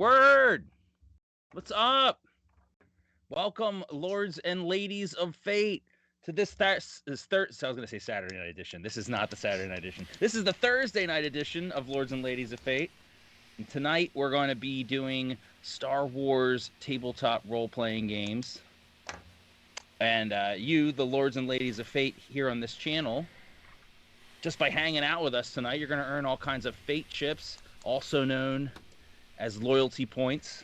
Word! What's up? Welcome, lords and ladies of fate, to this so I was going to say Saturday night edition. This is not the Saturday night edition. This is the Thursday night edition of Lords and Ladies of Fate. And tonight we're going to be doing Star Wars tabletop role-playing games. And you, the Lords and Ladies of Fate here on this channel, just by hanging out with us tonight, you're going to earn all kinds of Fate chips, also known as loyalty points.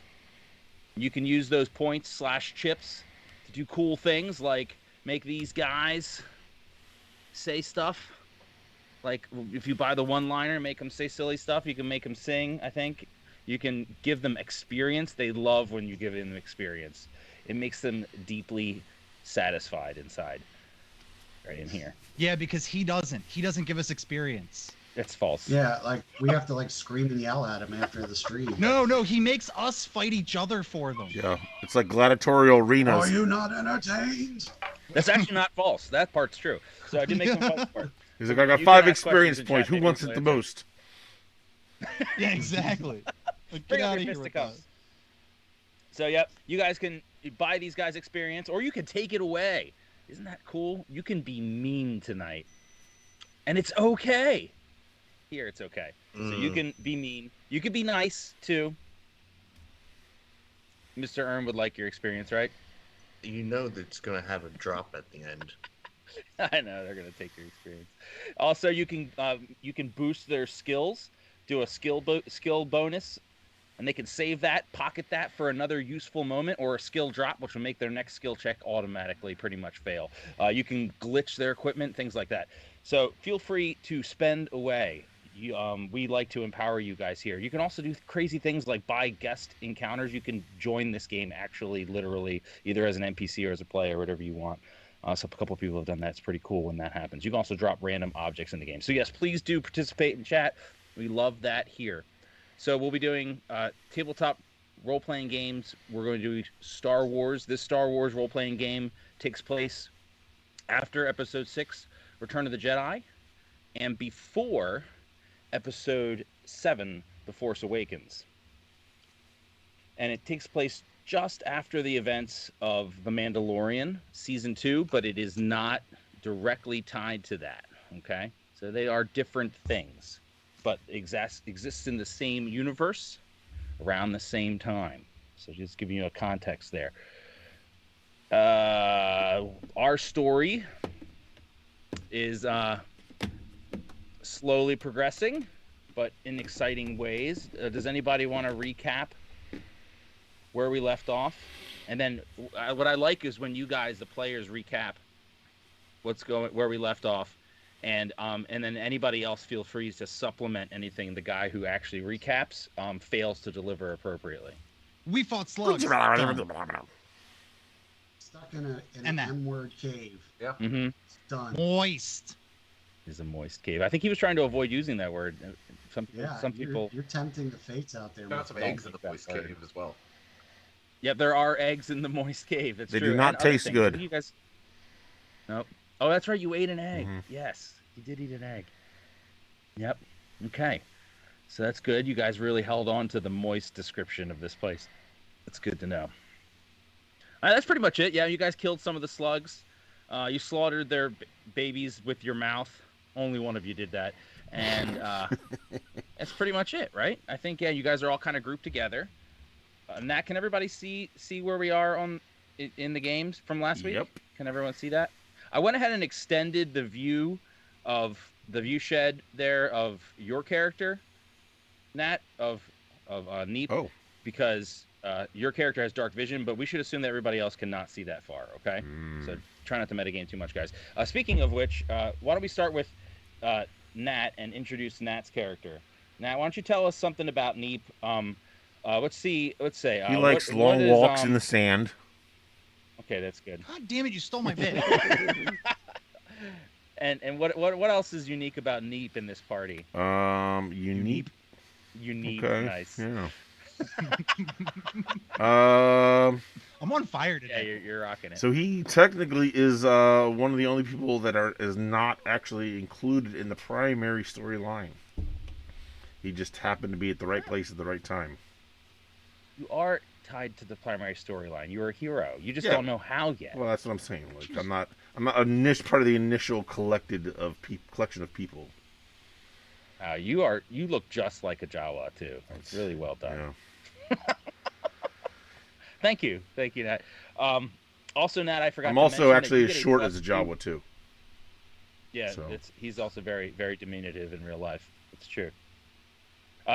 You can use those points / chips to do cool things like make these guys say stuff. Like if you buy the one-liner, make them say silly stuff. You can make them sing, I think. You can give them experience. They love when you give them experience. It makes them deeply satisfied inside. Right in here. Yeah, because he doesn't give us experience. That's false. Yeah, like we have to like scream and yell at him after the stream. No, he makes us fight each other for them. Yeah, it's like gladiatorial arenas. Are you not entertained? That's actually not false. That part's true. So I did make some fun for it. He's like, I got 5 experience points. Who wants it the most? Yeah, exactly. Like, get out of here with that. So, yep, you guys can buy these guys experience, or you can take it away. Isn't that cool? You can be mean tonight. And it's okay. Here, it's okay. So you can be mean. You can be nice, too. Mr. Erm would like your experience, right? You know that it's going to have a drop at the end. I know, they're going to take your experience. Also, you can boost their skills, do a skill bonus, and they can save that, pocket that for another useful moment, or a skill drop, which will make their next skill check automatically pretty much fail. You can glitch their equipment, things like that. So feel free to spend away. We like to empower you guys here. You can also do crazy things like buy guest encounters. You can join this game actually, literally, either as an NPC or as a player, whatever you want. So a couple of people have done that. It's pretty cool when that happens. You can also drop random objects in the game. So yes, please do participate in chat. We love that here. So we'll be doing tabletop role-playing games. We're going to do Star Wars. This Star Wars role-playing game takes place after Episode 6, Return of the Jedi, and before Episode 7, The Force Awakens. And it takes place just after the events of The Mandalorian Season 2, but it is not directly tied to that, okay? So they are different things, but exists in the same universe around the same time. So just giving you a context there. Our story is slowly progressing, but in exciting ways. Does anybody want to recap where we left off? And then what I like is when you guys, the players, recap where we left off, and then anybody else feel free to supplement anything the guy who actually recaps fails to deliver appropriately. We fought slugs. Stuck in an M-word cave. Yeah. Mm-hmm. It's done. Moist. Is a moist cave. I think he was trying to avoid using that word. Some people. You're tempting the fates out there. Got some eggs in the moist cave as well. Yep, there are eggs in the moist cave. That's They true. do not And other taste things. good. You guys. Nope. Oh, that's right. You ate an egg. Mhm. Yes, you did eat an egg. Yep. Okay. So that's good. You guys really held on to the moist description of this place. That's good to know. That's pretty much it. Yeah, you guys killed some of the slugs. You slaughtered their babies with your mouth. Only one of you did that. And that's pretty much it, right? I think, yeah, you guys are all kind of grouped together. Nat, can everybody see where we are in the games from last week? Yep. Can everyone see that? I went ahead and extended the view shed there of your character, Nat, of Neep, because your character has dark vision, but we should assume that everybody else cannot see that far, okay? So try not to metagame too much, guys. Speaking of which, why don't we start with Nat and introduce Nat's character. Nat, why don't you tell us something about Neep? Let's say He likes long walks in the sand. Okay, that's good. God damn it! You stole my bit. And what else is unique about Neep in this party? Unique. Unique. Okay. Nice. Yeah. I'm on fire today. Yeah, you're rocking it. So he technically is one of the only people that is not actually included in the primary storyline. He just happened to be at the right place at the right time. You are tied to the primary storyline. You're a hero. You just Yeah. don't know how yet. Well, that's what I'm saying. Like, I'm not part of the initial collection of people. You look just like a Jawa too. It's really well done. Yeah. Thank you, Nat. Also, Nat, I forgot. I'm to also mention actually that as you get short plus as a 2. Jawa too. Yeah, So. he's also very, very diminutive in real life. It's true.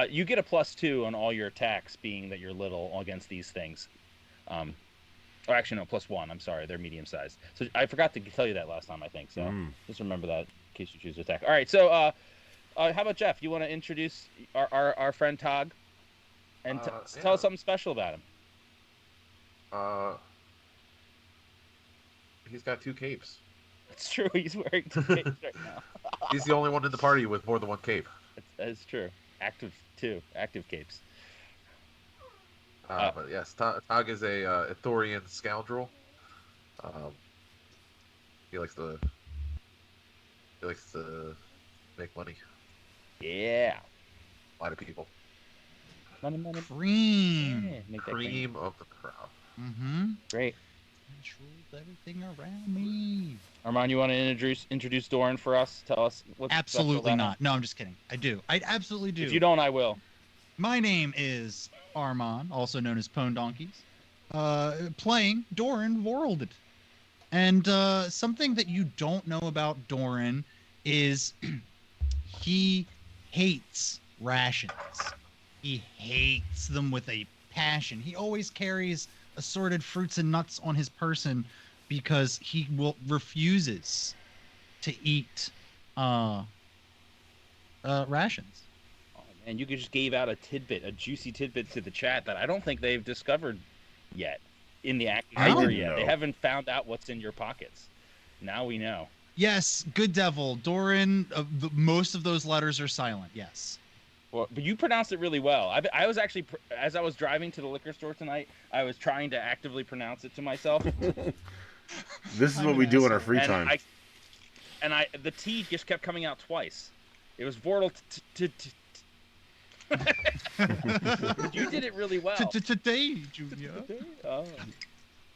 You get a +2 on all your attacks, being that you're little against these things. Or actually, no, +1. I'm sorry, they're medium sized. So I forgot to tell you that last time, I think. So just remember that in case you choose to attack. All right. So how about Jeff? You want to introduce our friend Tog and tell us something special about him? He's got 2 capes. It's true. He's wearing 2 capes right now. He's the only one in the party with more than 1 cape. That's true. Active capes. But yes, Tog is a Ithorian scoundrel. He likes to make money. Yeah. A lot of people. Money. Cream. Yeah, make that Cream of the crop. Mm-hmm. Great. Controls everything around me. Armand, you want to introduce Doran for us? Tell us what's Absolutely not. No, I'm just kidding. I do. I absolutely do. If you don't, I will. My name is Armand, also known as Pone Donkeys, playing Doran Worlded. And something that you don't know about Doran is he hates rations. He hates them with a passion. He always carries assorted fruits and nuts on his person because he refuses to eat rations. And you just gave out a juicy tidbit to the chat that I don't think they've discovered yet in the active order yet. know. They haven't found out what's in your pockets. Now we know. Yes, good devil. Doran, most of those letters are silent, yes. Well, but you pronounced it really well. I was actually, as I was driving to the liquor store tonight, I was trying to actively pronounce it to myself. This is what we do in our free time. The T just kept coming out twice. It was Vortal. You did it really well. Today, Junior. Oh.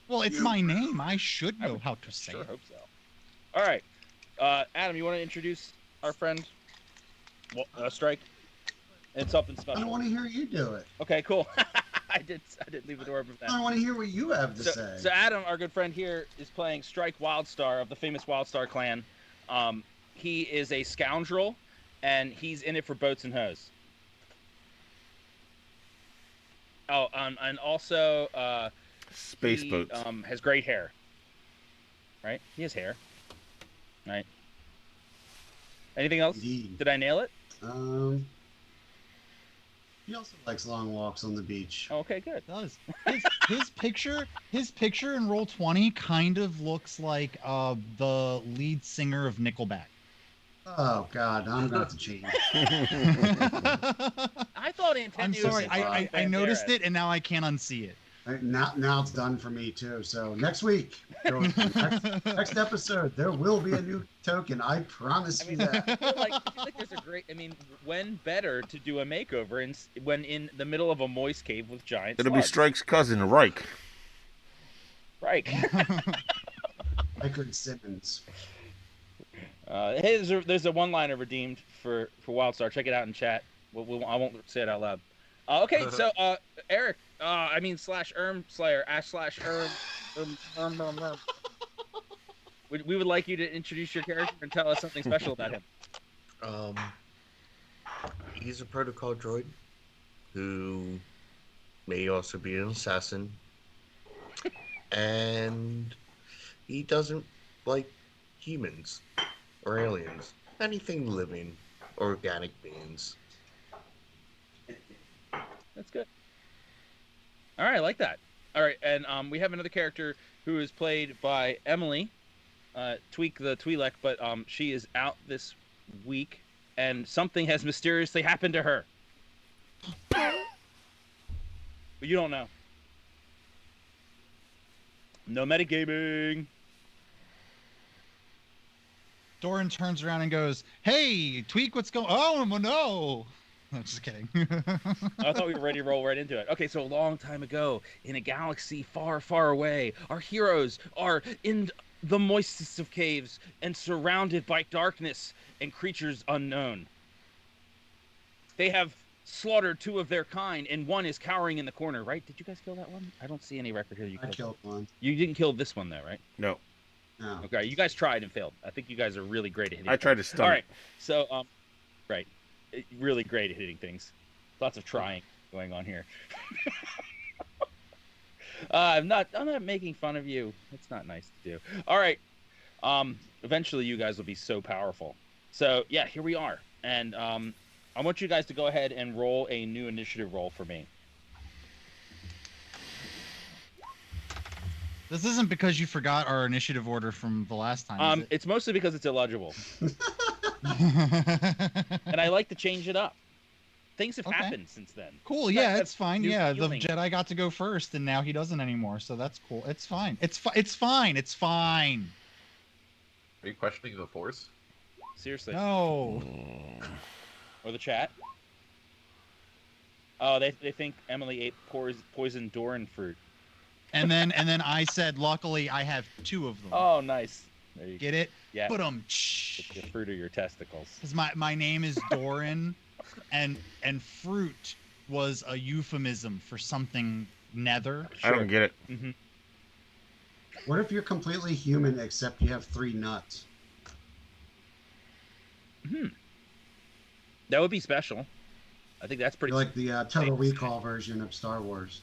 Well, it's my name. I should know how to say Sure it. hope so. All right, Adam, you want to introduce our friend Strike and something I special? don't want to hear you do it. Okay, cool. I did leave the door open for that. I want to hear what you have to say. So Adam, our good friend here, is playing Strike Wildstar of the famous Wildstar clan. He is a scoundrel, and he's in it for boats and hoes. Oh, and also Space he, boats. has great hair. Right? He has hair. Right. Anything else? Indeed. Did I nail it? He also likes long walks on the beach. Oh, okay, good. Does his picture in Roll20 kind of looks like the lead singer of Nickelback. Oh God, I'm going to have to change. I thought Antonio. I'm sorry, I noticed it and now I can't unsee it. Now it's done for me too. So next week, next episode, there will be a new token. I promise you that. I feel like there's a great. I mean, when better to do a makeover when in the middle of a moist cave with giant. It'll be slugs. Strike's cousin, Reich. Right. Ikard Simmons. Hey, there's a one-liner redeemed for Wildstar. Check it out in chat. I won't say it out loud. Okay, so Eric, slash Slayer, slash we would like you to introduce your character and tell us something special about him. He's a protocol droid who may also be an assassin, and he doesn't like humans or aliens, anything living, organic beings. That's good. All right, I like that. All right, and we have another character who is played by Emily, Tweak the Twi'lek, but she is out this week, and something has mysteriously happened to her. But you don't know. No metagaming. Doran turns around and goes, "Hey, Tweak, what's going? Oh no!" No, just kidding. I thought we were ready to roll right into it. Okay, so a long time ago, in a galaxy far, far away, our heroes are in the moistest of caves and surrounded by darkness and creatures unknown. They have slaughtered two of their kind, and one is cowering in the corner, right? Did you guys kill that one? I don't see any record here. You I killed. killed one. You didn't kill this one, though, right? No, No. Okay, you guys tried and failed. I think you guys are really great at hitting. I tried to stun. All it. right, so right, really great at hitting things. Lots of trying going on here. I'm not making fun of you. It's not nice to do. All right. Eventually you guys will be so powerful. So yeah, here we are. And I want you guys to go ahead and roll a new initiative roll for me. This isn't because you forgot our initiative order from the last time. Is It's mostly because it's illegible. it? And I like to change it up. Things have Okay. happened since then. Cool. That- Yeah, that's it's fine. new Yeah, feeling. the Jedi got to go first, and now he doesn't anymore. So that's cool. It's fine. It's fine. It's fine. Are you questioning the Force? Seriously. No. Or the chat. Oh, they think Emily ate poison Doran fruit. And then I said, luckily I have 2 of them. Oh, nice. There you go. Get it? Yeah. Put them. It's the fruit of your testicles. Because my name is Doran, and fruit was a euphemism for something nether. I don't get it. Mm-hmm. What if you're completely human except you have 3 nuts? That would be special. I think that's pretty. You're like the Total Recall version of Star Wars.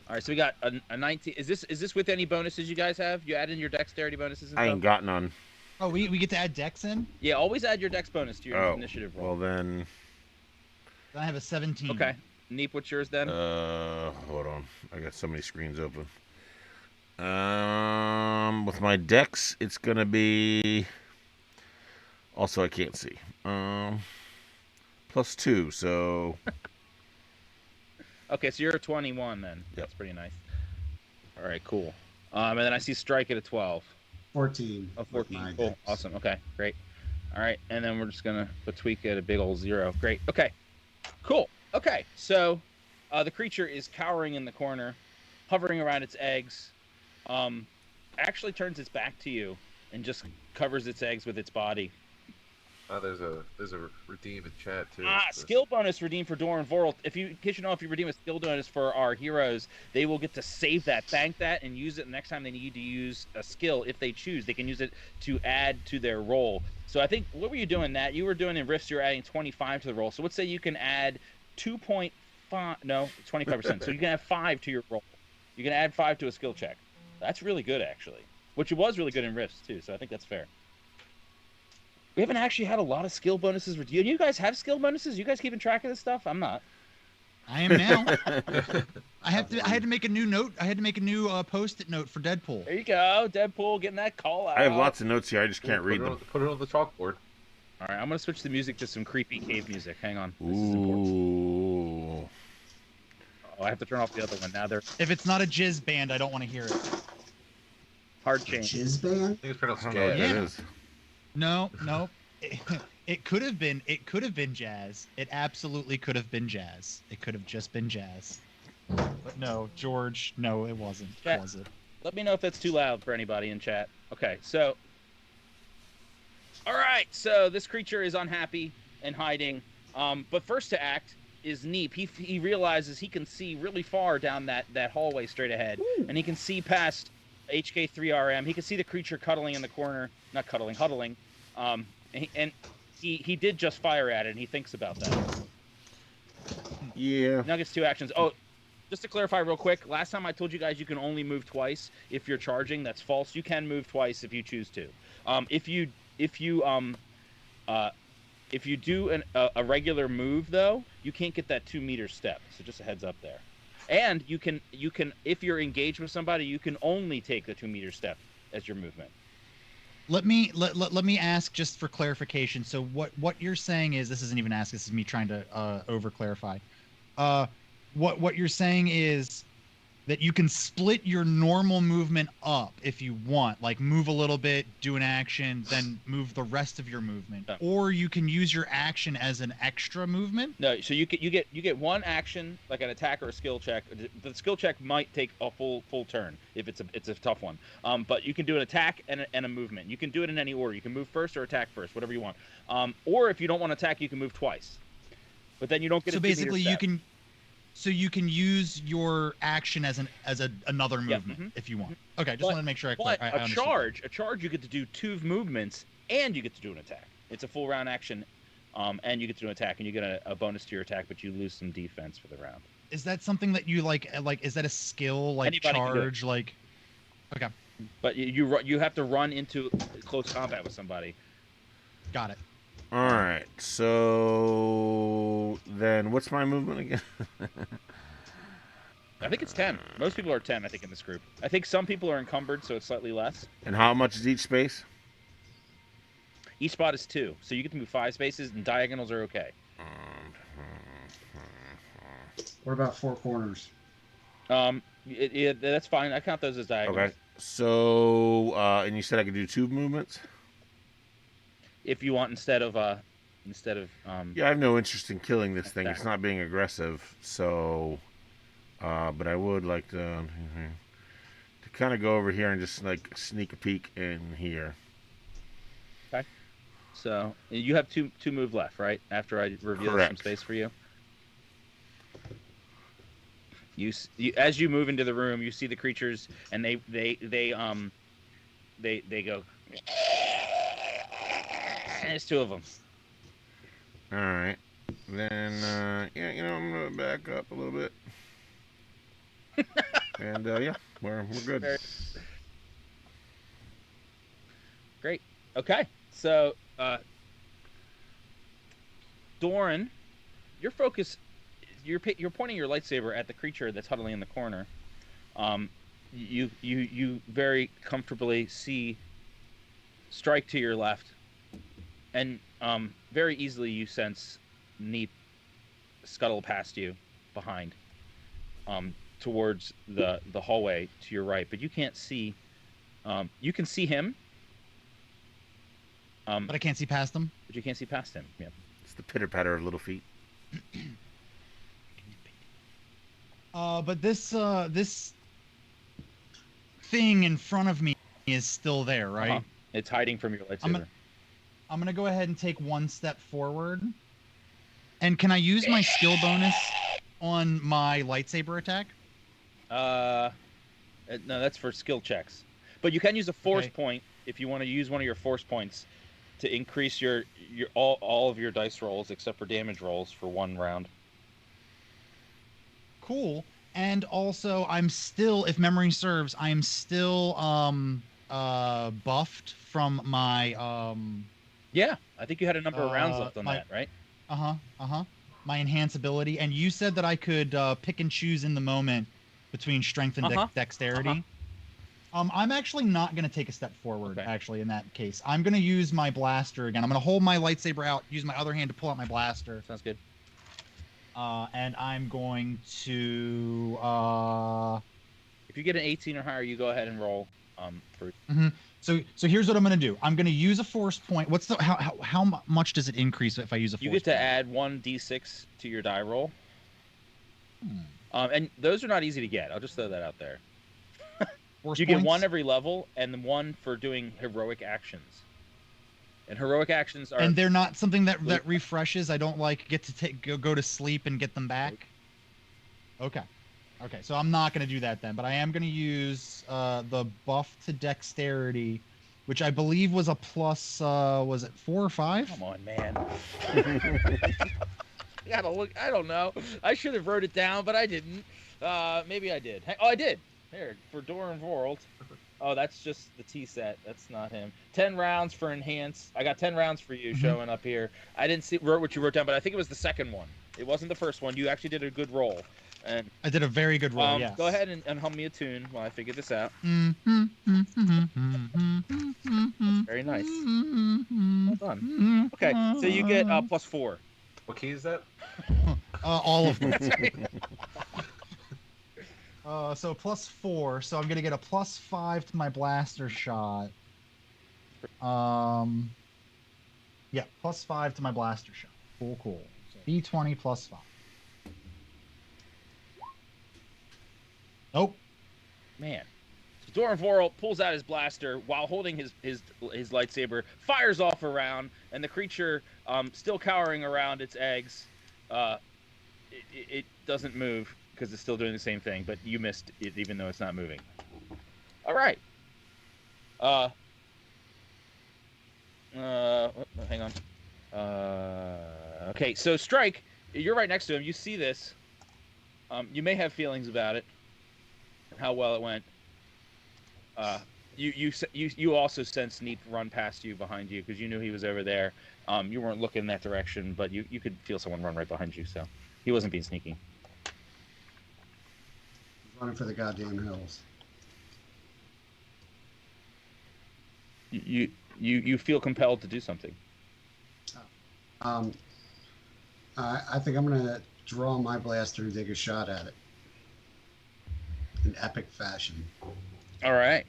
All right, so we got a 19. Is this with any bonuses you guys have? You add in your dexterity bonuses and I stuff? ain't got none. Oh, we get to add dex in? Yeah, always add your dex bonus to your Oh, initiative roll. well then. Then I have a 17. Okay. Neep, what's yours then? Hold on. I got so many screens open. With my dex, it's gonna be. Also, I can't see. +2, so. Okay, so you're a 21 then. Yep. That's pretty nice. All right, cool. And then I see strike at a 12. 14. Oh, with 14. my Cool. dex. Awesome. Okay, great. All right, and then we're just gonna put tweak at a big old 0. Great. Okay. Cool. Okay, so the creature is cowering in the corner, hovering around its eggs. Actually turns its back to you and just covers its eggs with its body. There's a redeem in chat too. Skill bonus redeemed for Doran Vorl. If you redeem a skill bonus for our heroes, they will get to save that, bank that, and use it the next time they need to use a skill. If they choose, they can use it to add to their roll. So I think, what were you doing, Nat? You were doing in Rifts, you were adding 25 to the roll. So let's say you can add 2.5, no, 25%. So you can add 5 to your roll. You can add 5 to a skill check. That's really good, actually. Which was really good in Rifts, too, so I think that's fair. We haven't actually had a lot of skill bonuses. Do you guys have skill bonuses? You guys keeping track of this stuff? I'm not. I am now. I had to make a new note. I had to make a new post-it note for Deadpool. There you go, Deadpool getting that call out. I have lots of notes here. I just can't read them. Put it on the chalkboard. All right, I'm gonna switch the music to some creepy cave music. Hang on. This is important. Ooh. Oh, I have to turn off the other one. Now they're If it's not a jizz band, I don't want to hear it. hard change. Jizz band? I think it's pronounced I don't know what jazz. that Yeah. is. No. It could have been. It could have been jazz. It absolutely could have been jazz. It could have just been jazz. But no, George. No, it wasn't. Chat. Was it? Let me know if that's too loud for anybody in chat. Okay, so. All right, so this creature is unhappy and hiding. But first to act is Neep. He realizes he can see really far down that hallway straight ahead, and he can see past HK3RM. He can see the creature cuddling in the corner, not cuddling, huddling. And he did just fire at it, and he thinks about that. Yeah. Now gets 2 actions. Oh, just to clarify real quick, last time I told you guys you can only move twice if you're charging. That's false. You can move twice if you choose to. If you do a regular move though, you can't get that 2-meter step. So just a heads up there. And you can if you're engaged with somebody, you can only take the 2-meter step as your movement. Let me ask just for clarification. So what you're saying is, this isn't even ask. This is me trying to over clarify. What you're saying is, that you can split your normal movement up if you want, like move a little bit, do an action, then move the rest of your movement, Oh. or you can use your action as an extra movement. No, so you get one action, like an attack or a skill check. The skill check might take a full turn if it's a tough one. But you can do an attack and a movement. You can do it in any order. You can move first or attack first, whatever you want. Or if you don't want to attack, you can move twice. But then you don't get. So basically, you can. So you can use your action as another movement if you want. Okay, just want to make sure I understood. A charge, you get to do 2 movements and you get to do an attack. It's a full round action, and you get to do an attack, and you get a bonus to your attack, but you lose some defense for the round. Is that something that you like? Is that a skill like Anybody charge? Like, okay, but you have to run into close combat with somebody. got it. All right. So then, what's my movement again? I think it's 10. Most people are 10, I think, in this group. I think some people are encumbered, so it's slightly less. And how much is each space? Each spot is 2, so you get to move 5 spaces, and diagonals are okay. What about 4 corners? That's fine. I count those as diagonals. Okay. So, and you said I could do 2 movements? If you want, instead of yeah, I have no interest in killing this thing. It's not being aggressive, so but I would like to kind of go over here and just like sneak a peek in here. Okay. So you have two move left, right? After I reveal some space for you. You as you move into the room, you see the creatures, and they go. And there's 2 of them. All right. Then, yeah, I'm gonna back up a little bit. And yeah, we're good. Great. Okay. So, Doran, your focus, you're pointing your lightsaber at the creature that's huddling in the corner. You very comfortably see Strike to your left. And very easily you sense Neep scuttle past you behind towards the hallway to your right, but you can't see. You can see him, but I can't see past him. But you can't see past him. Yeah, it's the pitter patter of little feet. But this thing in front of me is still there, right? Uh-huh. It's hiding from your lightsaber. I'm gonna go ahead and take 1 step forward. And can I use my skill bonus on my lightsaber attack? No, that's for skill checks. But you can use a force point if you want to use one of your force points to increase your all of your dice rolls except for damage rolls for 1 round. Cool. And also, I'm still, if memory serves, I'm still buffed from my Yeah, I think you had a number of rounds left on that, right? My enhance ability, and you said that I could pick and choose in the moment between strength and dexterity. I'm actually not going to take a step forward, actually, in that case. I'm going to use my blaster again. I'm going to hold my lightsaber out, use my other hand to pull out my blaster. Sounds good. And I'm going to... If you get an 18 or higher, you go ahead and roll for... So here's what I'm going to do. I'm going to use a force point. What's the how much does it increase if I use a force point? You get to add 1d6 to your die roll. And those are not easy to get. I'll just throw that out there. You get 1 every level, and then 1 for doing heroic actions. And heroic actions are... And they're not something that refreshes? I don't get to go to sleep and get them back? Okay. Okay, so I'm not going to do that then, but I am going to use the buff to dexterity, which I believe was a plus, was it 4 or 5? Come on, man. You gotta look. I don't know. I should have wrote it down, but I didn't. Maybe I did. Oh, I did. Here, for Doran Vorld. Oh, that's just the T set. That's not him. 10 rounds for enhance. I got 10 rounds for you showing up here. I didn't see what you wrote down, but I think it was the second one. It wasn't the first one. You actually did a good roll. And I did a very good roll, yes. Go ahead and hum me a tune while I figure this out. That's very nice. Well done. Okay, so you get +4. What key is that? All of them. So +4. So I'm gonna get a +5 to my blaster shot. Yeah, +5 to my blaster shot. Cool. So D20 +5. Nope. Man. So Doran Vorel pulls out his blaster while holding his lightsaber, fires off a round, and the creature, still cowering around its eggs, it doesn't move because it's still doing the same thing, but you missed it even though it's not moving. All right. Hang on. Okay, so Strike, you're right next to him. You see this. You may have feelings about it, how well it went. You also sensed Neep run past you behind you because you knew he was over there. You weren't looking in that direction, but you could feel someone run right behind you, so he wasn't being sneaky. He's running for the goddamn hills. You feel compelled to do something. I think I'm gonna draw my blaster and take a shot at it in epic fashion. All right.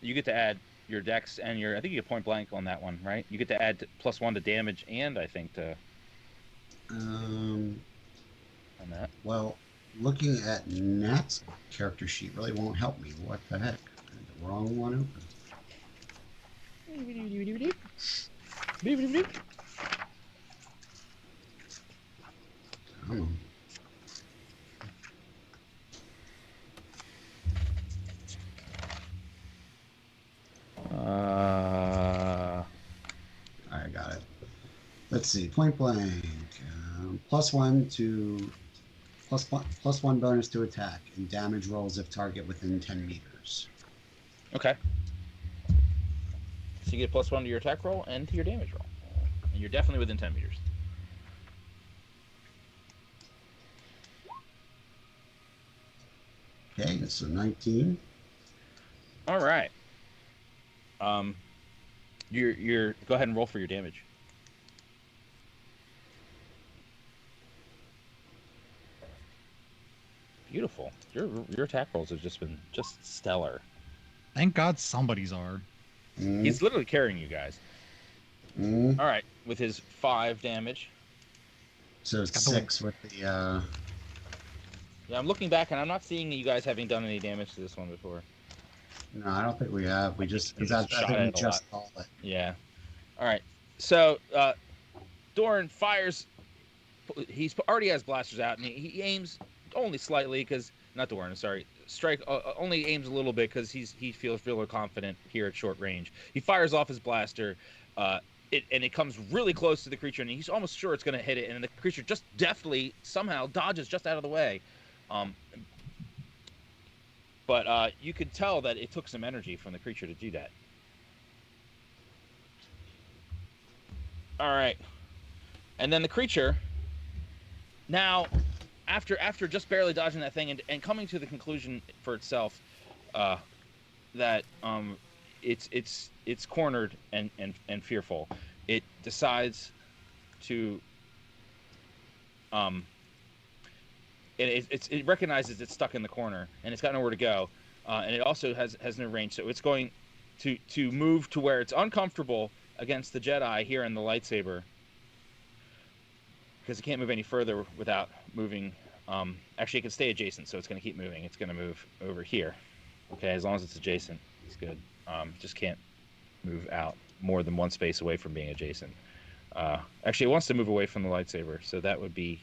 You get to add your dex and I think you get point blank on that one, right? You get to add +1 to damage and I think to. On that. Well, looking at Nat's character sheet really won't help me. What the heck? The wrong one open. Come on. I got it. Let's see. Point blank. +1 to +1 bonus to attack and damage rolls if target within 10 meters. Okay. So you get +1 to your attack roll and to your damage roll, and you're definitely within 10 meters. Okay, that's a 19. All right. You're go ahead and roll for your damage. Beautiful. Your attack rolls have just been stellar. Thank God somebody's are. He's literally carrying you guys. Mm. All right, with his 5 damage. So it's 6 with the. Yeah, I'm looking back and I'm not seeing you guys having done any damage to this one before. No, I don't think we have. We just because I think we just saw it. Yeah. All right. So Doran fires. He's already has blasters out, and he aims only slightly because not Doran. Sorry, Strike only aims a little bit because he feels really confident here at short range. He fires off his blaster. It comes really close to the creature, and he's almost sure it's going to hit it, and the creature just deftly somehow dodges just out of the way. But you could tell that it took some energy from the creature to do that. All right. And then the creature, now, after just barely dodging that thing and coming to the conclusion for itself that it's cornered and fearful, it decides to it recognizes it's stuck in the corner and it's got nowhere to go, and it also has no range, so it's going to move to where it's uncomfortable against the Jedi here in the lightsaber, because it can't move any further without moving. Actually, it can stay adjacent, so it's going to keep moving. It's going to move over here. Okay, as long as it's adjacent, it's good. Just can't move out more than one space away from being adjacent. Actually, it wants to move away from the lightsaber, so that would be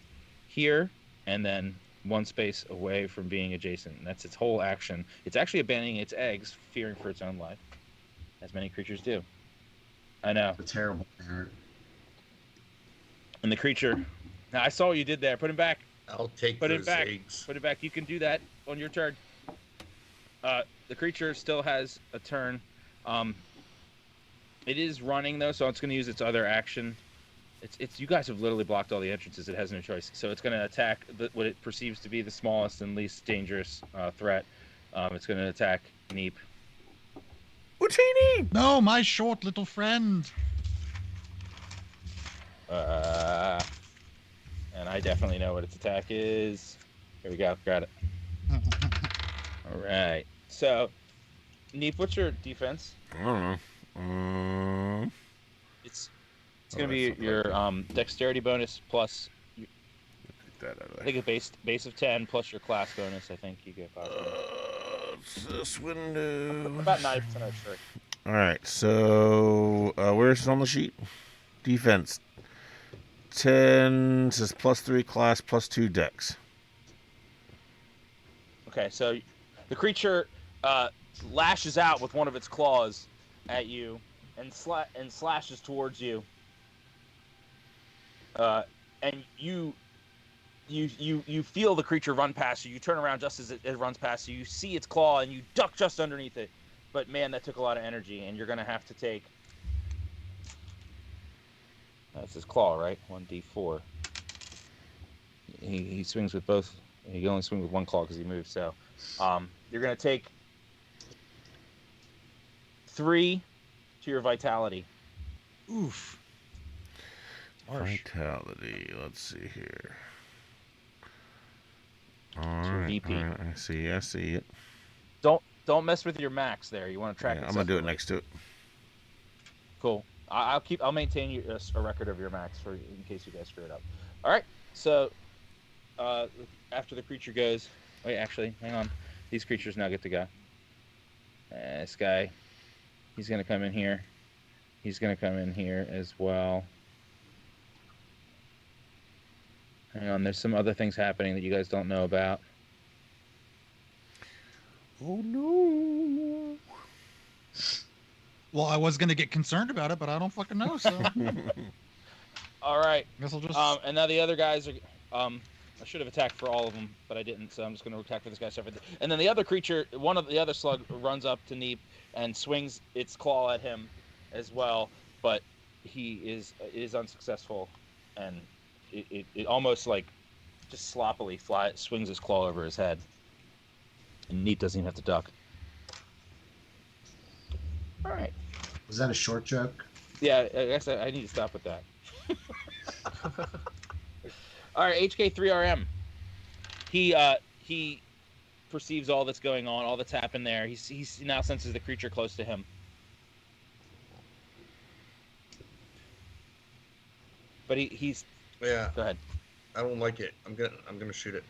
here, and then one space away from being adjacent. And that's its whole action. It's actually abandoning its eggs, fearing for its own life, as many creatures do. I know. A terrible parent. And the creature. Now, I saw what you did there. Put him back. I'll take Put those it back. eggs. Put it back. You can do that on your turn. The creature still has a turn. It is running though, so it's going to use its other action. It's you guys have literally blocked all the entrances. It has no choice, so it's going to attack what it perceives to be the smallest and least dangerous threat. It's going to attack Neep. Utini! No, my short little friend. And I definitely know what its attack is. Here we go. Got it. All right. So, Neep, what's your defense? I don't know. It's going to be your dexterity bonus plus. Get that out of there. I think a base of 10 plus your class bonus. I think you get. It's this window. About 90% of strength. All right. So where's it on the sheet? Defense. 10 says +3 class, +2 dex. Okay, so the creature lashes out with one of its claws at you and slashes towards you. And you feel the creature run past you. You turn around just as it runs past you. You see its claw and you duck just underneath it. But man, that took a lot of energy, and you're gonna have to take. That's his claw, right? 1d4. He swings with both. He can only swing with one claw because he moves. So, you're gonna take 3 to your vitality. Oof. Vitality. Let's see here. All your right. VP. All right. I see it. Don't mess with your max there. You want to track it. I'm gonna do it next to it. Cool. I'll maintain a record of your max in case you guys screw it up. All right. So after the creature goes, wait, actually, hang on. These creatures now get to go. This guy, he's gonna come in here. He's gonna come in here as well. Hang on. There's some other things happening that you guys don't know about. Oh no. Well, I was gonna get concerned about it, but I don't fucking know. So All right. I guess I'll just. And now the other guys are. I should have attacked for all of them, but I didn't. So I'm just going to attack for this guy separately. And then the other creature, one of the other slug, runs up to Neep and swings its claw at him, as well. But he is unsuccessful, and it almost like just sloppily swings his claw over his head. And Neep doesn't even have to duck. All right. Was that a short joke? Yeah, I guess I need to stop with that. All right, HK3RM. He perceives all that's going on, all that's happened there. He now senses the creature close to him. But he's Yeah. Go ahead. I don't like it. I'm gonna shoot it.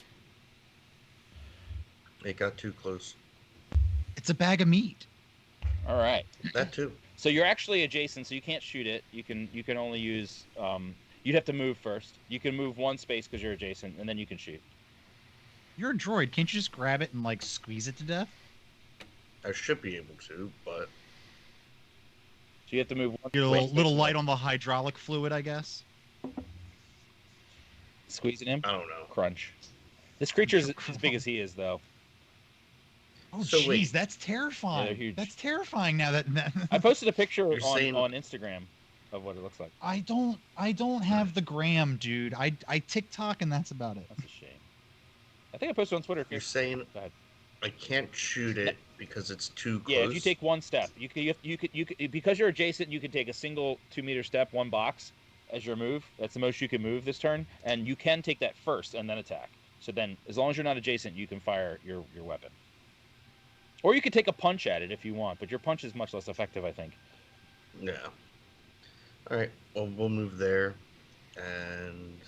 It got too close. It's a bag of meat. All right. That too. So you're actually adjacent, so you can't shoot it. You can only use you'd have to move first. You can move one space because you're adjacent, and then you can shoot. You're a droid. Can't you just grab it and like squeeze it to death? I should be able to, but So you have to move one. Get a space. little light on the hydraulic fluid, I guess. Squeezing him. I don't know. Crunch. This creature's as big as he is, though. Oh, So jeez, wait. that's terrifying. Yeah, they're huge. That's terrifying. Now that I posted a picture You're saying- on Instagram of what it looks like. I don't have the gram, dude. I TikTok and that's about it. That's a shame. I think I posted on Twitter. You're saying Go ahead. I can't shoot it because it's too close. Yeah, if you take one step, you could because you're adjacent, you can take a single 2-meter step, one box as your move. That's the most you can move this turn, and you can take that first and then attack. So then, as long as you're not adjacent, you can fire your weapon. Or you could take a punch at it if you want, but your punch is much less effective, I think. Yeah. All right. Well, we'll move there, and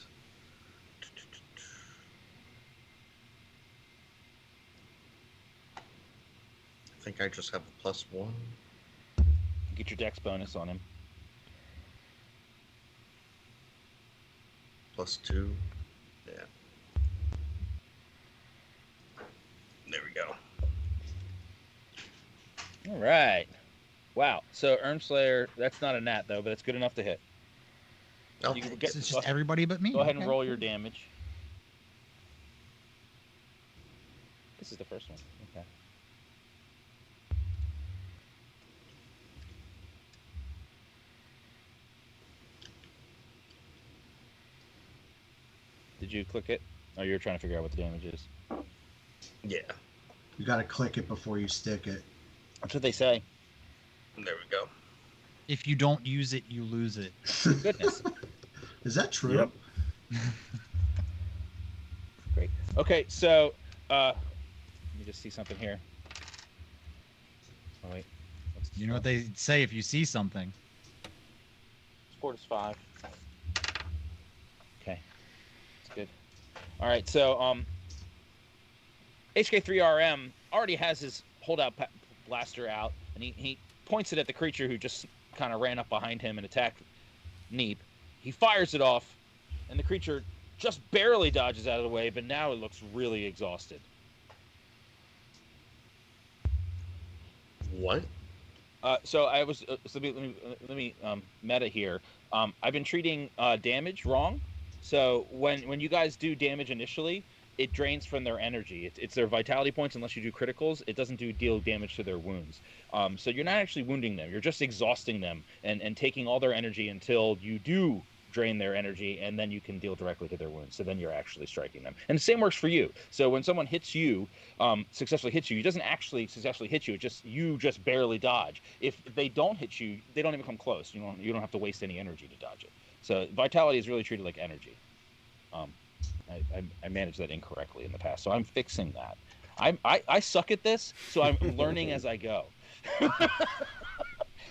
I think I just have a +1. Get your dex bonus on him. +2. Yeah. There we go. All right. Wow. So Ermslayer, that's not a nat though, but it's good enough to hit. I'll You can take get- it. It's just everybody but me. Go ahead and Okay. roll your damage. This is the first one. Okay. Did you click it? Oh, you're trying to figure out what the damage is. Yeah. You got to click it before you stick it. That's what they say. There we go. If you don't use it, you lose it. Goodness. Is that true? Yep. Great. Okay, so let me just see something here. Oh wait. You know what they say if you see something. Sport is 5. Okay, that's good. All right, so HK3RM already has his holdout blaster out, and he points it at the creature who just kind of ran up behind him and attacked Neep. He fires it off, and the creature just barely dodges out of the way, but now it looks really exhausted. What? So I was so let me meta here. I've been treating damage wrong. So when you guys do damage initially, it drains from their energy. It's their vitality points unless you do criticals. It doesn't deal damage to their wounds. So you're not actually wounding them. You're just exhausting them and taking all their energy until you do drain their energy, and then you can deal directly to their wounds. So then you're actually striking them. And the same works for you. So when someone hits you, successfully hits you, it doesn't actually successfully hit you. You just barely dodge. If they don't hit you, they don't even come close. You don't have to waste any energy to dodge it. So vitality is really treated like energy. I managed that incorrectly in the past, so I'm fixing that. I suck at this, so I'm learning as I go.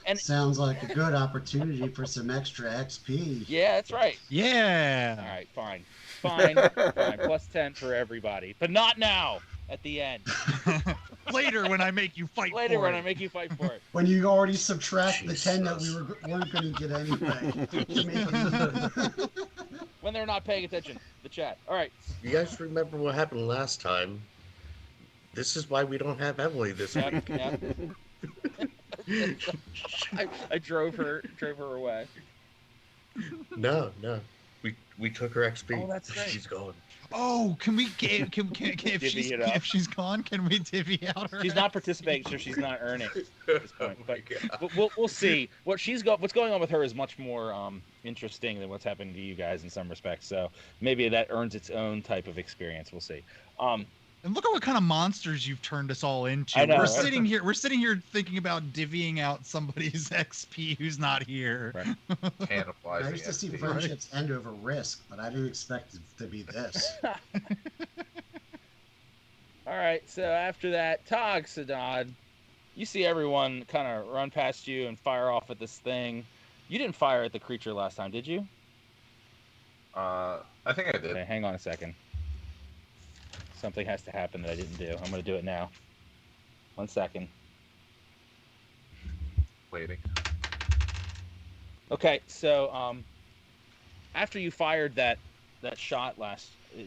And sounds like a good opportunity for some extra XP. Yeah, that's right. Yeah. All right, fine. Plus 10 for everybody, but not now. At the end. Later, when I make you fight for it. I make you fight for it. When you already subtract the 10 that we weren't going to get anyway. To make it when they're not paying attention, the chat. All right. You guys remember what happened last time? This is why we don't have Emily this week. Yep. I drove her away. No. We took her XP. Oh, that's right. She's gone. Oh, can if she's gone, can we divvy out her? She's not participating, so she's not earning at this point. But we'll see. What's going on with her is much more interesting than what's happening to you guys in some respects. So maybe that earns its own type of experience. We'll see. And look at what kind of monsters you've turned us all into. I know, we're sitting here thinking about divvying out somebody's XP who's not here. Right. I used to see friendships end over risk, but I didn't expect it to be this. All right, so after that, Tog Sadad, you see everyone kind of run past you and fire off at this thing. You didn't fire at the creature last time, did you? I think I did. Okay, hang on a second. Something has to happen that I didn't do. I'm going to do it now. 1 second. Waiting. Okay, so after you fired that shot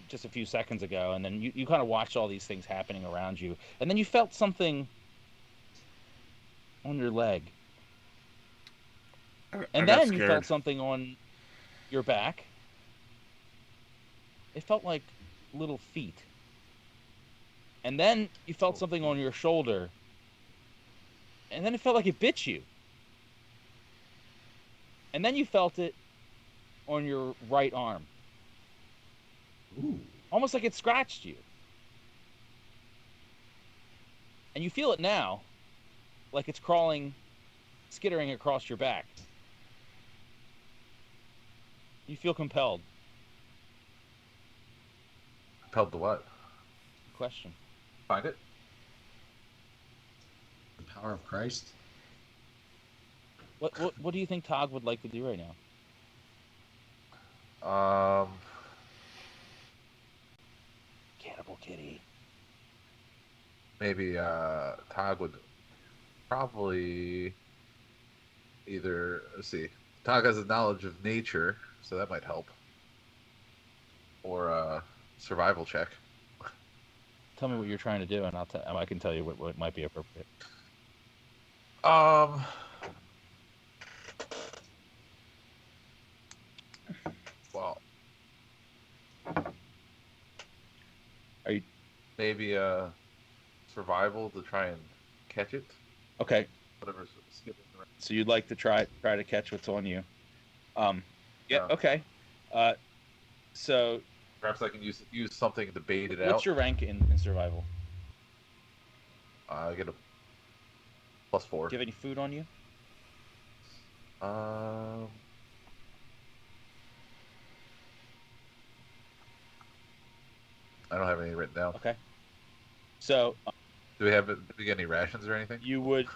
just a few seconds ago, and then you kind of watched all these things happening around you, and then you felt something on your leg. And then you felt something on your back. It felt like little feet. And then you felt something on your shoulder. And then it felt like it bit you. And then you felt it on your right arm. Ooh. Almost like it scratched you. And you feel it now, like it's skittering across your back. You feel compelled. Compelled to what? Good question. Find it. The power of Christ. What do you think Tog would like to do right now? Cannibal Kitty. Maybe Tog would probably either Tog has a knowledge of nature, so that might help. Or a survival check. Tell me what you're trying to do, and I can tell you what might be appropriate. Well, are you maybe survival to try and catch it? Okay. Whatever's skipping around. So you'd like to try to catch what's on you. Yeah. Okay. So perhaps I can use something to bait it out. What's your rank in survival? I get a +4. Do you have any food on you? I don't have anything written down. Okay. So Do we get any rations or anything? you would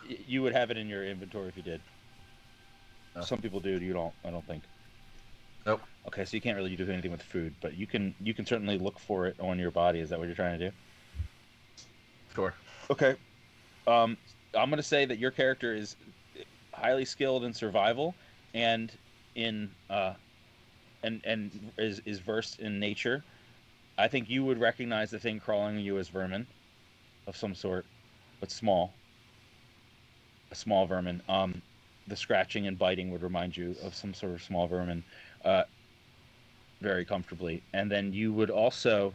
have it in your inventory if you did. No. Some people do. You don't. I don't think. Nope. Okay, so you can't really do anything with food, but you can certainly look for it on your body. Is that what you're trying to do? Sure. Okay. I'm gonna say that your character is highly skilled in survival and in and is versed in nature. I think you would recognize the thing crawling on you as vermin of some sort, but small. A small vermin. The scratching and biting would remind you of some sort of small vermin, uh, very comfortably. And then you would also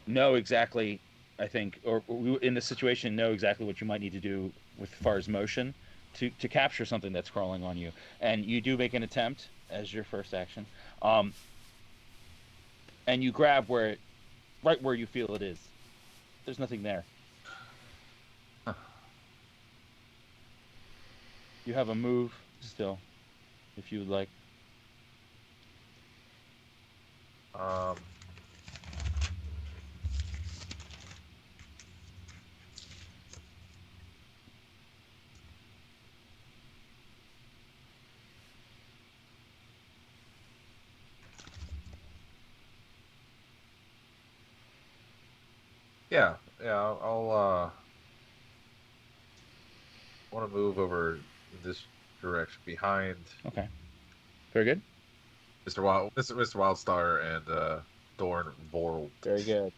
know exactly, I think, or in the situation, know exactly what you might need to do with as far as motion to capture something that's crawling on you. And you do make an attempt as your first action, and you grab right where you feel it is. There's nothing there. Huh. You have a move still, if you would like. Um. Yeah. I'll want to move over this direction behind Okay. Very good. Mr. Wildstar and Dorn Vorl. Very good.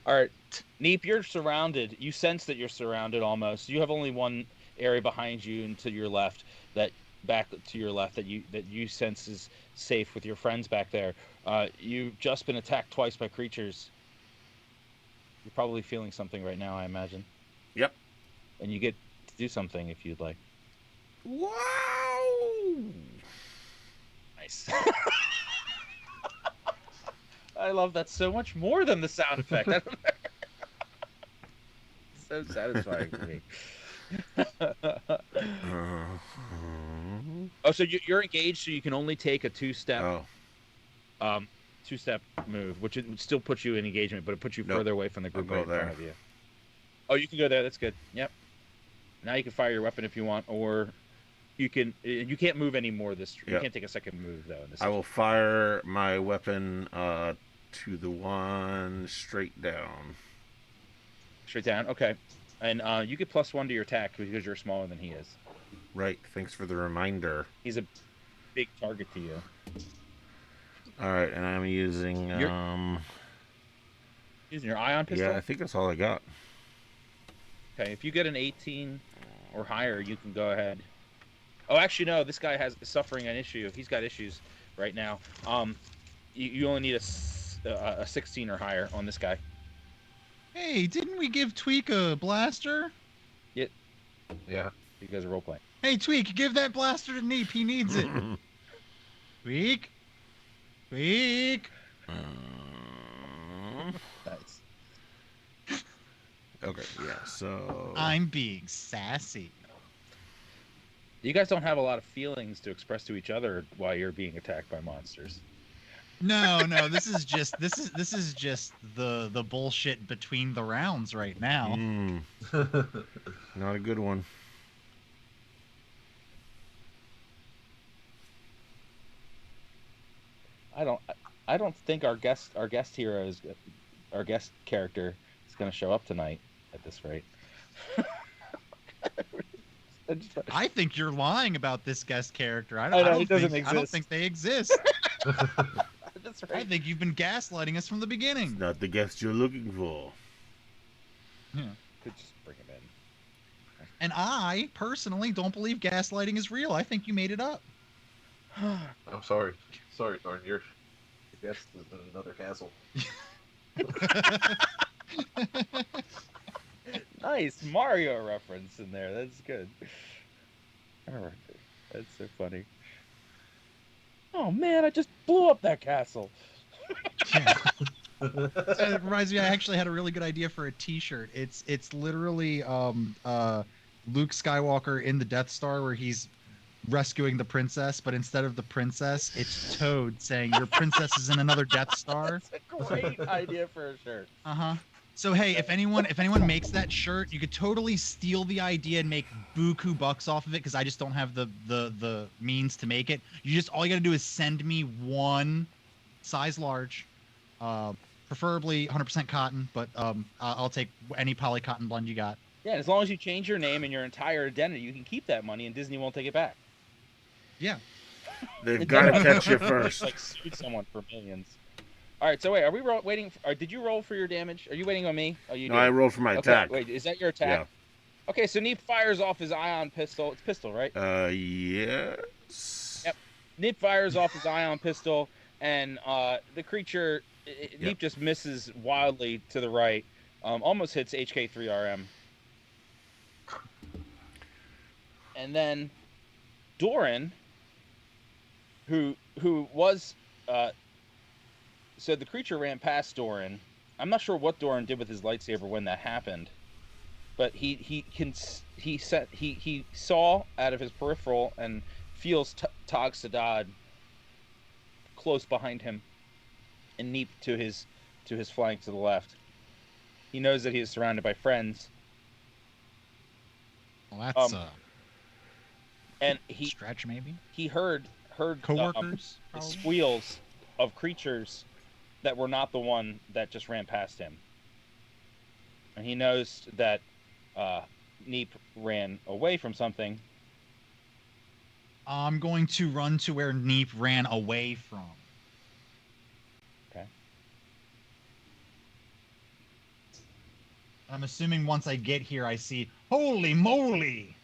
All right, Neep, you're surrounded. You sense that you're surrounded almost. You have only one area behind you and to your left that back to your left that you sense is safe with your friends back there. You've just been attacked twice by creatures. You're probably feeling something right now, I imagine. Yep. And you get to do something if you'd like. Wow! Nice. I love that so much more than the sound effect. So satisfying for me. Oh, so you're engaged, so you can only take a two-step move, which it would still put you in engagement, but it puts you further away from the group right in front of you. Oh, you can go there. That's good. Yep. Now you can fire your weapon if you want, or you can't move anymore. You can't take a second move though. I will fire my weapon to the one straight down. Straight down. Okay. And you get +1 to your attack because you're smaller than he is. Right. Thanks for the reminder. He's a big target to you. All right, and I'm using using your ion pistol. Yeah, I think that's all I got. Okay, if you get an 18 or higher, you can go ahead. Oh, actually, no. This guy is suffering an issue. He's got issues right now. You only need a 16 or higher on this guy. Hey, didn't we give Tweak a blaster? Yeah. You guys are role playing. Hey, Tweak, give that blaster to Neep. He needs it. Tweak. Nice. Okay, yeah, so... I'm being sassy. You guys don't have a lot of feelings to express to each other while you're being attacked by monsters. No, this is just the bullshit between the rounds right now. Not a good one. I don't think our guest character is going to show up tonight at this rate. I think you're lying about this guest character. I don't think they exist. That's right. I think you've been gaslighting us from the beginning. It's not the guest you're looking for. Yeah. Could just bring him in. And I personally don't believe gaslighting is real. I think you made it up. I'm sorry. Sorry, Thorn. Your guest is in another castle. Nice Mario reference in there. That's good. That's so funny. Oh man, I just blew up that castle. Yeah. It reminds me, I actually had a really good idea for a T-shirt. It's literally Luke Skywalker in the Death Star, where he's rescuing the princess, but instead of the princess, it's Toad saying your princess is in another Death Star. That's a great idea for a shirt. So hey, if anyone makes that shirt, you could totally steal the idea and make buku bucks off of it, because I just don't have the means to make it. All you gotta do is send me one size large, preferably 100% cotton, but I'll take any poly cotton blend you got. Yeah, as long as you change your name and your entire identity, you can keep that money, and Disney won't take it back. Yeah. They've got to catch you first. Like sued someone for millions. All right, so wait, are we waiting? Did you roll for your damage? Are you waiting on me? Oh, you No, did. I rolled for my attack. Wait, is that your attack? Yeah. Okay, so Neep fires off his ion pistol. It's pistol, right? Yes. Yep. Neep fires off his ion pistol, and the creature, Neep just misses wildly to the right. Almost hits HK3RM. And then Doran, who was so the creature ran past Doran. I'm not sure what Doran did with his lightsaber when that happened, but he saw out of his peripheral and feels Tog Sadad close behind him, and Neep to his flank to the left. He knows that he is surrounded by friends. Well, that's and he stretch maybe. He heard coworkers, squeals of creatures that were not the one that just ran past him, and he knows that Neep ran away from something. I'm going to run to where Neep ran away from. Okay. I'm assuming once I get here, I see, holy moly!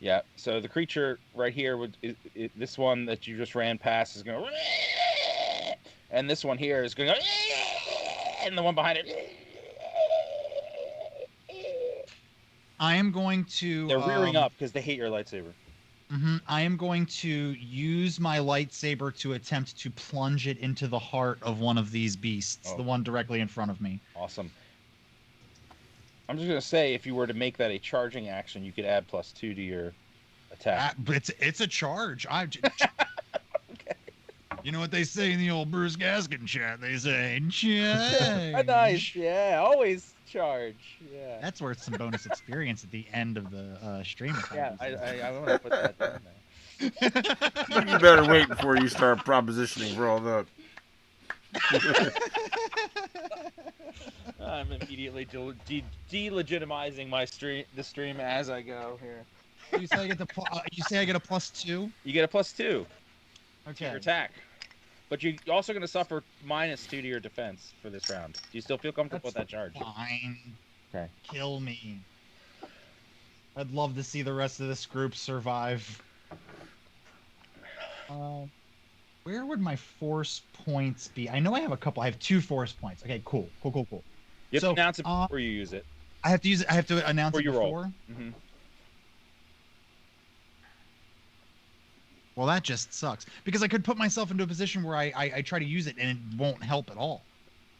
Yeah, so the creature right here, this one that you just ran past is going to... And this one here is going to... And the one behind it... I am going to... They're rearing up because they hate your lightsaber. I am going to use my lightsaber to attempt to plunge it into the heart of one of these beasts, the one directly in front of me. Awesome. I'm just going to say, if you were to make that a charging action, you could add +2 to your attack. But it's a charge. Okay. You know what they say in the old Bruce Gaskin chat? They say, charge. Nice, yeah. Always charge. Yeah. That's worth some bonus experience at the end of the stream. Yeah, I want to put that down there. You better wait before you start propositioning for all that. I'm immediately delegitimizing the stream as I go here. You say I get a +2? You get a +2. Okay. To your attack. But you're also going to suffer -2 to your defense for this round. Do you still feel comfortable with that charge? Fine. Okay. Kill me. I'd love to see the rest of this group survive. Where would my force points be? I know I have a couple. I have 2 force points. Okay, cool. You have to announce it before you use it. I have to use it. I have to announce it before. Mm-hmm. Well, that just sucks because I could put myself into a position where I try to use it and it won't help at all.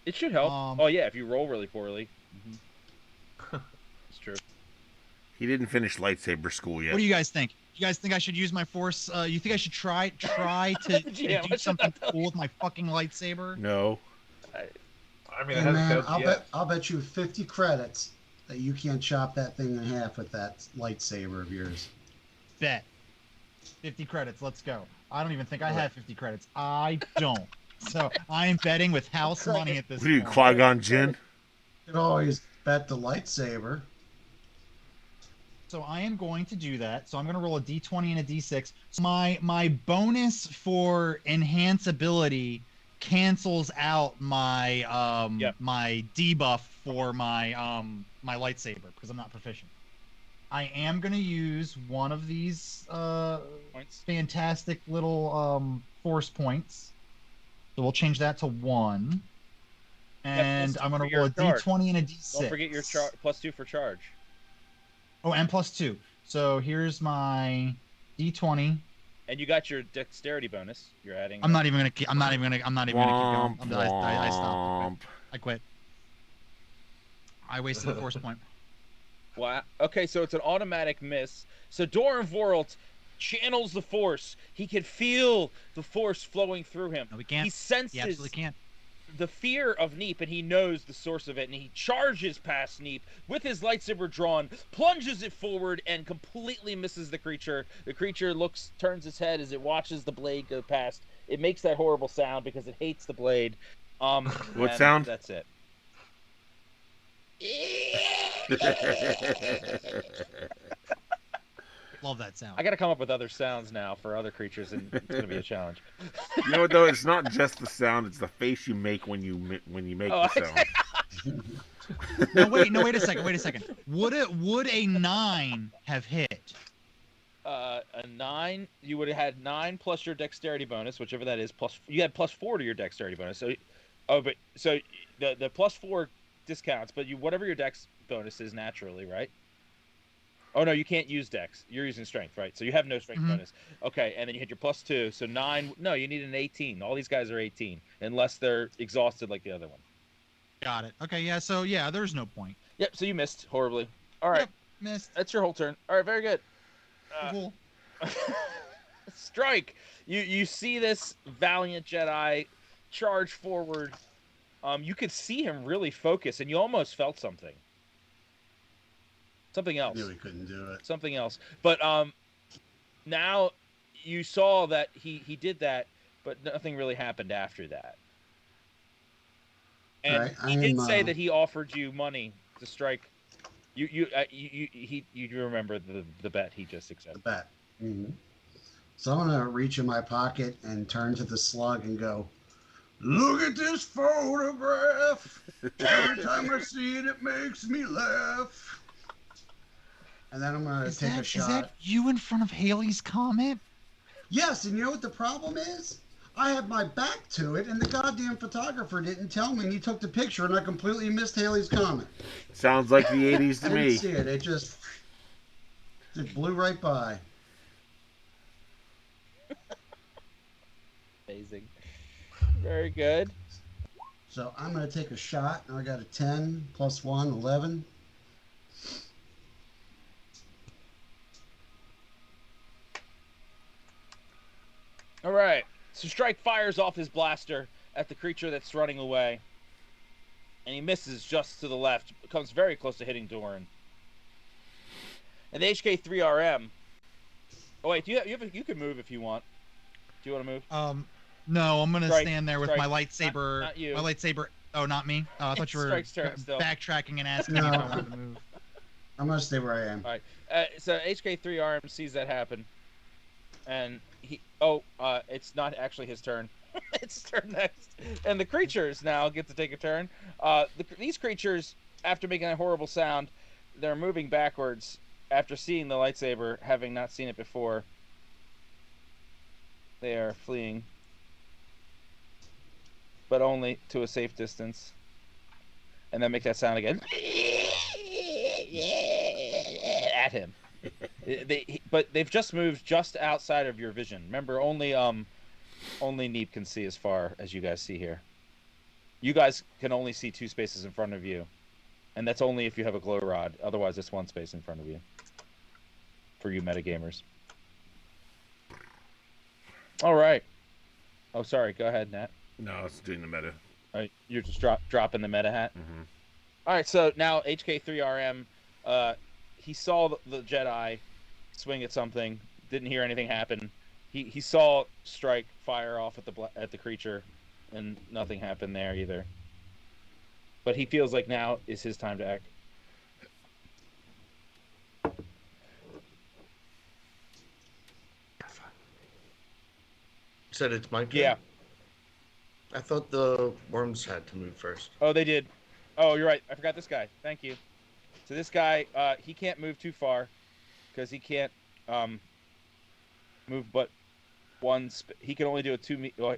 It should help. Oh yeah, if you roll really poorly. Mm-hmm. It's true. He didn't finish lightsaber school yet. What do you guys think? You guys think I should use my force? You think I should try to do something cool with my fucking lightsaber? No. I mean, I'll bet you 50 credits that you can't chop that thing in half with that lightsaber of yours. Bet. 50 credits. Let's go. I don't even think I have 50 credits. I don't. So I am betting with house money at this point. What are you, Qui-Gon Jinn? You can always bet the lightsaber. So I am going to do that. So I'm going to roll a d20 and a d6. So my bonus for enhance ability cancels out my my debuff for my my lightsaber because I'm not proficient. I am going to use one of these fantastic little force points. So we'll change that to 1. And I'm going to roll a d20 and a d6. Don't forget your +2 for charge. Oh, and +2. So here's my d20. And you got your dexterity bonus. You're adding. I'm not even gonna keep going. I stopped. I quit. I wasted a force point. Wow. Okay, so it's an automatic miss. So Doran Voralt channels the force. He can feel the force flowing through him. No, we can't. He senses He absolutely can't. the fear of Neep, and he knows the source of it, and he charges past Neep with his lightsaber drawn, plunges it forward, and completely misses the creature. The creature turns its head as it watches the blade go past. It makes that horrible sound because it hates the blade. What sound? That's it. Love that sound. I got to come up with other sounds now for other creatures, and it's going to be a challenge. You know what though? It's not just the sound; it's the face you make when you make the sound. No, wait a second. Would a 9 have hit? A 9, you would have had 9 plus your dexterity bonus, whichever that is. Plus, you had +4 to your dexterity bonus. So, the +4 discounts, but whatever your dex bonus is naturally, right? Oh no, you can't use dex. You're using strength, right? So you have no strength bonus. Okay, and then you hit your +2, so 9. No, you need an 18. All these guys are 18, unless they're exhausted like the other one. Got it. Okay, yeah. So yeah, there's no point. Yep. So you missed horribly. All right, missed. that's your whole turn. All right, very good. Cool. Strike. You see this valiant Jedi charge forward. You could see him really focus, and you almost felt something. Something else. I knew he couldn't do it. Something else. But now you saw that he did that, but nothing really happened after that. And Right, he did say that he offered you money to strike. You remember the bet he just accepted. The bet. Mm-hmm. So I'm gonna reach in my pocket and turn to the slug and go, "Look at this photograph. Every time I see it, it makes me laugh." And then I'm gonna take a shot. Is that you in front of Haley's Comet? Yes, and you know what the problem is? I had my back to it, and the goddamn photographer didn't tell me, and he took the picture, and I completely missed Haley's Comet. Sounds like the 80s to I me. didn't see it. It just blew right by. Amazing. Very good. So I'm going to take a shot. Now I got a 10 plus 1, 11. All right. So Strike fires off his blaster at the creature that's running away. And he misses just to the left. Comes very close to hitting Doran. And the HK3RM. Oh wait, you can move if you want. Do you want to move? No, I'm gonna stand there with Strike. my lightsaber. Not you. My lightsaber. Oh, not me. I thought you were backtracking and asking me if I wanted to move. I'm going to stay where I am. All right. So HK3RM sees that happen, and it's not actually his turn. It's his turn next, and the creatures now get to take a turn. These creatures, after making that horrible sound, they're moving backwards after seeing the lightsaber, having not seen it before. They are fleeing, but only to a safe distance, and then make that sound again at him. But they've just moved just outside of your vision. Remember, only Neep can see as far as you guys see here. You guys can only see 2 spaces in front of you, and that's only if you have a glow rod. Otherwise, it's 1 space in front of you. For you metagamers. All right. Oh, sorry. Go ahead, Nat. No, it's doing the meta. All right, you're just dropping the meta hat. Mm-hmm. All right, so now HK3RM, he saw the Jedi swing at something, didn't hear anything happen. He saw Strike fire off at the creature, and nothing happened there either. But he feels like now is his time to act. You said it's my turn? Yeah. I thought the worms had to move first. Oh, they did. Oh, you're right. I forgot this guy. Thank you. So this guy, he can't move too far because he can't move but one. He can only do a 2 meter.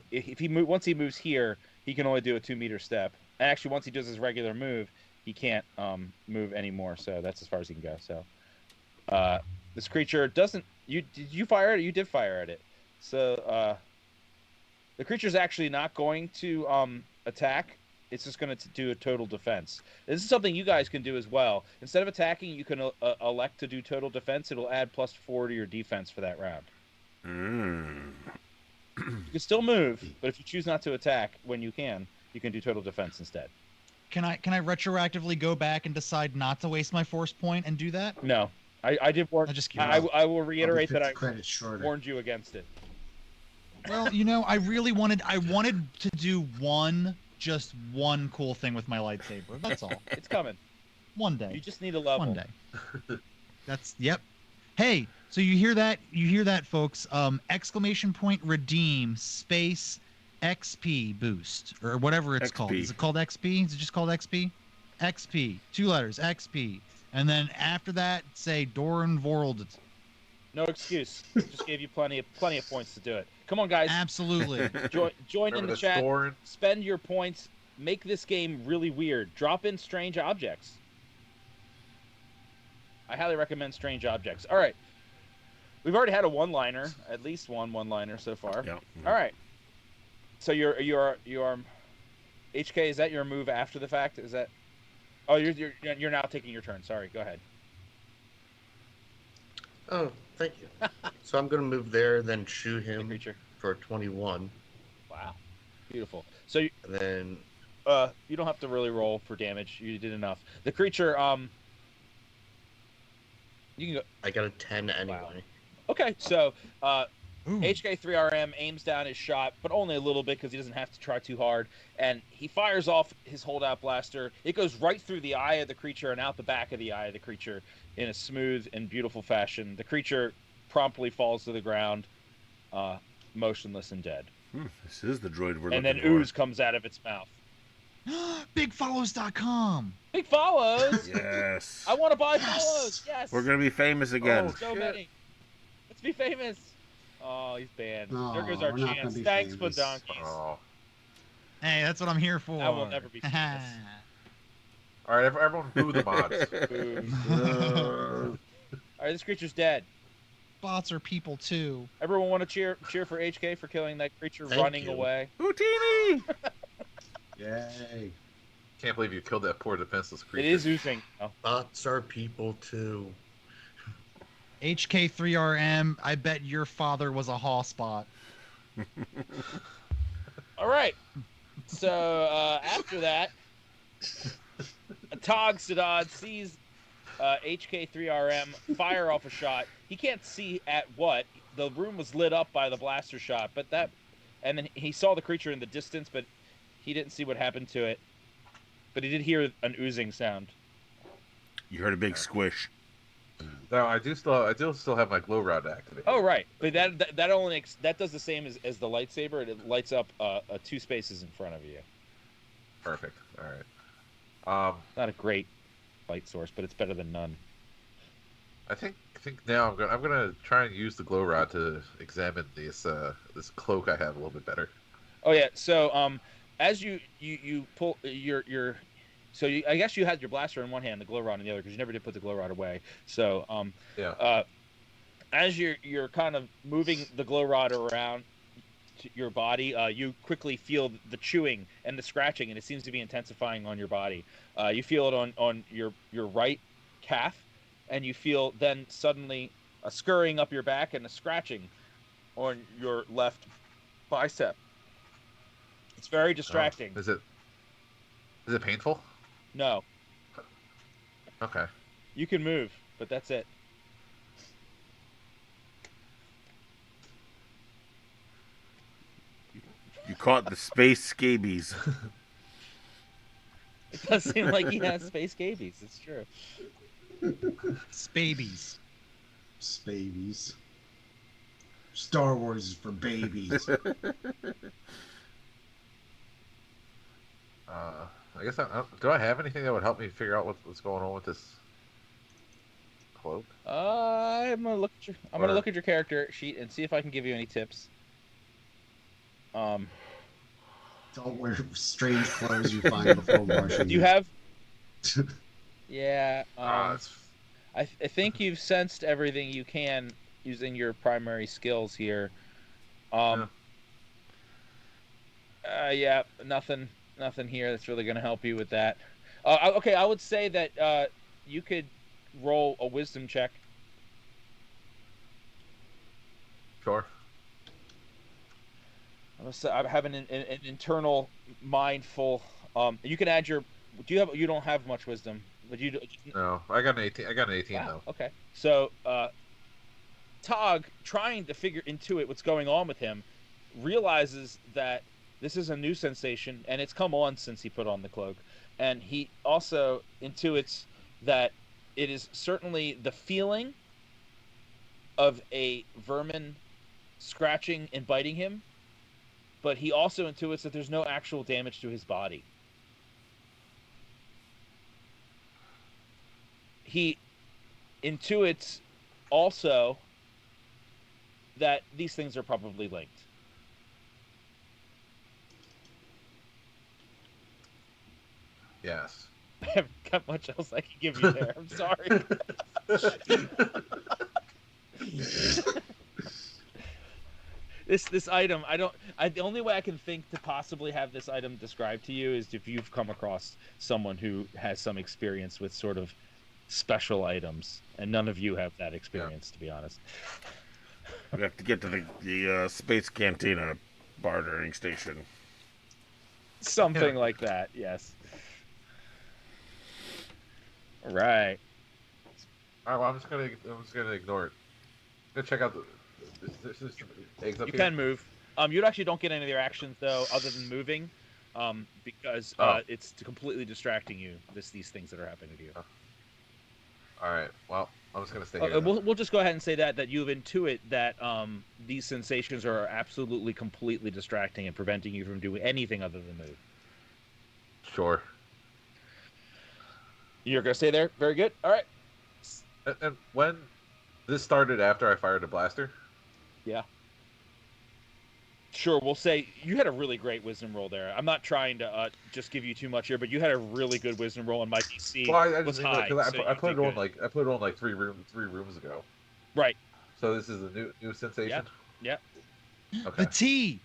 Once he moves here, he can only do a 2 meter step. And actually, once he does his regular move, he can't move anymore. So that's as far as he can go. So this creature doesn't. Did you fire at it? You did fire at it. So the creature's actually not going to attack it's just going to do a total defense. This is something you guys can do as well. Instead of attacking, you can elect to do total defense. It'll add +4 to your defense for that round. You can still move, but if you choose not to attack when you can do total defense instead. Can I retroactively go back and decide not to waste my force point and do that? No, I did warn. I will reiterate that I warned you against it. Well, I wanted to do just one cool thing with my lightsaber. That's all. It's coming. One day. You just need a level. One day. Yep. Hey, so you hear that? You hear that, folks? !redeem space XP boost or whatever it's called. Is it called XP? Is it just called XP? XP. 2 letters. XP. And then after that, say Doran Vorld. No excuse. Just gave you plenty of points to do it. Come on, guys. Absolutely. Join in the chat. Spend your points. Make this game really weird. Drop in strange objects. I highly recommend strange objects. All right. We've already had a one-liner, at least one-liner so far. Yeah. All right. So you're HK. Is that your move after the fact? Is that? Oh, you're now taking your turn. Sorry. Go ahead. Oh, thank you. So I'm gonna move there, then shoot him for 21. Wow. Beautiful. So and then you don't have to really roll for damage. You did enough. The creature you can go. I got a 10 anyway. Wow. Okay, so HK3RM aims down his shot, but only a little bit because he doesn't have to try too hard. And he fires off his holdout blaster. It goes right through the eye of the creature and out the back of the eye of the creature in a smooth and beautiful fashion. The creature promptly falls to the ground, motionless and dead. This is the droid we're looking for. And then ooze comes out of its mouth. BigFollows.com. Big follows. Yes. I want to buy follows. Yes. We're gonna be famous again. Oh, so many. Let's be famous. Oh, he's banned. No, there goes our chance. Thanks, Podonkeys. Oh. Hey, that's what I'm here for. I will never be famous. All right, everyone boo the mods. All right, this creature's dead. Bots are people too. Everyone want to cheer for HK for killing that creature running away. Houdini! Yay. Can't believe you killed that poor defenseless creature. It is oozing. Oh. Bots are people too. HK3RM, I bet your father was a Hawspot. All right. So after that, Tog Sadad sees HK3RM fire off a shot. He can't see at what. The room was lit up by the blaster shot, and then he saw the creature in the distance, but he didn't see what happened to it. But he did hear an oozing sound. You heard a big squish. No, I do still have my glow rod activated. Oh right, but that does the same as the lightsaber. It lights up 2 spaces in front of you. Perfect. All right. Not a great light source, but it's better than none. I think now I'm gonna try and use the glow rod to examine this cloak I have a little bit better. Oh yeah. So as you pull I guess you had your blaster in one hand, the glow rod in the other, because you never did put the glow rod away. So as you're kind of moving the glow rod around to your body, you quickly feel the chewing and the scratching, and it seems to be intensifying on your body. You feel it on your right calf, and you feel then suddenly a scurrying up your back and a scratching on your left bicep. It's very distracting. Oh, is it painful? No. Okay. You can move, but that's it. You caught the space scabies. It does seem like he has space scabies. It's true. Spabies. Spabies. Star Wars is for babies. I guess do I have anything that would help me figure out what's going on with this cloak? I'm gonna look at your character sheet and see if I can give you any tips. Don't wear strange clothes you find before washing. Do you have? Yeah. I think you've sensed everything you can using your primary skills here. Yeah, nothing Nothing here that's really going to help you with that. Okay, I would say that you could roll a wisdom check. Sure. I'm having an internal mindful. You can add your. Do you have? You don't have much wisdom, but you. No, I got an 18. I got an 18 Wow. though. Okay. So, Tog, trying to intuit what's going on with him, realizes that this is a new sensation, and it's come on since he put on the cloak, and he also intuits that it is certainly the feeling of a vermin scratching and biting him, but he also intuits that there's no actual damage to his body. He intuits also that these things are probably linked. Yes. I haven't got much else I can give you there. I'm sorry. This item, the only way I can think to possibly have this item described to you is if you've come across someone who has some experience with sort of special items, and none of you have that experience, to be honest. We have to get to the Space Cantina bartering station. Something like that, yes. All right. All right. Well, I'm just gonna ignore it. Go check out this eggs up You here. can move. You actually don't get any of their actions though, other than moving, because it's completely distracting you. These things that are happening to you. All right. Well, I'm just gonna stay here. We'll just go ahead and say that you've intuit that these sensations are absolutely completely distracting and preventing you from doing anything other than move. Sure. You're gonna stay there. Very good. All right. And when this started after I fired a blaster. Yeah. Sure, we'll say you had a really great wisdom roll there. I'm not trying to just give you too much here, but you had a really good wisdom roll, and my DC was high. I put it on like 3 rooms ago. Right. So this is a new sensation. Yeah. The Okay. tea.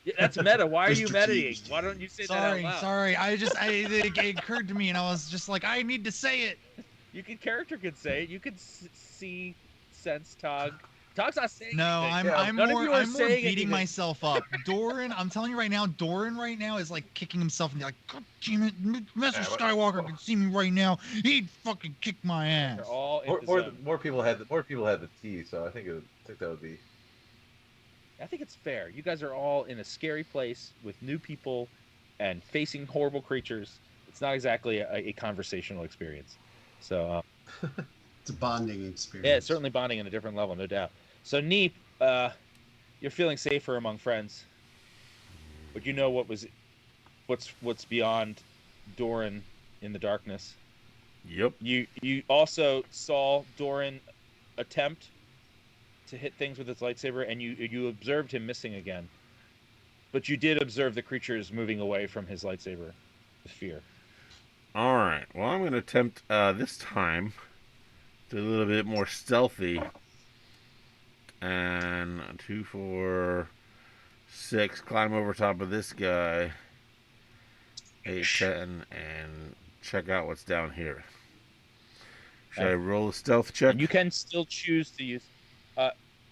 Yeah, that's meta. Why are you metating? Why don't you say that out loud? Sorry. It occurred to me, and I was just like, I need to say it. Character could say it. You could see, sense, Tog. Tog's not saying No, anything. I'm more beating anything. myself up. Doran, I'm telling you right now, Doran right now is like kicking himself and like, God damn it, Master Skywalker can see me right now. He'd fucking kick my ass. They're all more people had the tea, so I think that would be. I think it's fair. You guys are all in a scary place with new people and facing horrible creatures. It's not exactly a conversational experience. So it's a bonding experience. Yeah, it's certainly bonding on a different level, no doubt. So Neep, you're feeling safer among friends, but you know what's beyond Doran in the darkness. Yep. You also saw Doran attempt to hit things with its lightsaber, and you observed him missing again. But you did observe the creatures moving away from his lightsaber with fear. All right. Well, I'm going to attempt this time to a little bit more stealthy. And 2, 4, 6. Climb over top of this guy. 8, 10, and check out what's down here. Should I roll a stealth check? And you can still choose to use.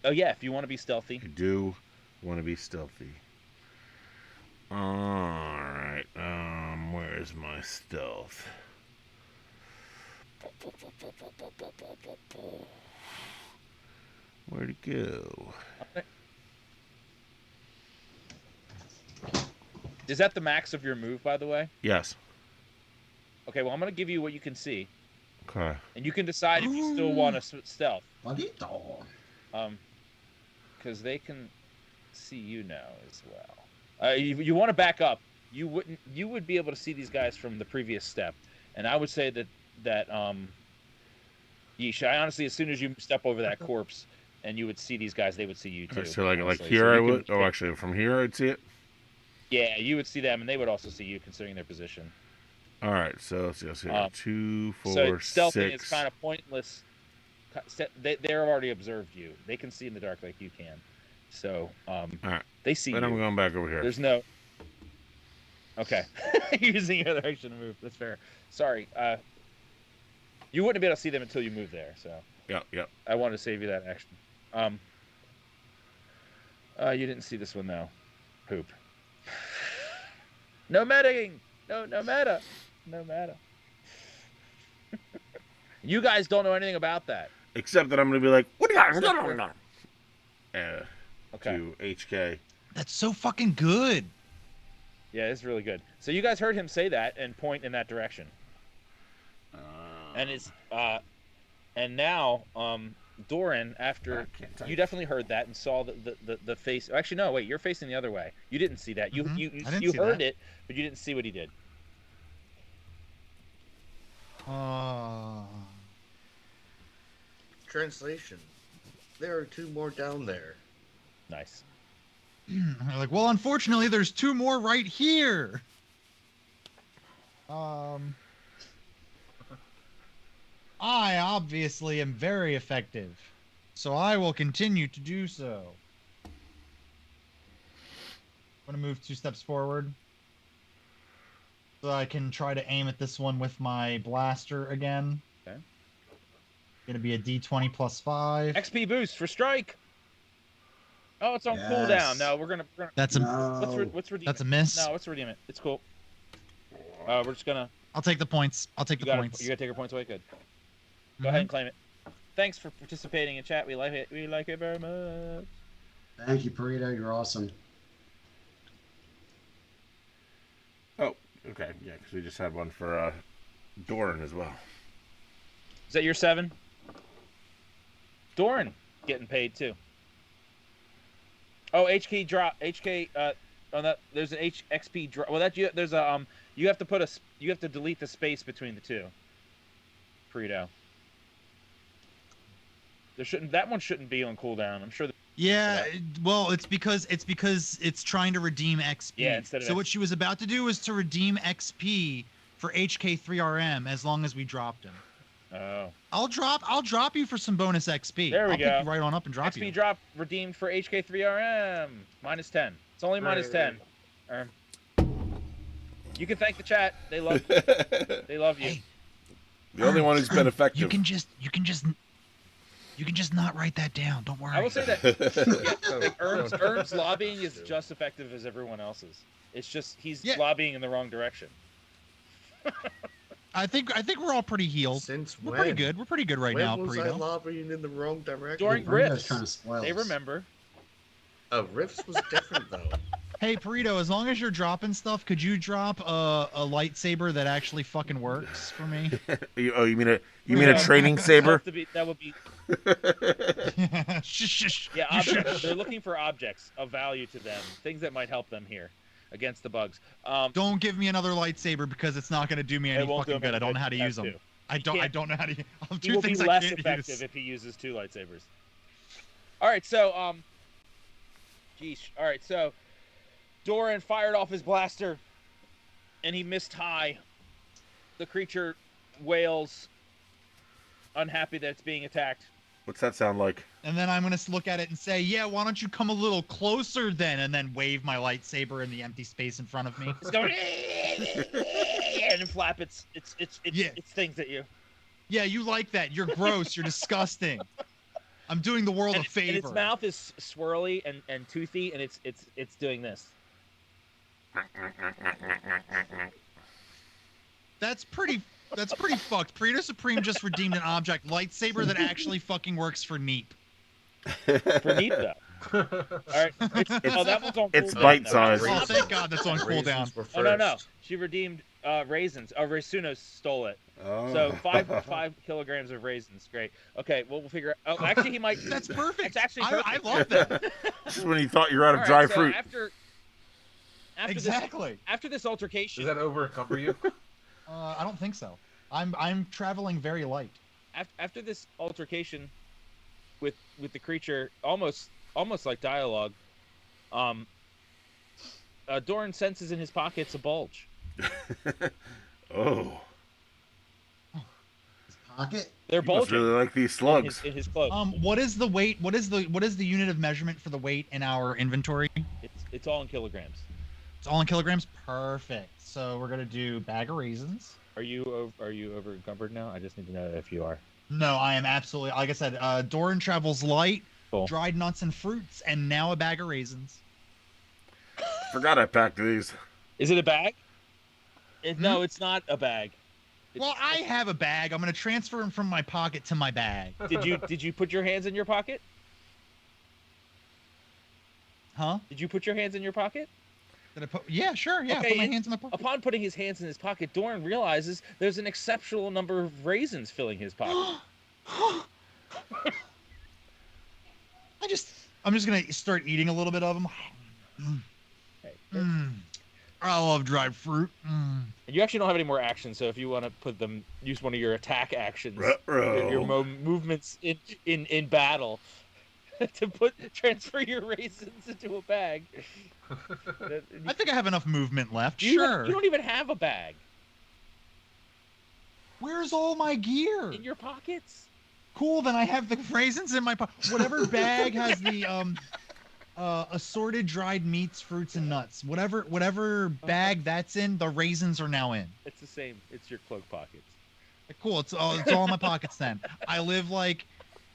Oh yeah, if you want to be stealthy. I do want to be stealthy. Alright, where's my stealth? Where'd it go? Is that the max of your move, by the way? Yes. Okay, well, I'm going to give you what you can see. Okay. And you can decide if you still want to stealth. Because they can see you now as well. You want to back up. You would be able to see these guys from the previous step. And I would say that Yeesh, I honestly, as soon as you step over that corpse and you would see these guys, they would see you too. So like here I would? Oh, actually, from here I'd see it? Yeah, you would see them, and they would also see you, considering their position. All right, so let's see. 2, 4, so stealthing 6. is kind of pointless. They've already observed you. They can see in the dark like you can. So All right. they see Then you. I'm going back over here. There's no. Okay, using your other action to move. That's fair. Sorry. You wouldn't be able to see them until you move there. So. Yep. I wanted to save you that action. You didn't see this one though. Poop. No metaing. No meta. No meta. You guys don't know anything about that. Except that I'm going to be like, what do you Okay. to HK. That's so fucking good. Yeah, it's really good. So you guys heard him say that and point in that direction. And it's and now Doran, after you definitely heard that and saw the face. Actually, no, wait, you're facing the other way. You didn't see that. You heard it, but you didn't see what he did. Translation. There are 2 more down there. Nice. They're like, well, unfortunately, there's 2 more right here. I obviously am very effective, so I will continue to do so. I'm gonna move 2 steps forward, so I can try to aim at this one with my blaster again. Okay. Gonna be a D20 plus 5. XP boost for strike. Oh, it's on cooldown. No, we're gonna. That's a What's redeem? That's a miss. No, let's redeem it. It's cool. We're just gonna. I'll take the points. I'll take the points. You gotta take your points away. Good. Go ahead and claim it. Thanks for participating in chat. We like it. We like it very much. Thank you, Burrito. You're awesome. Oh, okay. Yeah, because we just had one for Doran as well. Is that your 7? Doran getting paid too. Oh, HK drop. HK. On that, there's an XP drop. Well, there's a You have to delete the space between the 2. Burrito. That one shouldn't be on cooldown. I'm sure. Yeah, well, it's because it's trying to redeem XP. Yeah, instead of so what she was about to do was to redeem XP for HK3RM as long as we dropped him. Oh. I'll drop you for some bonus XP. There we go. I'll pick you right on up and drop you. XP drop redeemed for HK3RM. -10. It's only -10. You can thank the chat. They love you. Hey, The only one who's been effective. You can just not write that down. Don't worry. I will say that Erm's lobbying is just effective as everyone else's. It's just he's lobbying in the wrong direction. I think we're all pretty healed. Since we're when? pretty good. We're pretty good right now, When was I Burrito. lobbying in the wrong direction? During Burrito's Rifts, trying to spoil they us. remember. Rifts was different though. Hey, Burrito, as long as you're dropping stuff, could you drop a lightsaber that actually fucking works for me? You mean a training saber? That would be. Shush. Yeah, objects. They're looking for objects of value to them, things that might help them here against the bugs. Don't give me another lightsaber because it's not going to do me any won't do fucking good. I don't know how to use them. I don't know how to. I'll He do will things be I less can't effective use. if he uses 2 lightsabers. All right, so geesh. All right, so Doran fired off his blaster, and he missed high. The creature wails, unhappy that it's being attacked. What's that sound like? And then I'm going to look at it and say, "Yeah, why don't you come a little closer then?" And then wave my lightsaber in the empty space in front of me. It's going and then flap its things at you. Yeah, you like that. You're gross. You're disgusting. I'm doing the world a favor. And its mouth is swirly and toothy, and it's doing this. That's pretty fucked. Burrito Supreme just redeemed an object lightsaber that actually fucking works for Neep. For Neep, though. All right. That one's on It's cooldown, bite though. size. Oh, thank God that's on Raisins cooldown. were Oh, no. first. She redeemed raisins. Oh, Rasuno stole it. Oh. So 5 kilograms of raisins. Great. Okay, well, we'll figure out. Oh, actually, he might. That's perfect. It's actually I perfect. love that. This is when you thought you were out of All dry right, so fruit. After this altercation. Does that overcome you? I don't think so. I'm traveling very light. After this altercation with the creature, almost like dialogue, Doran senses in his pockets a bulge. Oh. His pocket? They're You must bulging really like these slugs. in his cloak. What is the weight? What is the unit of measurement for the weight in our inventory? It's all in kilograms. It's all in kilograms. Perfect. So we're gonna do bag of raisins. Are you over encumbered now? I just need to know if you are. No, I am absolutely. Like I said, Doran travels light, Cool. dried nuts and fruits, and now a bag of raisins. Forgot I packed these. Is it a bag? No, it's not a bag. Well, I have a bag. I'm gonna transfer them from my pocket to my bag. Did you put your hands in your pocket? Huh? Did you put your hands in your pocket? Did I put? Yeah, sure. Yeah, Okay, put my hands in my pocket. Upon putting his hands in his pocket, Doran realizes there's an exceptional number of raisins filling his pocket. I'm just gonna start eating a little bit of them. Okay. I love dried fruit. And you actually don't have any more actions, so if you want to put them, use one of your attack actions, Ruh-roh. your movements in battle, to transfer your raisins into a bag. I think I have enough movement left. You Sure. don't even have a bag Where's all my gear? in your pockets. Cool. Then I have the raisins in my pocket. Whatever bag has the assorted dried meats, fruits, and nuts. Whatever bag that's in, the raisins are now in. It's the same. It's your cloak pockets. Cool. It's all in my pockets then. I live like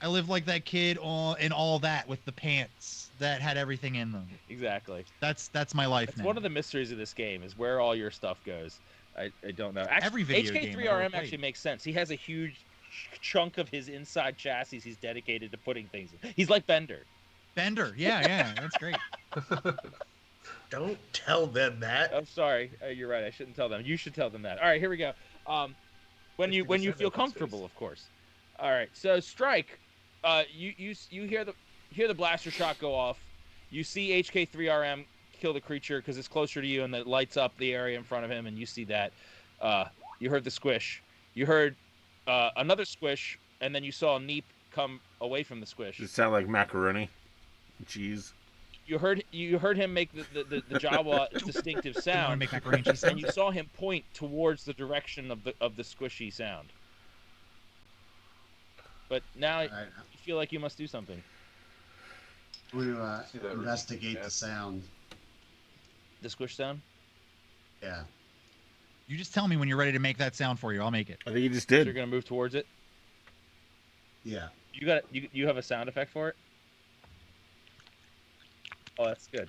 that kid in All That with the pants that had everything in them. Exactly. That's my life It's now. one of the mysteries of this game is where all your stuff goes. I don't know. Actually, Every video game I've ever HK3RM played. actually makes sense. He has a huge chunk of his inside chassis he's dedicated to putting things in. He's like Bender. Bender. Yeah, that's great. Don't tell them that. I'm sorry. You're right. I shouldn't tell them. You should tell them that. All right, here we go. When you 50% feel open comfortable, space. of course. All right. So Strike, you hear the blaster shot go off. You see HK3RM kill the creature because it's closer to you and it lights up the area in front of him, and you see that. You heard the squish. You heard another squish, and then you saw Neep come away from the squish. Does it sound like macaroni? Cheese? You heard him make the Jawa distinctive You want to sound, make macaroni and cheese and sounds? you saw him point towards the direction of the squishy sound. But now All right. you feel like you must do something. I'm going to See that investigate routine, the sound. The squish sound. Yeah. You just tell me when you're ready to make that sound for you. I'll make it. I think you just So you're did. gonna move towards it. Yeah. You have a sound effect for it. Oh, that's good.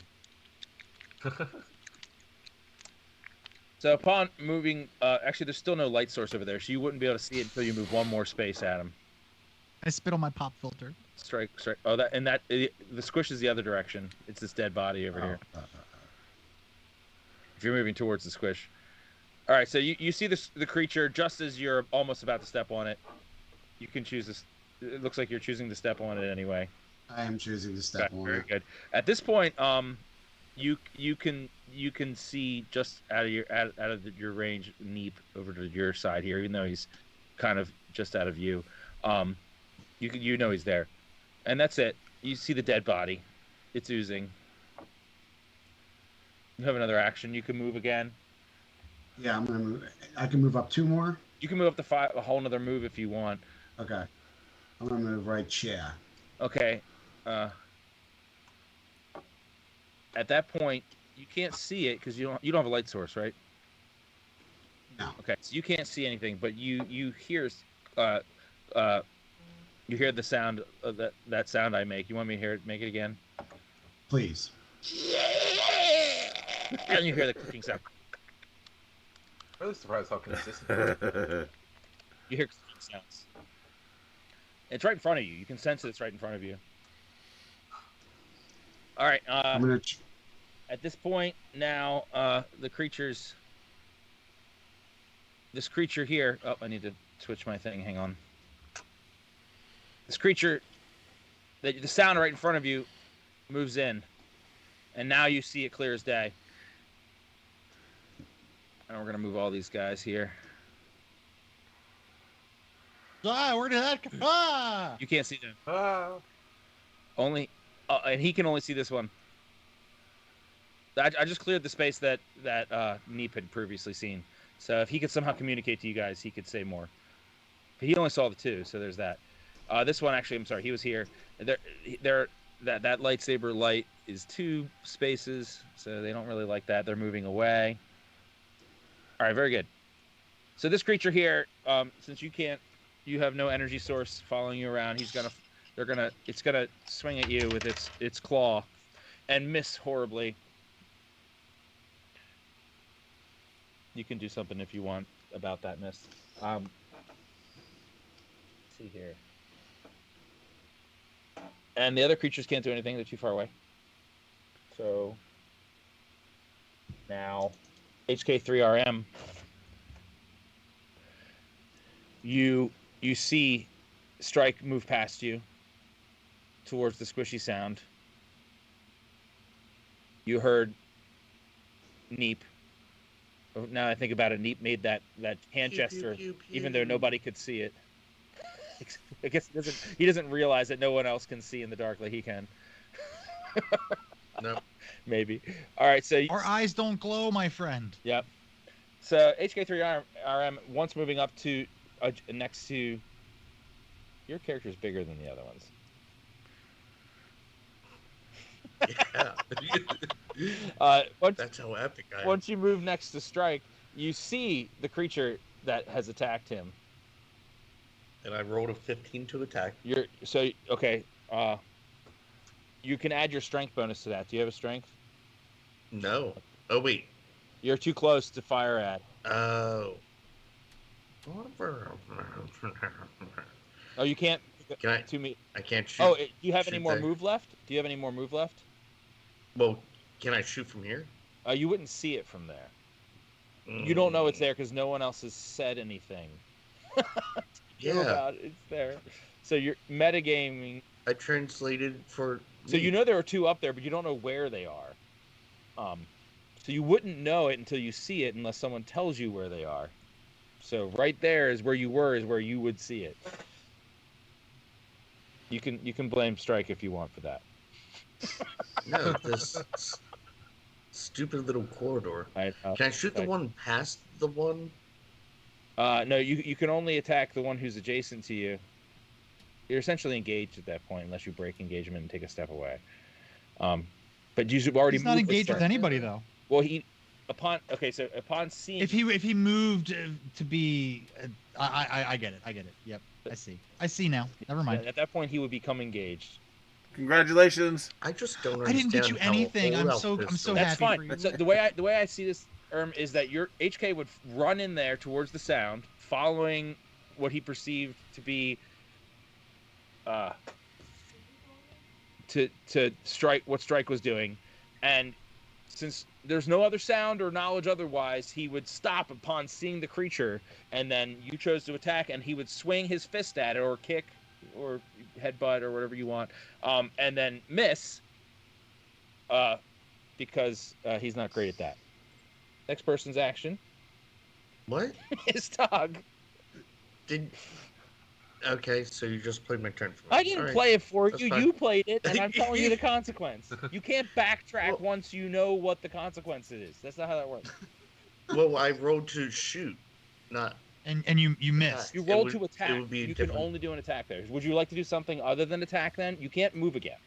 So upon moving, actually, there's still no light source over there, so you wouldn't be able to see it until you move one more space at him. I spit on my pop filter. Strike. Oh, the squish is the other direction. It's this dead body over here. If you're moving towards the squish. All right, so you see the creature just as you're almost about to step on it. You can choose this. It looks like you're choosing to step on it anyway. I am choosing to step Okay, on very it. good. At this point, you can see just out of your range Neep over to your side here, even though he's kind of just out of view. You know he's there, and that's it. You see the dead body. It's oozing. You have another action. You can move again. Yeah, I'm going to move. I can move up 2 more. You can move up to 5, a whole nother move if you want. Okay. I'm going to move right chair. Okay. At that point, you can't see it because you don't have a light source, right? No. Okay, so you can't see anything, but you hear you hear the sound of that sound I make. You want me to hear it? Make it again. Please. And you hear the clicking sound. I'm really surprised how consistent. You hear clicking sounds. It's right in front of you. You can sense that it's right in front of you. All right. I'm going to... At this point now, this creature here. Oh, I need to switch my thing. Hang on. This creature, the sound right in front of you, moves in, and now you see it clear as day. And we're gonna move all these guys here. Where did that come? Ah! You can't see them. Ah. Only, and he can only see this one. I just cleared the space that Neep had previously seen. So if he could somehow communicate to you guys, he could say more. He only saw the 2, so there's that. This one actually, I'm sorry, he was here. That lightsaber light is 2 spaces, so they don't really like that. They're moving away. All right, very good. So this creature here, since you have no energy source following you around, it's gonna swing at you with its claw, and miss horribly. You can do something if you want about that miss. Let's see here. And the other creatures can't do anything; they're too far away. So now, HK3RM. You see Strike move past you towards the squishy sound. You heard Neep. Now I think about it, Neep made that hand gesture, even though nobody could see it. I guess he doesn't realize that no one else can see in the dark like he can. No. Maybe. All right, so our eyes don't glow, my friend. Yep. So HK3RM once moving up to next to your character is bigger than the other ones. Yeah. That's how epic I am. Once you move next to Strike, you see the creature that has attacked him. And I rolled a 15 to attack. Okay. You can add your strength bonus to that. Do you have a strength? No. Oh wait. You're too close to fire at. Oh. Oh, you can't. Can I? To me. I can't shoot. Oh, do you have any more move left? Do you have any more move left? Well, can I shoot from here? You wouldn't see it from there. You don't know it's there because no one else has said anything. Yeah. It's there. So you're metagaming. I translated for. So you know there are 2 up there, but you don't know where they are. So you wouldn't know it until you see it, unless someone tells you where they are. So right there is where you were, is where you would see it. You can blame Strike if you want for that. No, this stupid little corridor. Can I shoot the one past the one? No, you can only attack the one who's adjacent to you. You're essentially engaged at that point, unless you break engagement and take a step away. But you've already. He's not engaged with anybody though. Well, upon seeing. If he moved to be, I get it. Yep, I see now. Never mind. At that point, he would become engaged. Congratulations. I just don't understand. I didn't get you anything. I'm so That's happy. That's fine. The way I see this, is that your HK would run in there towards the sound, following what he perceived to be to Strike, what Strike was doing, and since there's no other sound or knowledge otherwise, he would stop upon seeing the creature, and then you chose to attack, and he would swing his fist at it, or kick, or headbutt, or whatever you want, and then miss, because he's not great at that. Next person's action. What? His dog. Okay, so you just played my turn for me. I didn't play it for you. Fine. You played it, and I'm telling you the consequence. You can't backtrack once you know what the consequence is. That's not how that works. Well, I rolled to shoot, not. And you missed. You rolled to attack. You can only do an attack there. Would you like to do something other than attack then? You can't move again.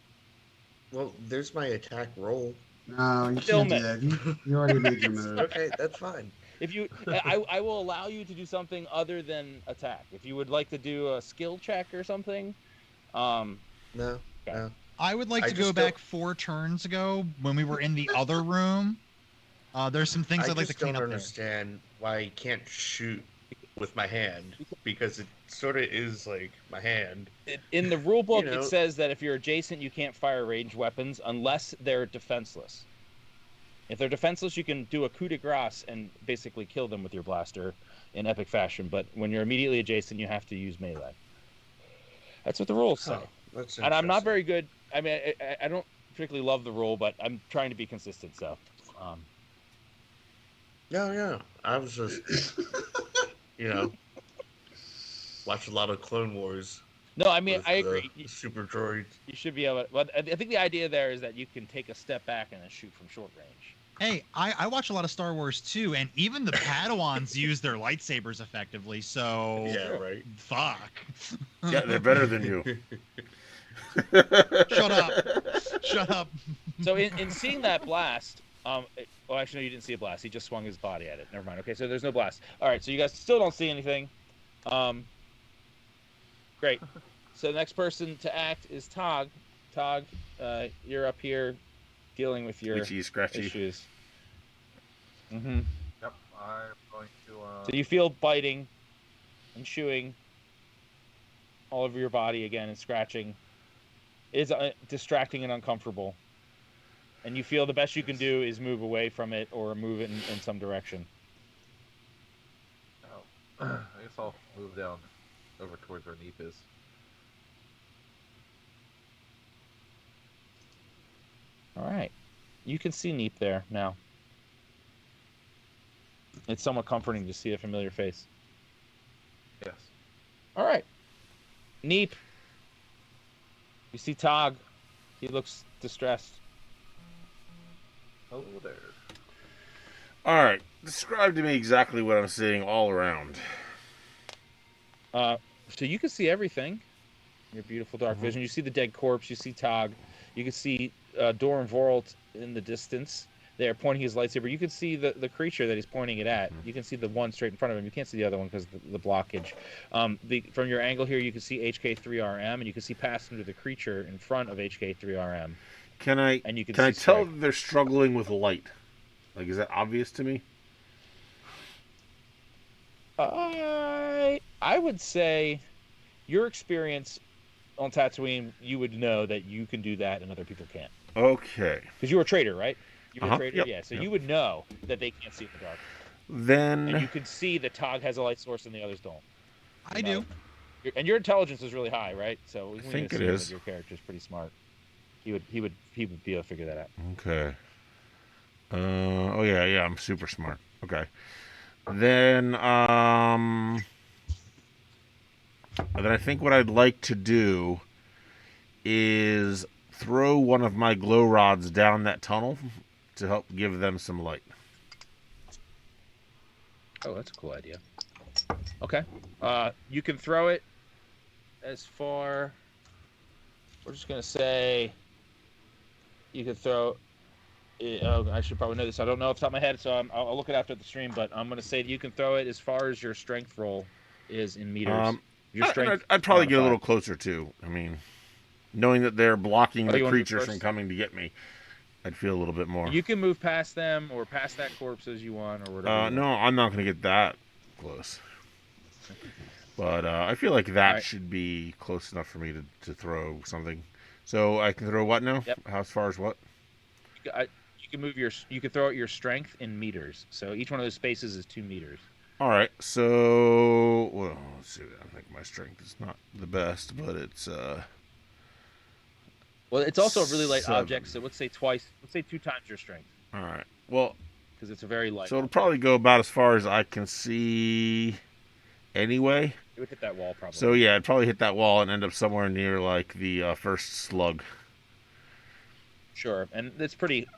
Well, there's my attack roll. No, you can't do that. You already made your move. Okay, that's fine. If you, I will allow you to do something other than attack. If you would like to do a skill check or something. No. I would like to go back 4 turns ago when we were in the other room. There's some things I'd like to clean up. I don't understand why I can't shoot with my hand, because it sort of is like my hand. In the rule book, it says that if you're adjacent, you can't fire ranged weapons unless they're defenseless. If they're defenseless, you can do a coup de grace and basically kill them with your blaster in epic fashion. But when you're immediately adjacent, you have to use melee. That's what the rules say. And I'm not very good. I mean, I don't particularly love the rule, but I'm trying to be consistent. So. Yeah. I was just, watch a lot of Clone Wars. No, I mean, I agree. Super droids. You should be able to, but I think the idea there is that you can take a step back and then shoot from short range. Hey, I watch a lot of Star Wars too, and even the Padawans use their lightsabers effectively. So yeah, right. Fuck. Yeah, they're better than you. Shut up. Shut up. So in seeing that blast, well, actually, no, you didn't see a blast. He just swung his body at it. Never mind. Okay, so there's no blast. All right, so you guys still don't see anything. Great. So the next person to act is Tog. Tog, you're up here dealing with your issues. Mm-hmm. Yep, I'm going to. So you feel biting and chewing all over your body again and scratching. It is distracting and uncomfortable. And you feel the best you can do is move away from it or move it in some direction. Oh, I guess I'll move down over towards where Neep is. All right. You can see Neep there now. It's somewhat comforting to see a familiar face. Yes. All right. Neep. You see Tog. He looks distressed. Hello there. All right. Describe to me exactly what I'm seeing all around. So you can see everything. Your beautiful dark vision. You see the dead corpse. You see Tog. You can see Doran Voralt in the distance. There, pointing his lightsaber. You can see the creature that he's pointing it at. You can see the one straight in front of him. You can't see the other one because of the blockage. From your angle here, you can see HK3RM, and you can see past into the creature in front of HK3RM. Can I tell that they're struggling with light? Like, is that obvious to me? I would say your experience on Tatooine, you would know that you can do that and other people can't. Okay. Because you're a trader, right? You're a trader? Yep. Yeah, so you would know that they can't see in the dark. Then... And you could see that Tog has a light source and the others don't. I do. And your intelligence is really high, right? So I think it is. Your character's pretty smart. He would be able to figure that out. Okay. Oh yeah, I'm super smart. Okay. Then I think what I'd like to do is throw one of my glow rods down that tunnel to help give them some light. Oh, that's a cool idea. Okay. You can throw it as far... We're just going to say... You can throw... I should probably know this. I don't know off the top of my head, so I'll look it after the stream, but I'm going to say you can throw it as far as your strength roll is in meters. Your strength, I'd probably get a little closer, too. I mean, knowing that they're blocking the creatures from coming to get me, I'd feel a little bit more. You can move past them or past that corpse as you want or whatever. No, I'm not going to get that close. But I feel like that should be close enough for me to throw something. So I can throw what now? Yep. How far as what? You can throw out your strength in meters. So each one of those spaces is 2 meters. All right. So, well, let's see. I think my strength is not the best, but it's well, it's also a really light object, so let's say 2 times your strength. All right. Well, because it's a very light. So it'll probably go about as far as I can see anyway. It would hit that wall probably. So yeah, it'd probably hit that wall and end up somewhere near like the first slug. Sure, and it's pretty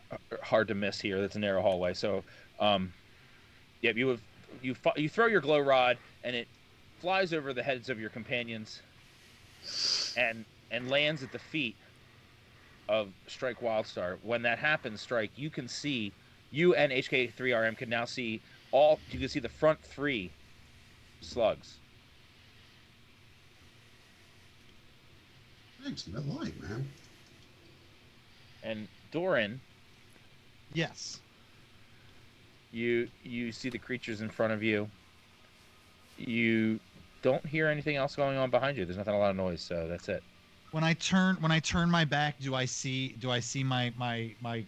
hard to miss here. That's a narrow hallway. So, yeah, you throw your glow rod and it flies over the heads of your companions, and lands at the feet of Strike Wildstar. When that happens, Strike, you can see, you and HK3RM can now see you can see the front 3 slugs. Thanks, good light, man. And Doran. Yes. You see the creatures in front of you. You don't hear anything else going on behind you. There's nothing, a lot of noise, so that's it. When I turn my back, do I see my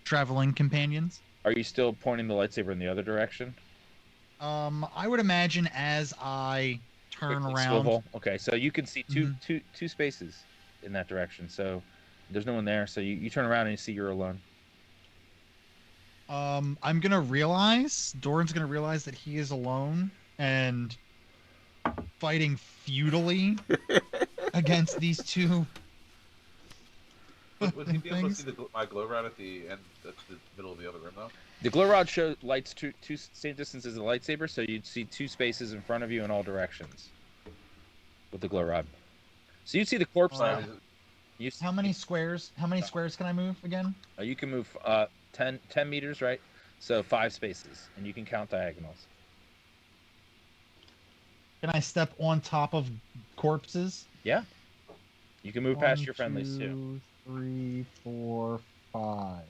traveling companions? Are you still pointing the lightsaber in the other direction? I would imagine as I turn Quickly around. Swivel. Okay, so you can see two spaces in that direction. So there's no one there. So you turn around and you see you're alone. Doran's gonna realize that he is alone and fighting futilely against these two. Would he be able to see my glow rod at the end, at the middle of the other room, though? The glow rod shows lights two same distance as the lightsaber, so you'd see 2 spaces in front of you in all directions with the glow rod. So you'd see the corpse now. How many squares? How many squares can I move again? You can move 10 meters, right? So 5 spaces, and you can count diagonals. Can I step on top of corpses? Yeah. You can move past your friendlies too. 1, 2, 3, 4, 5.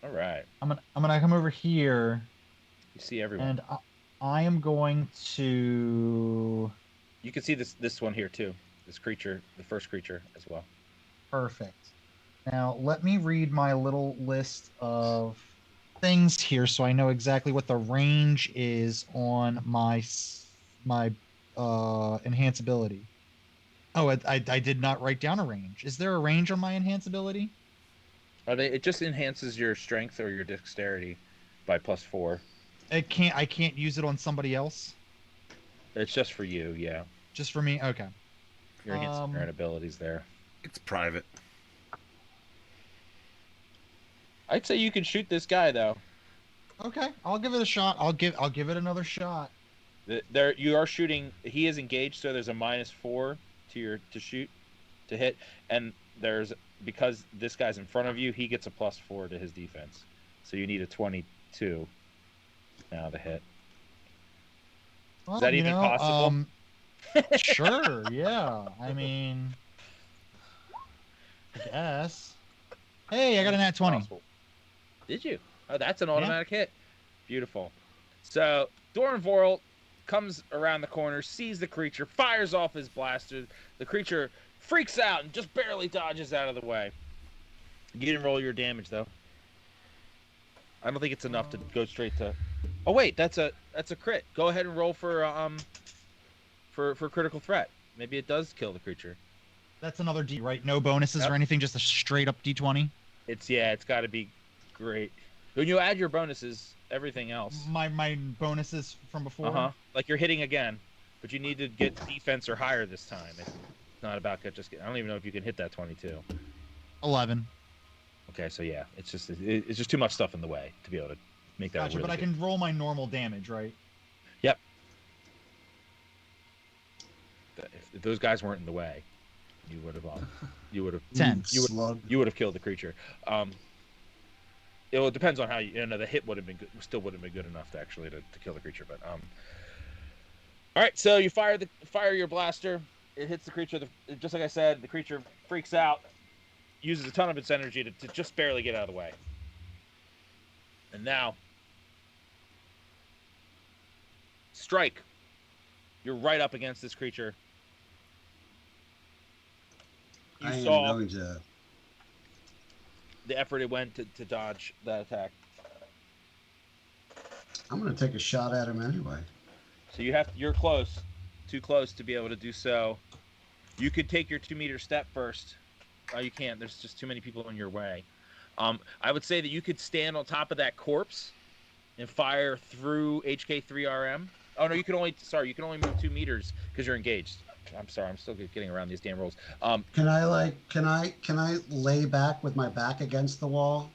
All right. I'm gonna come over here. You see everyone. And I am going to. You can see this one here too. This creature, the first creature as well. Perfect. Now let me read my little list of things here, so I know exactly what the range is on my enhanceability. Oh, I did not write down a range. Is there a range on my enhanceability? It just enhances your strength or your dexterity by +4. I can't use it on somebody else. It's just for you, yeah. Just for me? Okay. You're enhancing your own abilities there. It's private. I'd say you can shoot this guy though. Okay, I'll give it a shot. I'll give it another shot. There you are shooting. He is engaged, so there's a -4 to hit, and there's because this guy's in front of you, he gets a +4 to his defense. So you need a 22 now to hit. Well, is that even possible? Sure, yeah. I mean, I guess. Hey, I got an nat 20. Possible. Did you? Oh, that's an automatic hit. Beautiful. So Doran Vorl comes around the corner, sees the creature, fires off his blaster. The creature freaks out and just barely dodges out of the way. You didn't roll your damage though. I don't think it's enough to go straight to. Oh wait, that's a crit. Go ahead and roll for critical threat. Maybe it does kill the creature. That's another D, right? No bonuses or anything, just a straight up D20. It's got to be great. When you add your bonuses, everything else. My bonuses from before. Like you're hitting again, but you need to get defense or higher this time. It's not about I don't even know if you can hit that 22. 11. Okay, so yeah, it's just too much stuff in the way to be able to make that. Gotcha, really but I can roll my normal damage, right? Yep. If those guys weren't in the way, you would have 10. You would have killed the creature. It depends on how the hit would have been good, still would have been good enough to actually to kill the creature. But all right, so you fire your blaster. It hits the creature. Just like I said, the creature freaks out, uses a ton of its energy to just barely get out of the way. And now, strike. You're right up against this creature. You saw the effort it went to dodge that attack. I'm going to take a shot at him anyway. So you're close, too close to be able to do so. You could take your 2-meter step first. Oh, you can't. There's just too many people in your way. I would say that you could stand on top of that corpse and fire through HK3RM. Oh no, you can only move 2 meters because you're engaged. I'm sorry, I'm still getting around these damn rules. Can I lay back with my back against the wall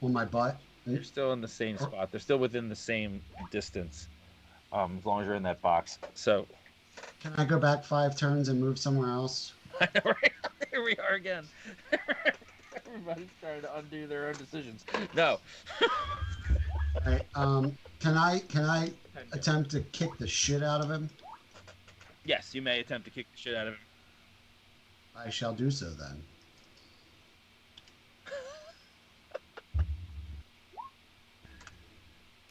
on my butt? You're still in the same spot. They're still within the same distance, as long as you're in that box. So, can I go back 5 turns and move somewhere else? I know, right? Here we are again. Everybody's trying to undo their own decisions. No. Right, can I attempt to kick the shit out of him? Yes, you may attempt to kick the shit out of him. I shall do so then.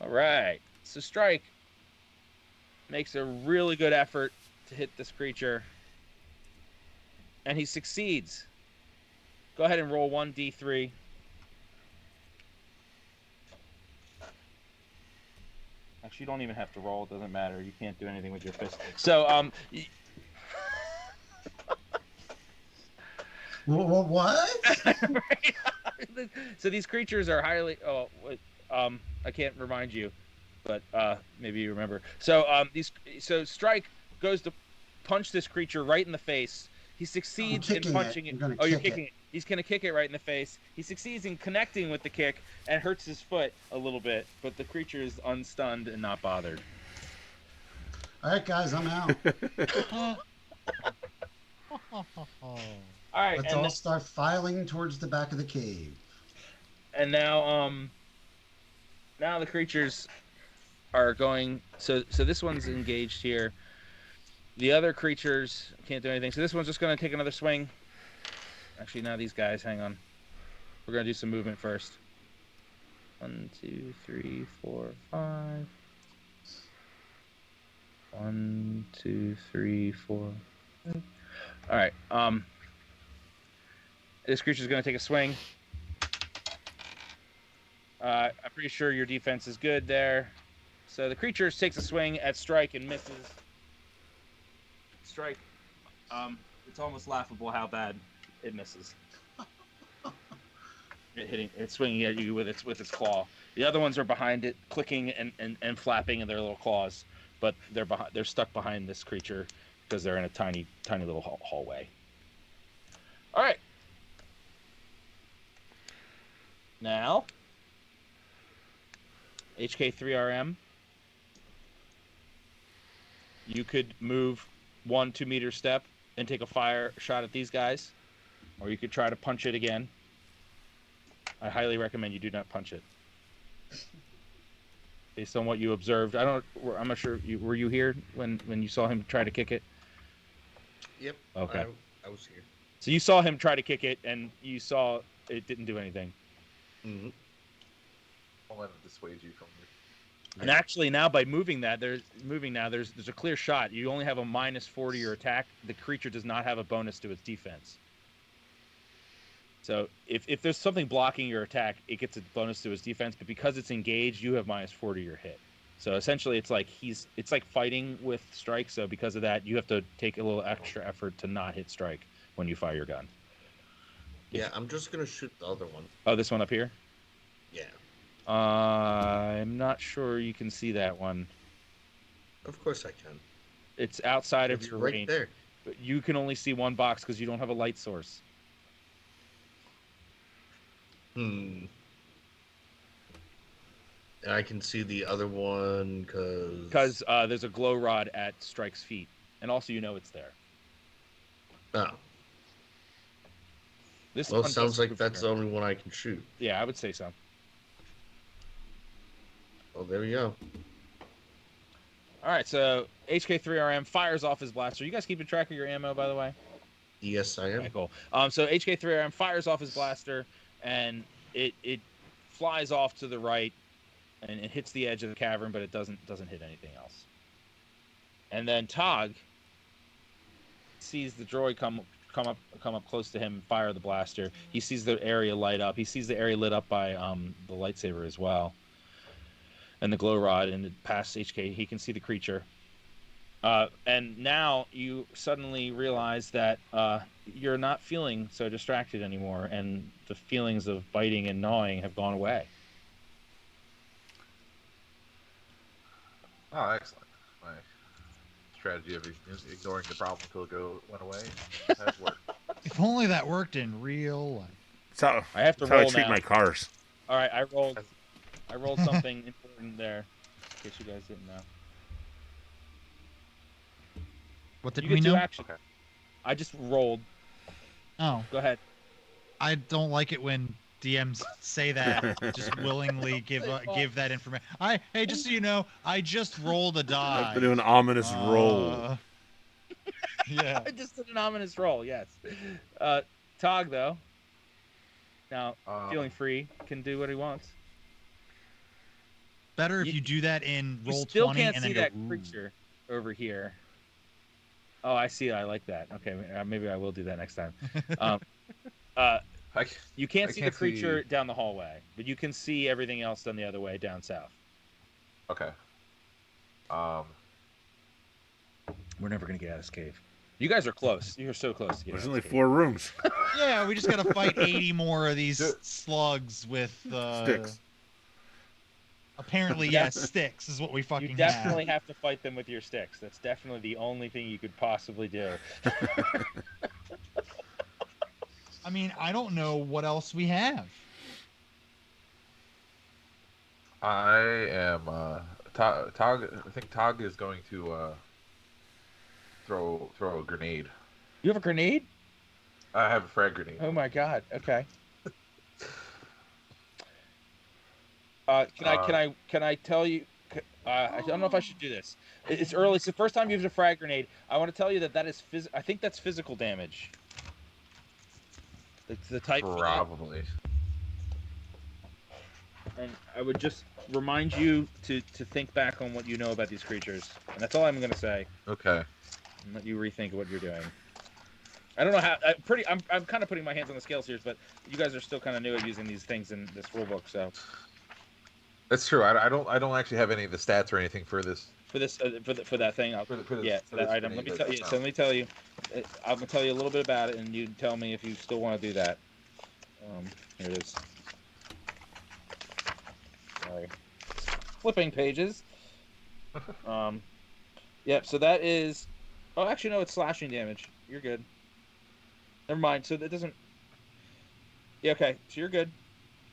All right. So Strike makes a really good effort to hit this creature. And he succeeds. Go ahead and roll 1d3. Actually, you don't even have to roll. It doesn't matter. You can't do anything with your fist. So, What? So these creatures are highly... I can't remind you, but maybe you remember. So, so Strike goes to punch this creature right in the face. He succeeds in punching it. Oh, you're kicking it. He's going to kick it right in the face. He succeeds in connecting with the kick and hurts his foot a little bit, but the creature is unstunned and not bothered. All right, guys, I'm out. All right, let's all start filing towards the back of the cave. And now the creatures are going. So this one's engaged here. The other creatures can't do anything. So this one's just going to take another swing. Actually, now these guys, hang on. We're going to do some movement first. 1, 2, 3, 4, 5. 1, 2, 3, 4. 5. All right. This creature's going to take a swing. I'm pretty sure your defense is good there. So the creature takes a swing at Strike and misses. Strike. It's almost laughable how bad it misses. It's swinging at you with its claw. The other ones are behind it, clicking and flapping in their little claws, but they're stuck behind this creature because they're in a tiny little hallway. All right. Now, HK3RM. You could move 1 2-meter step and take a fire shot at these guys, or you could try to punch it again. I highly recommend you do not punch it. Based on what you observed, I'm not sure. Were you here when you saw him try to kick it? Yep. Okay. I was here. So you saw him try to kick it, and you saw it didn't do anything. Mm-hmm. I'll let him dissuade you from it. And actually, now by moving that, there's a clear shot. You only have a -4 to your attack. The creature does not have a bonus to its defense. So if there's something blocking your attack, it gets a bonus to its defense. But because it's engaged, you have -4 to your hit. So essentially, it's like fighting with Strike. So because of that, you have to take a little extra effort to not hit Strike when you fire your gun. Yeah, I'm just gonna shoot the other one. Oh, this one up here? Yeah. I'm not sure you can see that one. Of course I can. It's outside of your range. Right there. But you can only see one box because you don't have a light source. And I can see the other one because there's a glow rod at Strike's feet, and also you know it's there. Oh. This well, sounds like that's the only one I can shoot. Yeah, I would say so. Well, there we go. All right, so HK3RM fires off his blaster. You guys keeping track of your ammo, by the way? Yes, I am. Okay, cool. So HK3RM fires off his blaster, and it flies off to the right, and it hits the edge of the cavern, but it doesn't hit anything else. And then Tog sees the droid come up close to him and fire the blaster. He sees the area light up. He sees the area lit up by the lightsaber as well, and the glow rod, and past HK, he can see the creature. And now you suddenly realize that you're not feeling so distracted anymore, and the feelings of biting and gnawing have gone away. Oh, excellent. My strategy of ignoring the problem until it went away has worked. If only that worked in real life. So I have to that's roll how I treat now. my cars. All right, I rolled something important there, in case you guys didn't know. What did you we get know? 2 actions. Okay. I just rolled. Oh. Go ahead. I don't like it when DMs say that, just willingly give that information. Hey, just so you know, I just rolled a die. I have to do an ominous roll. Yeah. I just did an ominous roll, yes. Tog, though, now feeling free, can do what he wants. Better if you do that in roll 20 and then You still can't see that creature over here. Oh, I see. I like that. Okay, maybe I will do that next time. You can't see the creature down the hallway, but you can see everything else done the other way, down south. Okay. We're never going to get out of this cave. You guys are close. You're so close to get out of There's only this 4 rooms. Yeah, we just got to fight 80 more of these slugs with... Sticks. Apparently, yes, sticks is what we fucking have. You definitely have to fight them with your sticks. That's definitely the only thing you could possibly do. I mean, I don't know what else we have. I am Tog. I think Tog is going to throw a grenade. You have a grenade? I have a frag grenade. Oh my god. Okay. Can I tell you? I don't know if I should do this. It's early. It's the first time you've used a frag grenade. I want to tell you that is I think that's physical damage. It's the type. Probably. And I would just remind you to think back on what you know about these creatures, and that's all I'm going to say. Okay. And let you rethink what you're doing. I don't know how. I'm kind of putting my hands on the scales here, but you guys are still kind of new at using these things in this rulebook, so. That's true. I don't actually have any of the stats or anything for this. For that thing. For that item. Let me tell you. So let me tell you. I'm gonna tell you a little bit about it, and you tell me if you still want to do that. Here it is. Sorry. Flipping pages. Yep. So that is. Oh, actually, no. It's slashing damage. You're good. Never mind. So that doesn't. Yeah. Okay. So you're good.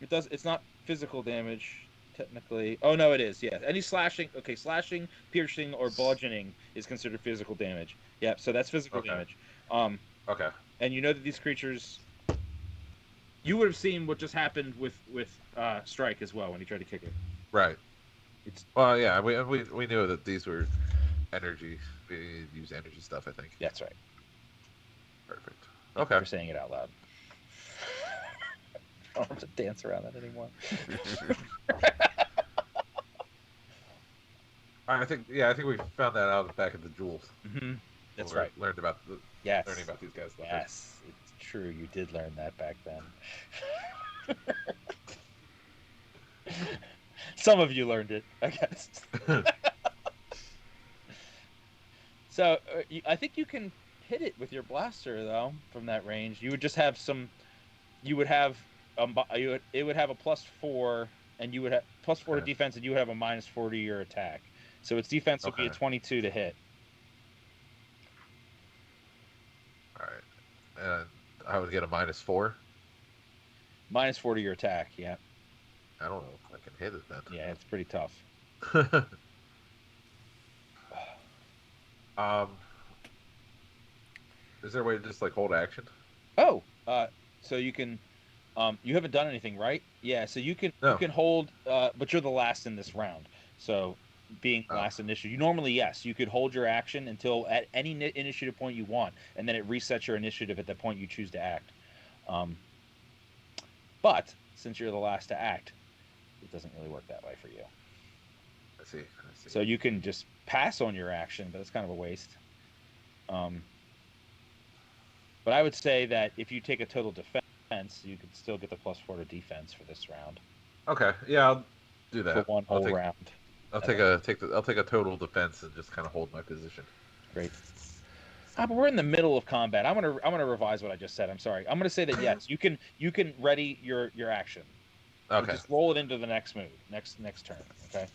It does. It's not physical damage. Technically, oh no, it is. Yeah, any slashing, slashing, piercing, or bludgeoning is considered physical damage. Yeah, so that's physical damage. Okay. And you know that these creatures, you would have seen what just happened with Strike as well when he tried to kick it. Right. Well, yeah, we knew that these were energy. We use energy stuff, I think. That's right. Perfect. Okay. For saying it out loud. I don't have to dance around that anymore. I think we found that out back at the Jewels. Mm-hmm. That's right. Learning about these guys. Yes, it's true. You did learn that back then. Some of you learned it, I guess. So I think you can hit it with your blaster though from that range. You would just have some. You would have. It would have a +4, and you would have +4 to defense, and you would have a -4 to your attack. So its defense would be a 22 to hit. All right, and I would get a -4. -4 to your attack. Yeah. I don't know if I can hit it then. Yeah, it's pretty tough. Is there a way to just like hold action? Oh, so you can. You haven't done anything, right? Yeah, so you can hold, but you're the last in this round. So, being last initiative, you normally you could hold your action until at any initiative point you want, and then it resets your initiative at the point you choose to act. But since you're the last to act, it doesn't really work that way for you. I see. So you can just pass on your action, but it's kind of a waste. But I would say that if you take a total defense, you could still get the +4 to defense for this round. Okay, yeah, I'll do that. For one whole round. I'll take a total defense and just kind of hold my position. Great. But we're in the middle of combat. I'm gonna revise what I just said. I'm sorry. I'm gonna say that yes, you can ready your action. Okay. Just roll it into the next move, next turn. Okay.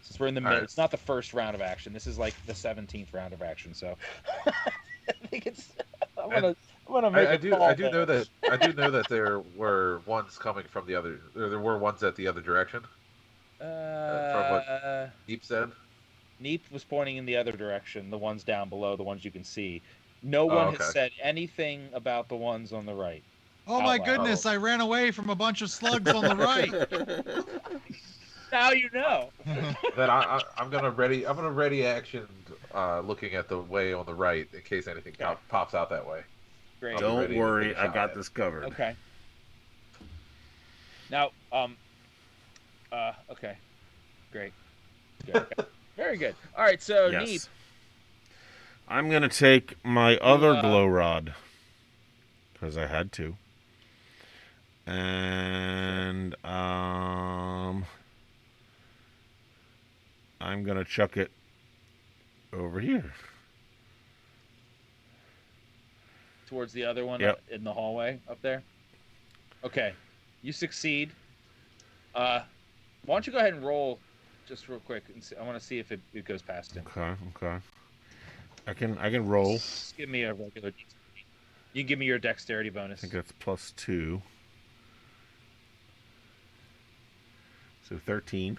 Since we're in the middle, it's not the first round of action. This is like the 17th round of action. So I think it's. I'm gonna make I do know that there were ones coming from the other. There were ones at the other direction. From what Neep said. Neep was pointing in the other direction. The ones down below, the ones you can see. No one has said anything about the ones on the right. Oh my goodness! I ran away from a bunch of slugs on the right. Now you know. Then I'm gonna ready action, looking at the way on the right in case anything pops out that way. Great. Don't worry, I got this covered. Okay. Now, okay, great. Good. Very good. All right, so Neep. I'm gonna take my other glow rod because I had to, and I'm gonna chuck it over here. Towards the other one in the hallway up there? Okay. You succeed. Why don't you go ahead and roll just real quick and see, I want to see if it goes past him. Okay. I can roll. Just give me a regular You can give me your dexterity I bonus. think that's +2. So 13.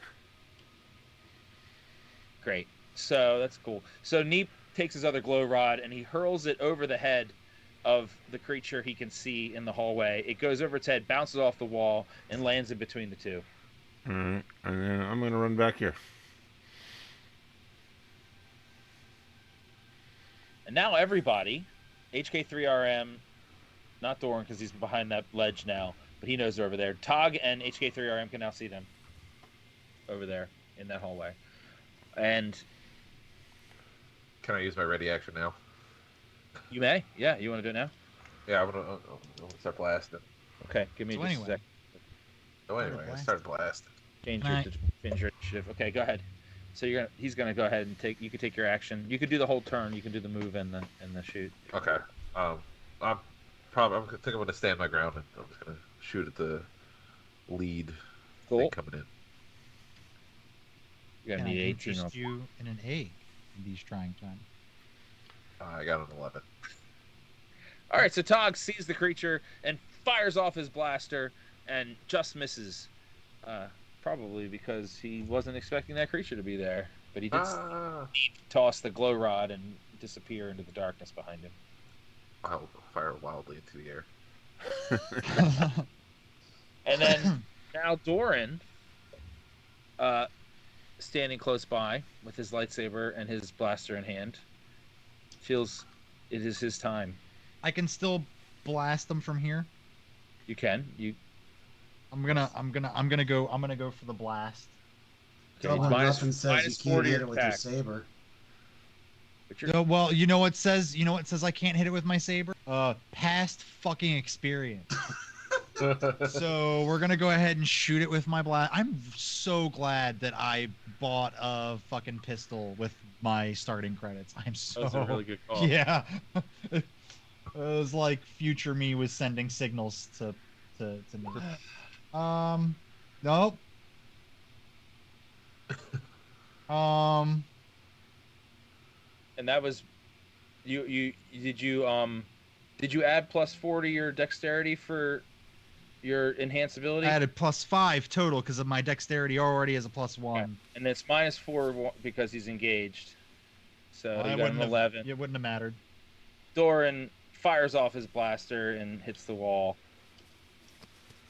Great. So that's cool. So Neep takes his other glow rod and he hurls it over the head of the creature he can see in the hallway. It goes over its head, bounces off the wall, and lands in between the two. All right, and then I'm gonna run back here. And now everybody, HK3RM, not Doran because he's behind that ledge now, but he knows they're over there. Tog and HK3RM can now see them over there in that hallway. And can I use my ready action now? You may. Yeah, you want to do it now? Yeah, I'm gonna start blasting. Okay, give me just a sec. So anyway, I started blasting. Change your initiative. Okay, go ahead. So he's gonna go ahead and you can take your action. You can do the whole turn. You can do the move and the shoot. Okay. I think I'm gonna stand my ground and I'm just gonna shoot at the lead thing coming in. You're gonna need 18. Interest you in an egg in these trying times. I got an 11. All right, so Tog sees the creature and fires off his blaster and just misses. Probably because he wasn't expecting that creature to be there. But he did toss the glow rod and disappear into the darkness behind him. I'll fire wildly into the air. And then now Doran, standing close by with his lightsaber and his blaster in hand, feels it is his time. I can still blast them from here. You can. I'm gonna go for the blast. Okay, nothing says you can't hit it with your saber. Well, you know what says I can't hit it with my saber? Past fucking experience. So we're gonna go ahead and shoot it with my blast. I'm so glad that I bought a fucking pistol with my starting credits. That's a really good call. Yeah. It was like future me was sending signals to me. Nope. And that was did you add +4 to your dexterity for your enhanced ability? I added +5 total because of my dexterity already as a +1. Yeah. And it's -4 because he's engaged. So you got an 11. It wouldn't have mattered. Doran fires off his blaster and hits the wall.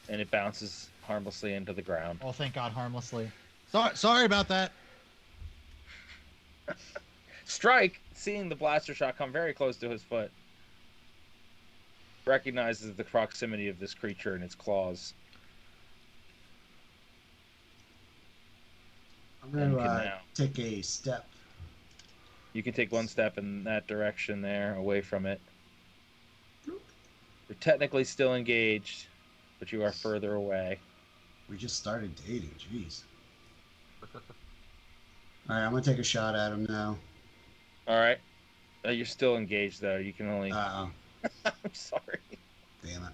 And it bounces harmlessly into the ground. Oh, thank God, harmlessly. Sorry about that. Strike, seeing the blaster shot come very close to his foot, recognizes the proximity of this creature and its claws. I'm going to take a step. You can take one step in that direction there, away from it. You're technically still engaged, but you are further away. We just started dating, jeez. Alright, I'm going to take a shot at him now. Alright. You're still engaged, though. You can only... Uh-oh. I'm sorry. Damn it.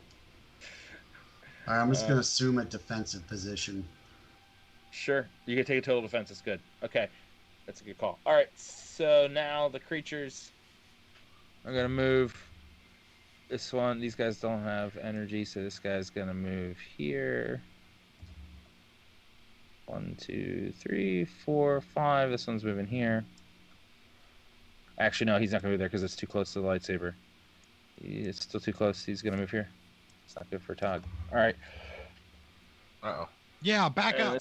Alright, I'm just going to assume a defensive position. Sure. You can take a total defense. That's good. Okay. That's a good call. Alright, so now the creatures are going to move. This one, these guys don't have energy, so this guy's going to move here. 1, 2, 3, 4, 5. This one's moving here. Actually, no, he's not going to move there because it's too close to the lightsaber. It's still too close. He's going to move here. It's not good for Tog. All right. Uh-oh. Yeah, back up.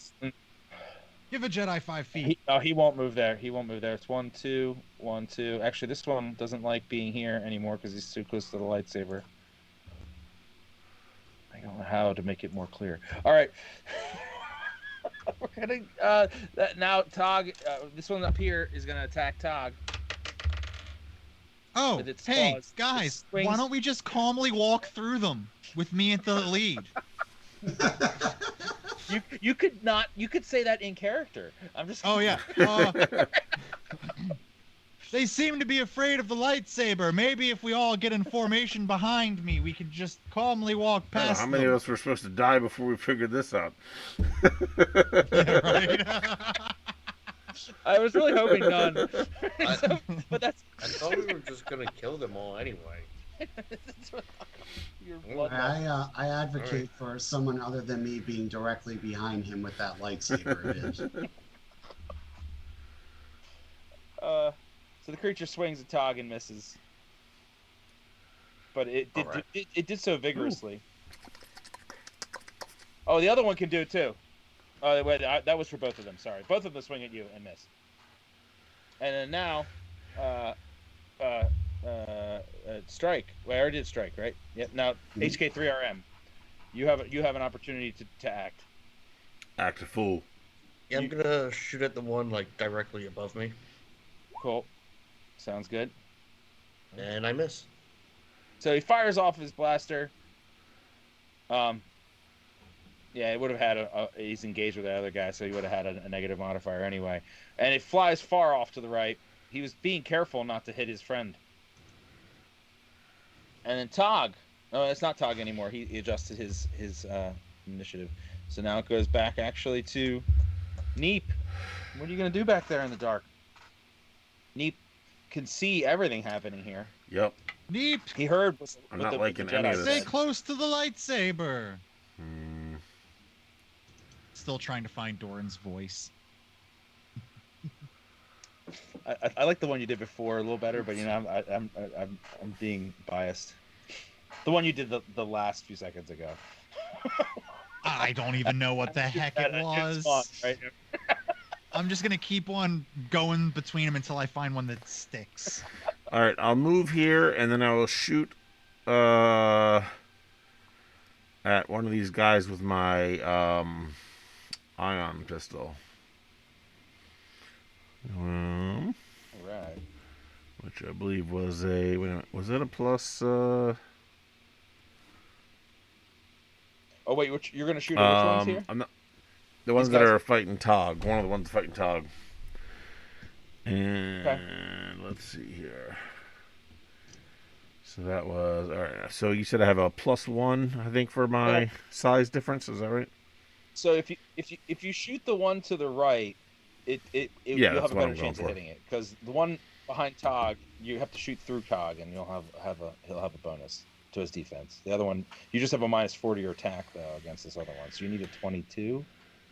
Give a Jedi 5 feet. He won't move there. He won't move there. It's 1, 2, 1, 2. Actually, this one doesn't like being here anymore because he's too close to the lightsaber. I don't know how to make it more clear. All right. We're gonna now Tog. This one up here is gonna attack Tog. Oh, hey claws. Guys, why don't we just calmly walk through them with me at the lead? You could say that in character. I'm just. Oh yeah. They seem to be afraid of the lightsaber. Maybe if we all get in formation behind me, we could just calmly walk past. How many of us were supposed to die before we figured this out? Yeah, right. I was really hoping none. I thought we were just gonna kill them all anyway. Your bloodlust. I advocate for someone other than me being directly behind him with that lightsaber of his. So the creature swings at Tog and misses, but it did so vigorously. Ooh. Oh, the other one can do it too. Oh, wait, that was for both of them. Sorry, both of them swing at you and miss. And then now, strike. Well, I already did strike, right? Yep. Now HK3RM, you have an opportunity to act. Act a fool. Yeah, I'm gonna shoot at the one like directly above me. Cool. Sounds good. And I miss. So he fires off his blaster. Yeah, it would have had he's engaged with the other guy, so he would have had a negative modifier anyway. And it flies far off to the right. He was being careful not to hit his friend. And then Tog. Oh, it's not Tog anymore. He adjusted his initiative. So now it goes back actually to Neep. What are you going to do back there in the dark? Neep can see everything happening here. Yep. Neep. He heard I'm not liking any of this. Stay close to the lightsaber. Still trying to find Doran's voice. I like the one you did before a little better, but I'm being biased. The one you did the last few seconds ago. I don't even know what the heck it was. Right? I'm just gonna keep on going between them until I find one that sticks. All right, I'll move here and then I will shoot at one of these guys with my ion pistol. All right. Which I believe was a. Wait a minute, was that a plus? Oh wait, you're gonna shoot at which ones here? I'm not. The ones that are fighting Tog. One of the ones fighting Tog. And let's see here. So that was all right. So you said I have a +1, I think, for my size difference. Is that right? So if you shoot the one to the right, you'll have a better chance of hitting it, because the one behind Tog, you have to shoot through Tog and he'll have a bonus to his defense. The other one, you just have a -4 to your attack though against this other one, so you need a 22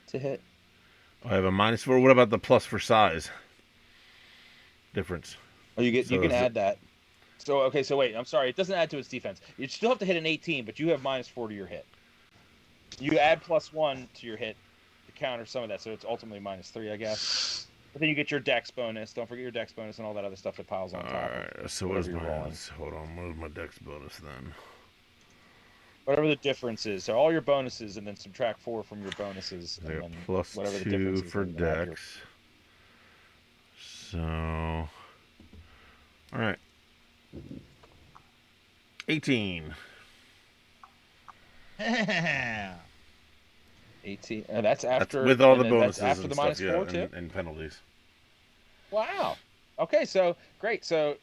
to hit. I have a -4. What about the plus for size difference? Oh, you can add that. So okay, so wait, I'm sorry, it doesn't add to its defense. You still have to hit an 18, but you have -4 to your hit. You add +1 to your hit to counter some of that, so it's ultimately -3, I guess. But then you get your dex bonus. Don't forget your dex bonus and all that other stuff that piles on top. All right, so what is my hold on? What is my dex bonus then? Whatever the difference is. So all your bonuses, and then subtract 4 from your bonuses. And then plus whatever 2 the difference is for dex. So, all right, 18. Yeah. 18. That's after with all the bonuses after and the stuff, -4 too, and penalties. Wow. Okay, so great. So,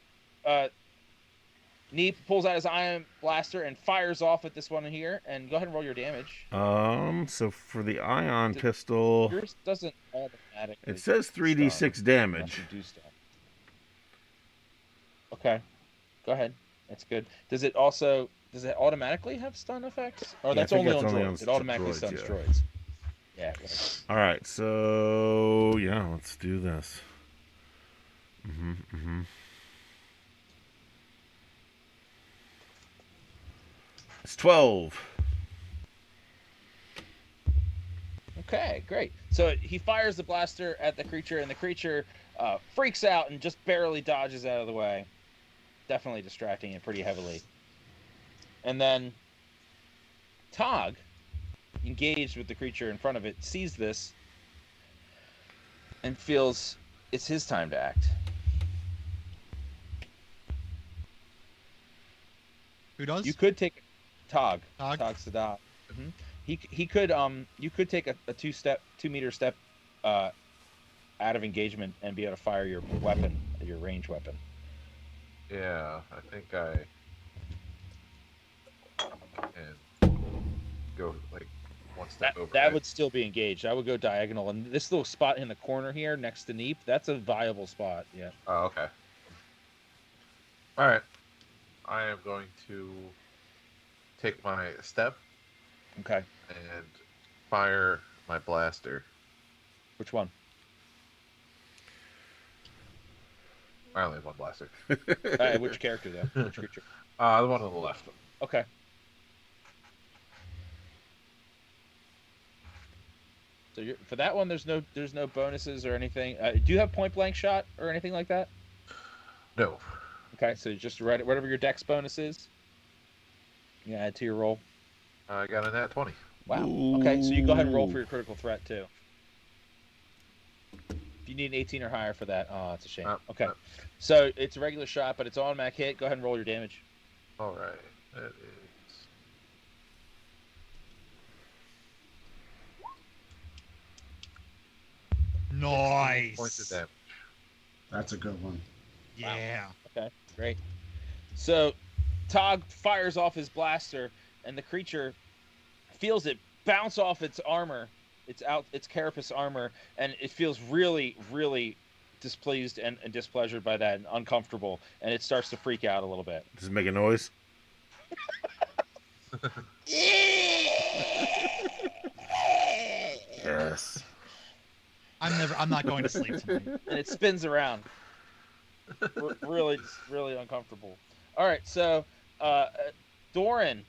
Neep pulls out his ion blaster and fires off at this one here. And go ahead and roll your damage. So for the ion pistol, yours doesn't automatically. It says 3d6 damage. Okay, go ahead. That's good. Does it automatically have stun effects? Or that's only on droids. It automatically stuns droids. Yeah. All right. So yeah, let's do this. It's 12. Okay, great. So he fires the blaster at the creature, and the creature freaks out and just barely dodges out of the way. Definitely distracting it pretty heavily. And then Tog, engaged with the creature in front of it, sees this and feels it's his time to act. Who does? You could take Tog. Tog? Tog's the dog. Mm-hmm. He could you could take a 2-meter step out of engagement and be able to fire your weapon, your range weapon. Yeah, I think I can go like one step over. That would still be engaged. I would go diagonal, and this little spot in the corner here next to Neep, that's a viable spot. Yeah. Oh, okay. All right. I am going to take my step. Okay. And fire my blaster. Which one? I only have one blaster. Which character though? Which creature? The one on the left. Okay. So for that one, there's no bonuses or anything. Do you have point blank shot or anything like that? No. Okay, so just write whatever your dex bonus is. You add to your roll. I got a nat 20. Wow. Okay, so you go ahead and roll for your critical threat too. If you need an 18 or higher for that, oh, it's a shame. Okay, so it's a regular shot, but it's an automatic hit. Go ahead and roll your damage. All right, that is. Nice. Points of damage. That's a good one. Yeah. Wow. Okay, great. So Tog fires off his blaster, and the creature feels it bounce off its armor, its carapace armor, and it feels really, really displeased and displeasured by that and uncomfortable, and it starts to freak out a little bit. Does it make a noise? Yes. I'm not going to sleep tonight. And it spins around. Really, really uncomfortable. All right, so Doran.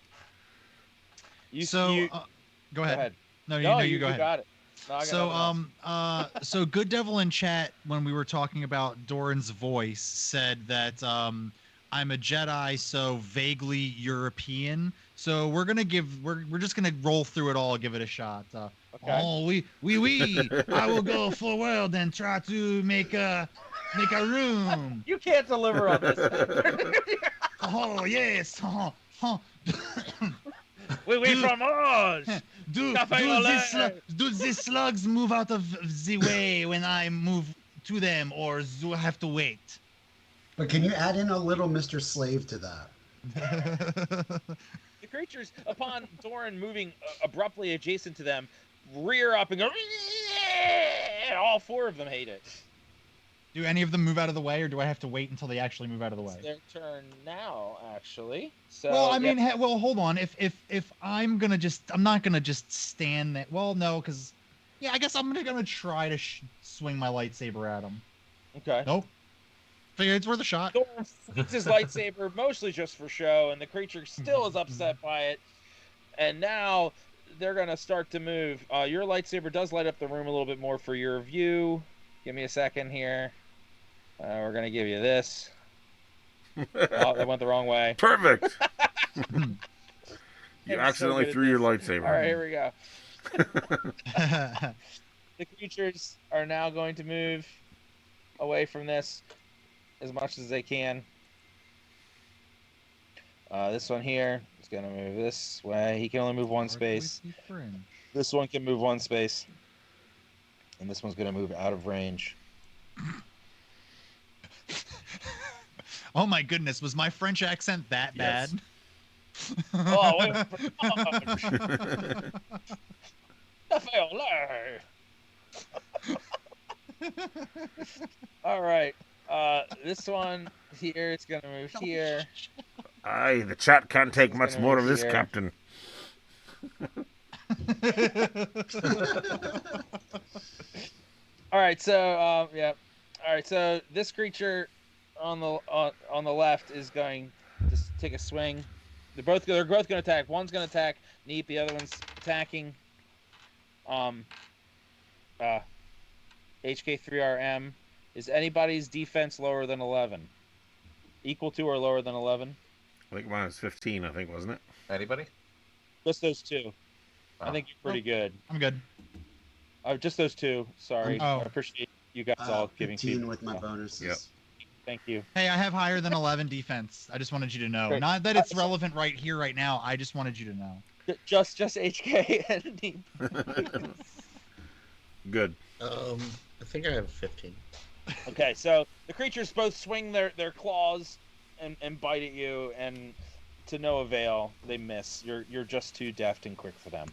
Go ahead. No, you go ahead. Got it. No, so Good Devil in chat, when we were talking about Doran's voice, said that I'm a Jedi, so vaguely European. So we're just gonna roll through it all, give it a shot. Okay. Oh, we. I will go forward and try to make a room. You can't deliver on this. Oh yes. We from Oz. Do the slugs move out of the way when I move to them, or do I have to wait? But can you add in a little Mr. Slave to that? The creatures, upon Doran moving abruptly adjacent to them, rear up and go. All four of them hate it. Do any of them move out of the way, or do I have to wait until they actually move out of the way? It's their turn now, actually. So, well, I mean, well, hold on. If I'm not gonna just stand there. Well, no, because I guess I'm gonna try to swing my lightsaber at him. Okay. Nope. Figure it's worth a shot. Doran swings his lightsaber mostly just for show, and the creature still is upset by it. And now they're gonna start to move. Your lightsaber does light up the room a little bit more for your view. Give me a second here. We're going to give you this. Oh, that went the wrong way. Perfect. You accidentally threw your lightsaber. All right, here we go. The creatures are now going to move away from this as much as they can. This one here is going to move this way. He can only move one space. This one can move one space. And this one's going to move out of range. Oh my goodness, was my French accent that bad? Oh, all right. This one here is going to move here. Aye, the chat can't take much more of this, here. Captain. All right, so yeah. All right, so this creature on the left is going to take a swing. They're both going to attack. One's going to attack Neep. The other one's attacking HK3RM. Is anybody's defense lower than 11? Equal to or lower than 11? I think mine was 15. I think, wasn't it? Anybody? Just those two. I think you're pretty good. I'm good. Just those two. Sorry. I appreciate you guys all giving 15 with my bonuses. Yep. Thank you. Hey, I have higher than 11 defense. I just wanted you to know. Great. Not that it's relevant right here, right now. I just wanted you to know. Just HK and Neep. Good. I think I have 15. Okay, so the creatures both swing their claws and bite at you, and to no avail. They miss. You're just too deft and quick for them.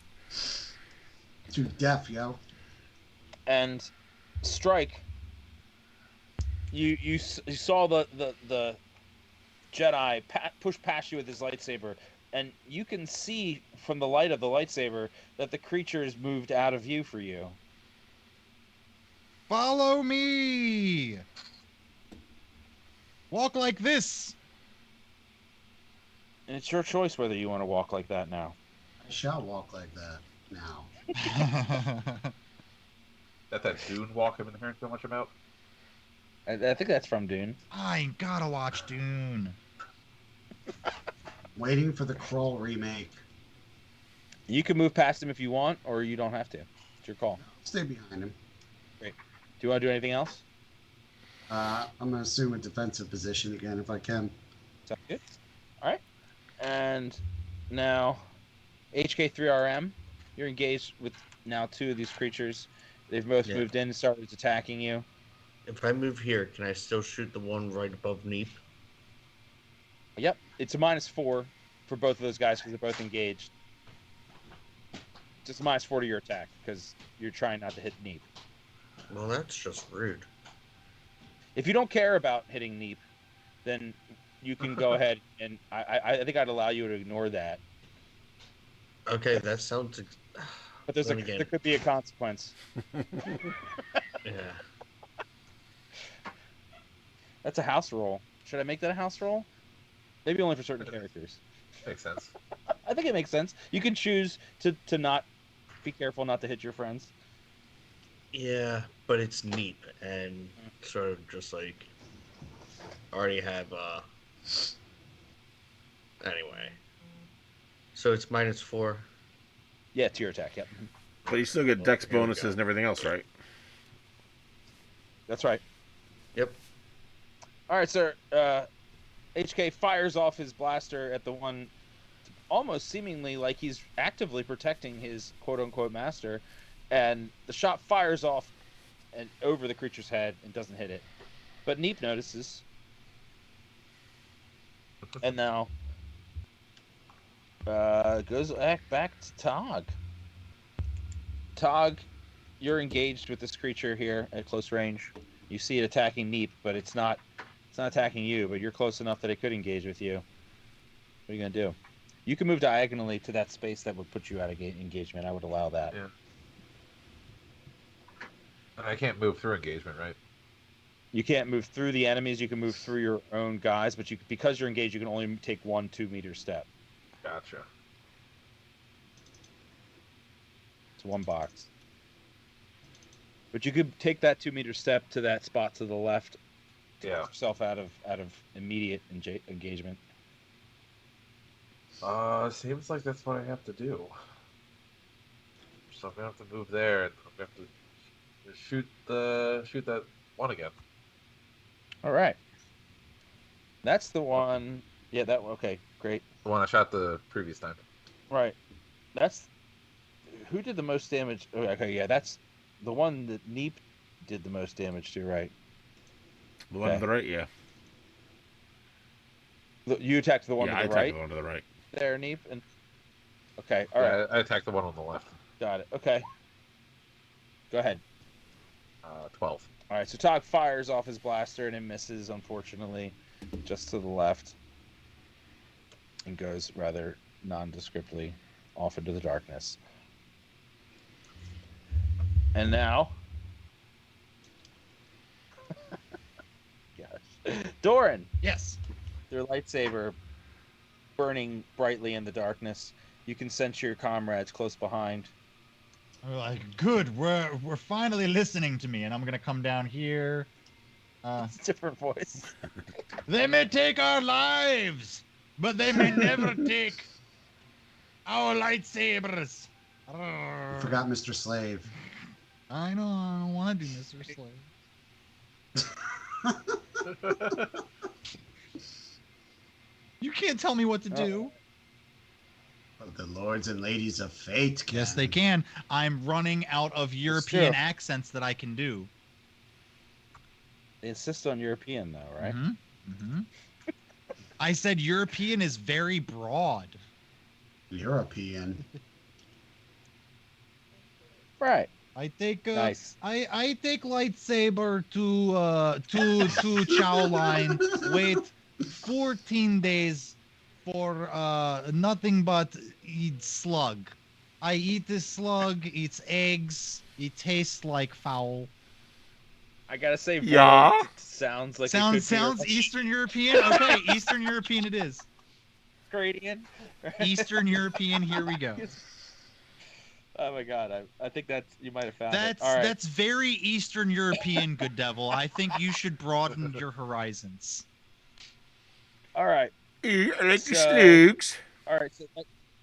Too deaf, yo. And Strike. You saw the Jedi push past you with his lightsaber, and you can see from the light of the lightsaber that the creature has moved out of view for you. Follow me! Walk like this! And it's your choice whether you want to walk like that now. I shall walk like that now. That Dune walk I've been hearing so much about? I think that's from Dune. I gotta watch Dune. Waiting for the Kroll remake. You can move past him if you want, or you don't have to. It's your call. Stay behind him. Great. Do you want to do anything else? I'm going to assume a defensive position again if I can. Sounds good. All right. And now, HK3RM, you're engaged with now 2 of these creatures. They've both moved in and started attacking you. If I move here, can I still shoot the one right above Neep? Yep. It's a -4 for both of those guys because they're both engaged. Just a -4 to your attack because you're trying not to hit Neep. Well, that's just rude. If you don't care about hitting Neep, then you can go ahead and I think I'd allow you to ignore that. Okay, that sounds. But there could be a consequence. Yeah. That's a house roll. Should I make that a house roll? Maybe only for certain characters. Makes sense. I think it makes sense. You can choose to not be careful not to hit your friends. Yeah, but it's Neep and sort of just like already have anyway. So it's -4. Yeah, to your attack, yep. But you still get dex bonuses and everything else, right? That's right. Yep. All right, sir. HK fires off his blaster at the one, almost seemingly like he's actively protecting his quote-unquote master, and the shot fires off and over the creature's head and doesn't hit it. But Neep notices. And now goes back to Tog. Tog, you're engaged with this creature here at close range. You see it attacking Neep, but it's not attacking you, but you're close enough that it could engage with you. What are you going to do? You can move diagonally to that space that would put you out of engagement. I would allow that. Yeah. And I can't move through engagement, right? You can't move through the enemies. You can move through your own guys, but because you're engaged, you can only take 1 2-meter step. Gotcha. It's 1 box. But you could take that 2-meter step to that spot to the left. Yeah. Yourself out of immediate engagement. Seems like that's what I have to do. So I'm gonna have to move there, and I'm gonna have to shoot that one again. All right. That's the one. Yeah, that one. Okay, great. The one I shot the previous time. Right. That's who did the most damage. Okay, yeah, that's the one that Neep did the most damage to, right? The one to the right, yeah. You attacked the one to the right? Yeah, I attacked the one to the right. There, Neep. And okay, all right. I attacked the one on the left. Got it. Okay. Go ahead. 12. All right, so Tog fires off his blaster and it misses, unfortunately, just to the left. And goes rather nondescriptly off into the darkness. And now... Gosh. Doran! Yes. Their lightsaber burning brightly in the darkness. You can sense your comrades close behind. We're like, good, we're finally listening to me, and I'm gonna come down here. It's a different voice. They may take our lives, but they may never take our lightsabers. You forgot Mr. Slave. I know, I don't want to do Mr. Slave. You can't tell me what to do. But the lords and ladies of fate can. Yes, they can. I'm running out of European accents that I can do. They insist on European, though, right? Mm-hmm. Mm-hmm. I said European is very broad. European. Right. I take nice. I take lightsaber to Chow line. Wait, 14 days for nothing but eat slug. I eat this slug, eats eggs, it tastes like fowl. I gotta say, Yeah. sounds like sounds Eastern European. Okay, Eastern European it is. Mediterranean. Eastern European. Here we go. Oh my god, I think you might have found it. All right. That's very Eastern European, good devil. I think you should broaden your horizons. All right. I like the slugs. All right. So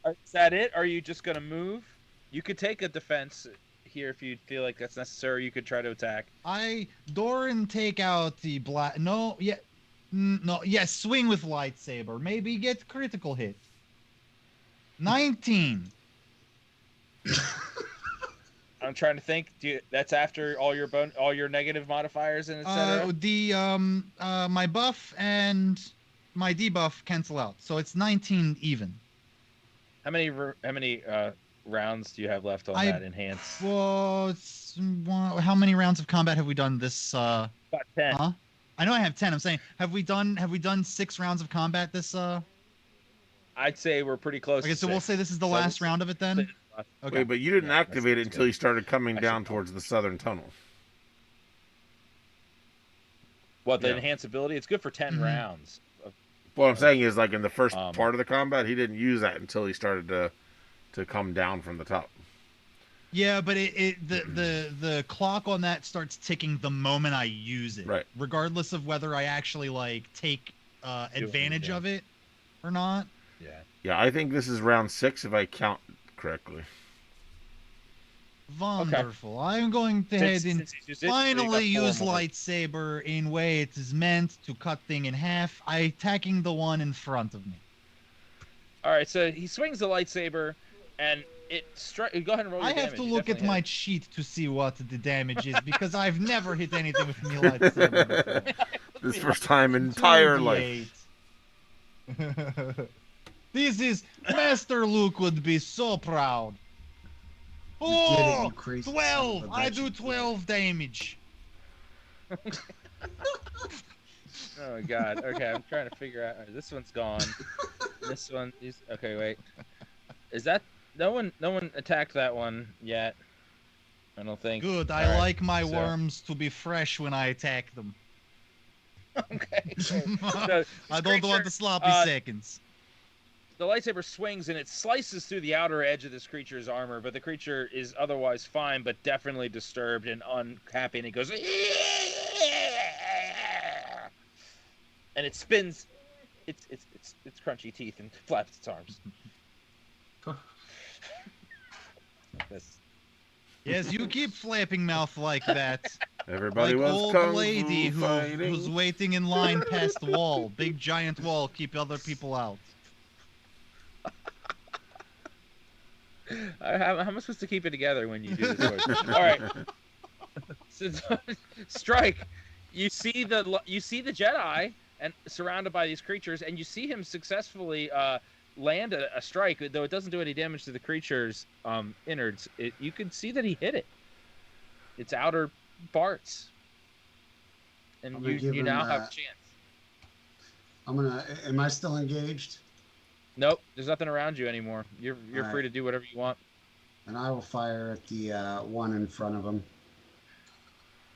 is that it? Are you just gonna move? You could take a defense here if you feel like that's necessary. You could try to attack. Doran take out the black. No, yeah, no, yes. Swing with lightsaber. Maybe get critical hit. 19. I'm trying to think. That's after all your negative modifiers and etc. My buff and my debuff cancel out, so it's 19 even. How many rounds do you have left on that enhance? Well, how many rounds of combat have we done this? About 10. Huh? I know I have 10. I'm saying, have we done 6 rounds of combat this? I'd say we're pretty close. Okay, so we'll say this is the last round of it then. Okay. Wait, but you didn't activate it until you started coming down towards the southern tunnel. What, the enhance ability? It's good for 10 rounds. What I'm saying is, like in the first part of the combat, he didn't use that until he started to come down from the top. Yeah, but the clock on that starts ticking the moment I use it, right? Regardless of whether I actually take advantage of it or not. Yeah. Yeah, I think this is round 6 if I count correctly. Wonderful. Okay. I'm going to head in. Finally use lightsaber in way it is meant to cut thing in half. I attacking the one in front of me. All right, so he swings the lightsaber, and it go ahead and roll your damage. I have to look at my sheet to see what the damage is because I've never hit anything with me lightsaber before. This first time in entire life. This is Master Luke would be so proud. Oh, 12! I do 12 damage. Oh my god. Okay, I'm trying to figure out. Right, this one's gone. This one is okay. Wait, is that no one attacked that one yet? I don't think. Good. I like my worms to be fresh when I attack them. Okay. So, I don't want the sloppy seconds. The lightsaber swings and it slices through the outer edge of this creature's armor, but the creature is otherwise fine, but definitely disturbed and unhappy. And he goes, and it spins its crunchy teeth and flaps its arms. Yes, you keep flapping mouth like that. Everybody like was old lady who's waiting in line past the wall. Big giant wall, keep other people out. How am I supposed to keep it together when you do this? All right. So, Strike. You see the Jedi and surrounded by these creatures, and you see him successfully land a strike, though it doesn't do any damage to the creature's innards. You can see that he hit it. Its outer parts, and you now have a chance. Am I still engaged? Nope, there's nothing around you anymore. You're free to do whatever you want. And I will fire at the one in front of him.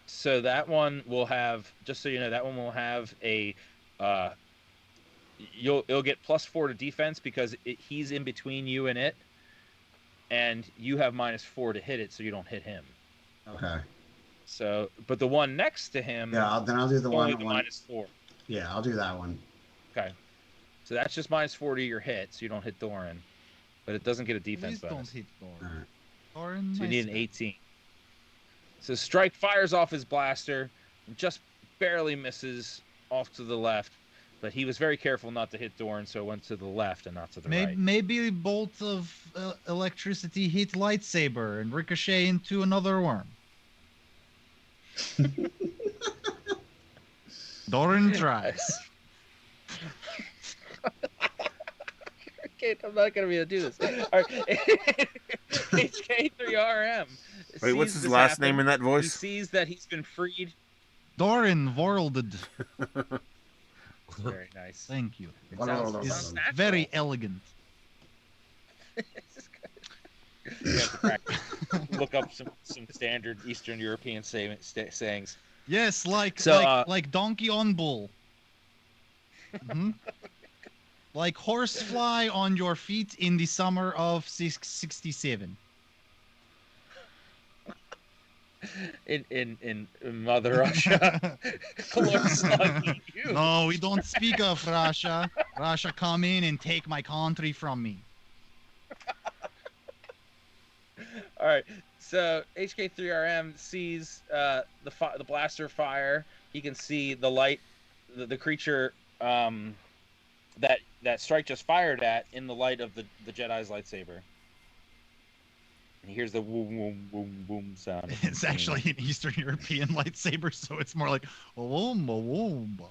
So that one will have, just so you know, that one will have a. You'll get +4 to defense because he's in between you and it, and you have -4 to hit it, so you don't hit him. Okay. So, but the one next to him. Yeah, then I'll do the one. -4. Yeah, I'll do that one. Okay. So that's just -4 to your hit, so you don't hit Thorin. But it doesn't get a defense bonus. Don't hit Thorin. Right. Thorin, so you need an 18. So Strike fires off his blaster and just barely misses off to the left. But he was very careful not to hit Thorin, so it went to the left and not to the right. Maybe a bolt of electricity hit lightsaber and ricochet into another worm. Thorin tries. I'm not going to be able to do this. All right. HK3RM. Wait, what's his last name in that voice? He sees that he's been freed. Thorin Vorlded. Very nice. Thank you. It sounds natural. Very elegant. You have to practice. Look up some standard Eastern European sayings. Yes, like donkey on bull. Mm-hmm. Like horsefly on your feet in the summer of 67. In Mother Russia. No, we don't speak of Russia. Russia come in and take my country from me. All right. So HK3RM sees the blaster fire. He can see the light, the creature that Strike just fired at in the light of the Jedi's lightsaber. And he hears the boom, boom, boom, boom sound. It's actually an Eastern European lightsaber, so it's more like womba womba.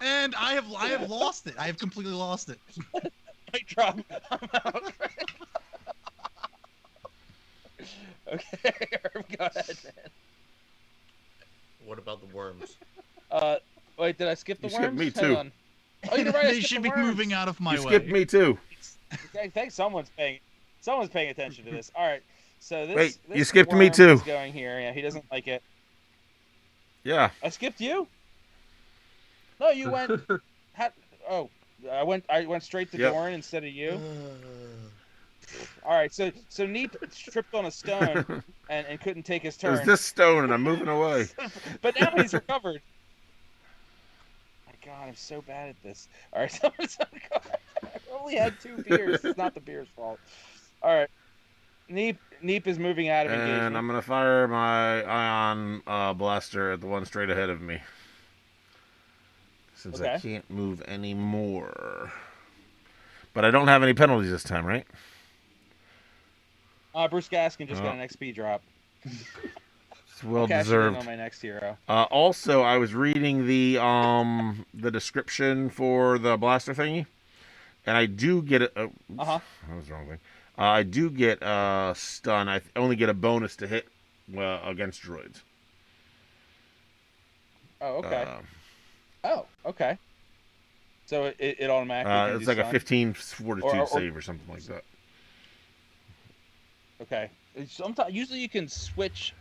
And I have lost it. I have completely lost it. Mic drop. I'm out. Okay, go ahead, man. What about the worms? Wait, did I skip the you worms? Skipped me too. Oh, you're right. They should be moving out of my way. You skipped me too. Okay, thanks. Someone's paying attention to this. All right. So this. Wait, this you skipped worm me too. is going here. Yeah, he doesn't like it. Yeah. I skipped you. No, you went. I went straight to Doran instead of you. All right, so Neep tripped on a stone and couldn't take his turn. There's this stone, and I'm moving away. But now he's recovered. My God, I'm so bad at this. All right, I only had 2 beers. It's not the beer's fault. All right, Neep is moving out of engagement. And I'm gonna fire my ion blaster at the one straight ahead of me. Since I can't move anymore. But I don't have any penalties this time, right? Bruce Gaskin just got an XP drop. It's well deserved. On my next hero. Also, I was reading the description for the blaster thingy, and I do get it. That was the wrong thing. I do get stun. I only get a bonus to hit against droids. Oh, okay. Okay. So it automatically. It's like a 15 fortitude save or something like that. Okay. Usually you can switch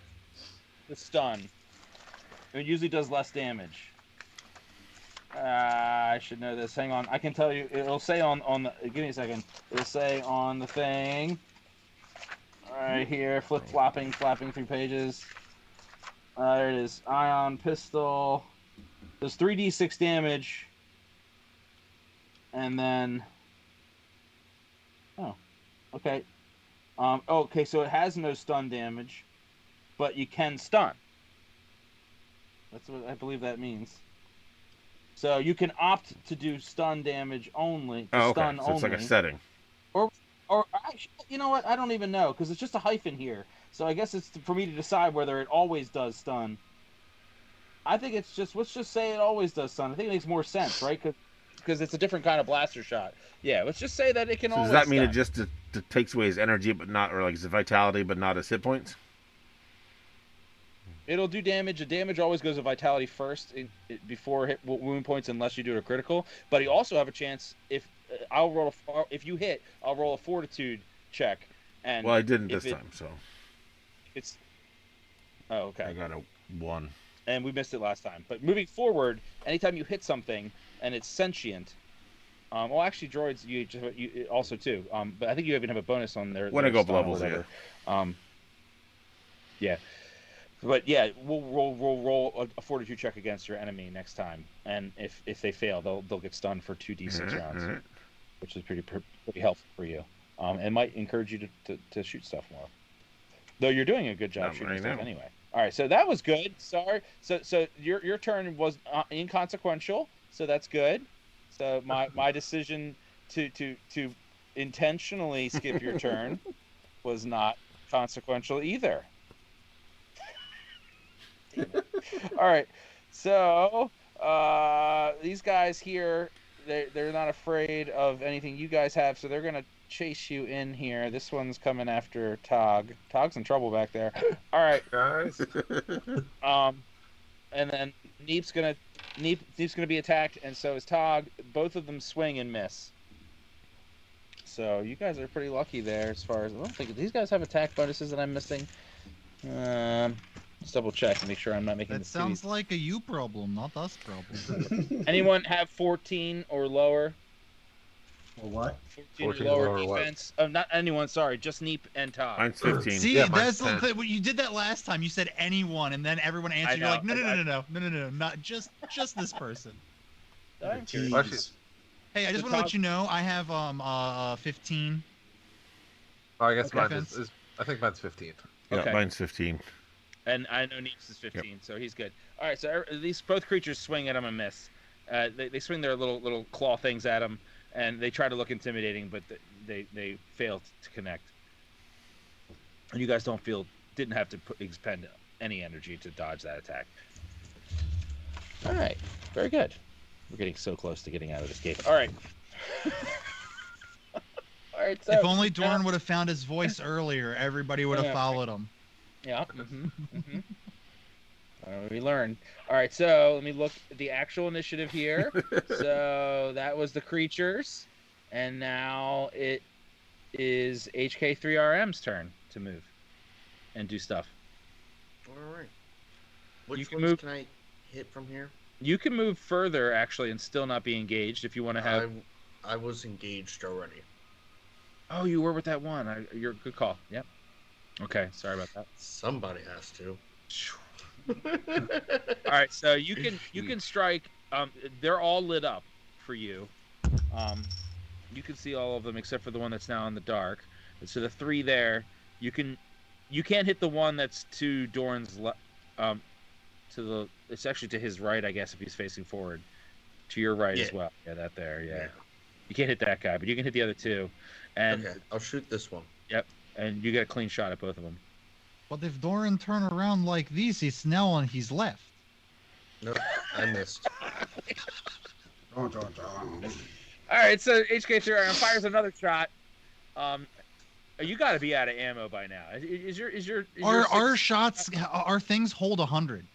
the stun. It usually does less damage. I should know this. Hang on. I can tell you. It'll say on the. Give me a second. It'll say on the thing. Right here, flapping through pages. There it is. Ion pistol. Does 3d6 damage. And then. Oh. Okay. Okay, so it has no stun damage, but you can stun. That's what I believe that means. So you can opt to do stun damage only. Stun so it's like a setting. Or actually, you know what? I don't even know because it's just a hyphen here. So I guess it's for me to decide whether it always does stun. I think it's just let's just say it always does stun. I think it makes more sense, right? Because it's a different kind of blaster shot. Yeah, let's just say that it can always. Does that mean stun. it just takes away his energy, but not, or like his vitality, but not his hit points? It'll do damage. The damage always goes to vitality first before hit wound points, unless you do a critical. But you also have a chance if if you hit, I'll roll a fortitude check. And well, I didn't this time, so it's. Oh, okay. I got a 1. And we missed it last time. But moving forward, anytime you hit something and it's sentient. Well, actually, droids you also too. But I think you even have a bonus on there. When I go up levels, yeah. Yeah. But yeah, we'll roll a fortitude check against your enemy next time, and if they fail, they'll get stunned for 2d6 rounds, which is pretty helpful for you, and might encourage you to shoot stuff more. Though you're doing a good job shooting stuff anyway. All right, so that was good. Sorry, so your turn was inconsequential, so that's good. So my decision to intentionally skip your turn was not consequential either. All right, so these guys here, they're not afraid of anything you guys have, so they're gonna chase you in here. This one's coming after Tog. Tog's in trouble back there. All right, guys. and then Neep's gonna be attacked, and so is Tog. Both of them swing and miss. So you guys are pretty lucky there. As far as I don't think these guys have attack bonuses that I'm missing. Let's double check and make sure I'm not making. That sounds like a you problem, not us problem. Anyone have 14 or lower? Well, what? 14 or lower or defense. Oh, not anyone. Sorry, just Neep and Tog. Mine's 15. See, Yeah, that's mine's 10. you did that last time. You said anyone, and then everyone answered. You're like, no, not just this person. I'm Jeez. Hey, I just want to let you know I have 15. Oh, I guess mine defense. is. I think mine's 15. Yeah, Okay. mine's 15. And I know Neep's is 15, so he's good. All right, so these both creatures swing at him and miss. They swing their little claw things at him, and they try to look intimidating, but they fail to connect. And you guys didn't have to expend any energy to dodge that attack. All right, very good. We're getting so close to getting out of this cave. All right. All right. So if only Doran would have found his voice earlier, everybody would have followed him. Yeah. We learned. All right, so let me look at the actual initiative here. So that was the creatures, and now it is HK3RM's turn to move and do stuff. All right. Which can ones can I hit from here? You can move further, actually, and still not be engaged if you want to have... I was engaged already. Oh, you were with that one. You're a good call. Yep. Okay, sorry about that. Somebody has to. All right, so you can strike. They're all lit up for you. You can see all of them except for the one that's now in the dark. And so the three there, you can't hit the one that's to Doran's it's actually to his right, I guess, if he's facing forward. To your right as well. Yeah, that there. Yeah. You can't hit that guy, but you can hit the other two. And okay, I'll shoot this one. Yep, and you get a clean shot at both of them. But if Doran turn around like this, he's now on his left. Nope, I missed. All right, so HK3 fires another shot. You got to be out of ammo by now. Is your our shots, our things hold 100.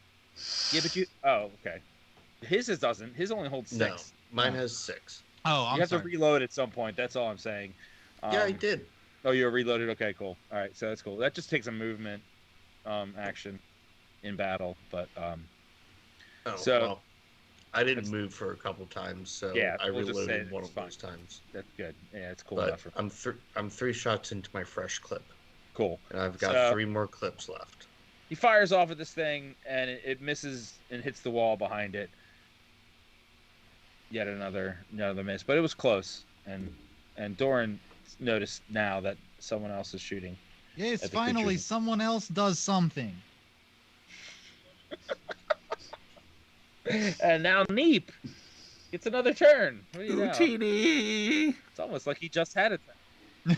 Yeah, but you. Oh, okay. His doesn't. His only holds 6. No, mine has 6. Oh, you have to reload at some point. That's all I'm saying. Yeah, I did. Oh, you're reloaded. Okay, cool. All right, so that's cool. That just takes a movement action in battle, but well, I didn't move for a couple times, so yeah, I reloaded one of those times. That's good. Yeah, it's cool but enough. I'm 3 shots into my fresh clip. Cool. And I've got 3 more clips left. He fires off at this thing, and it misses and hits the wall behind it. Yet another miss, but it was close, and Doran noticed now that someone else is shooting. Yes, finally someone else does something. And now Neep gets another turn. What do you know? Houdini. It's almost like he just had a turn.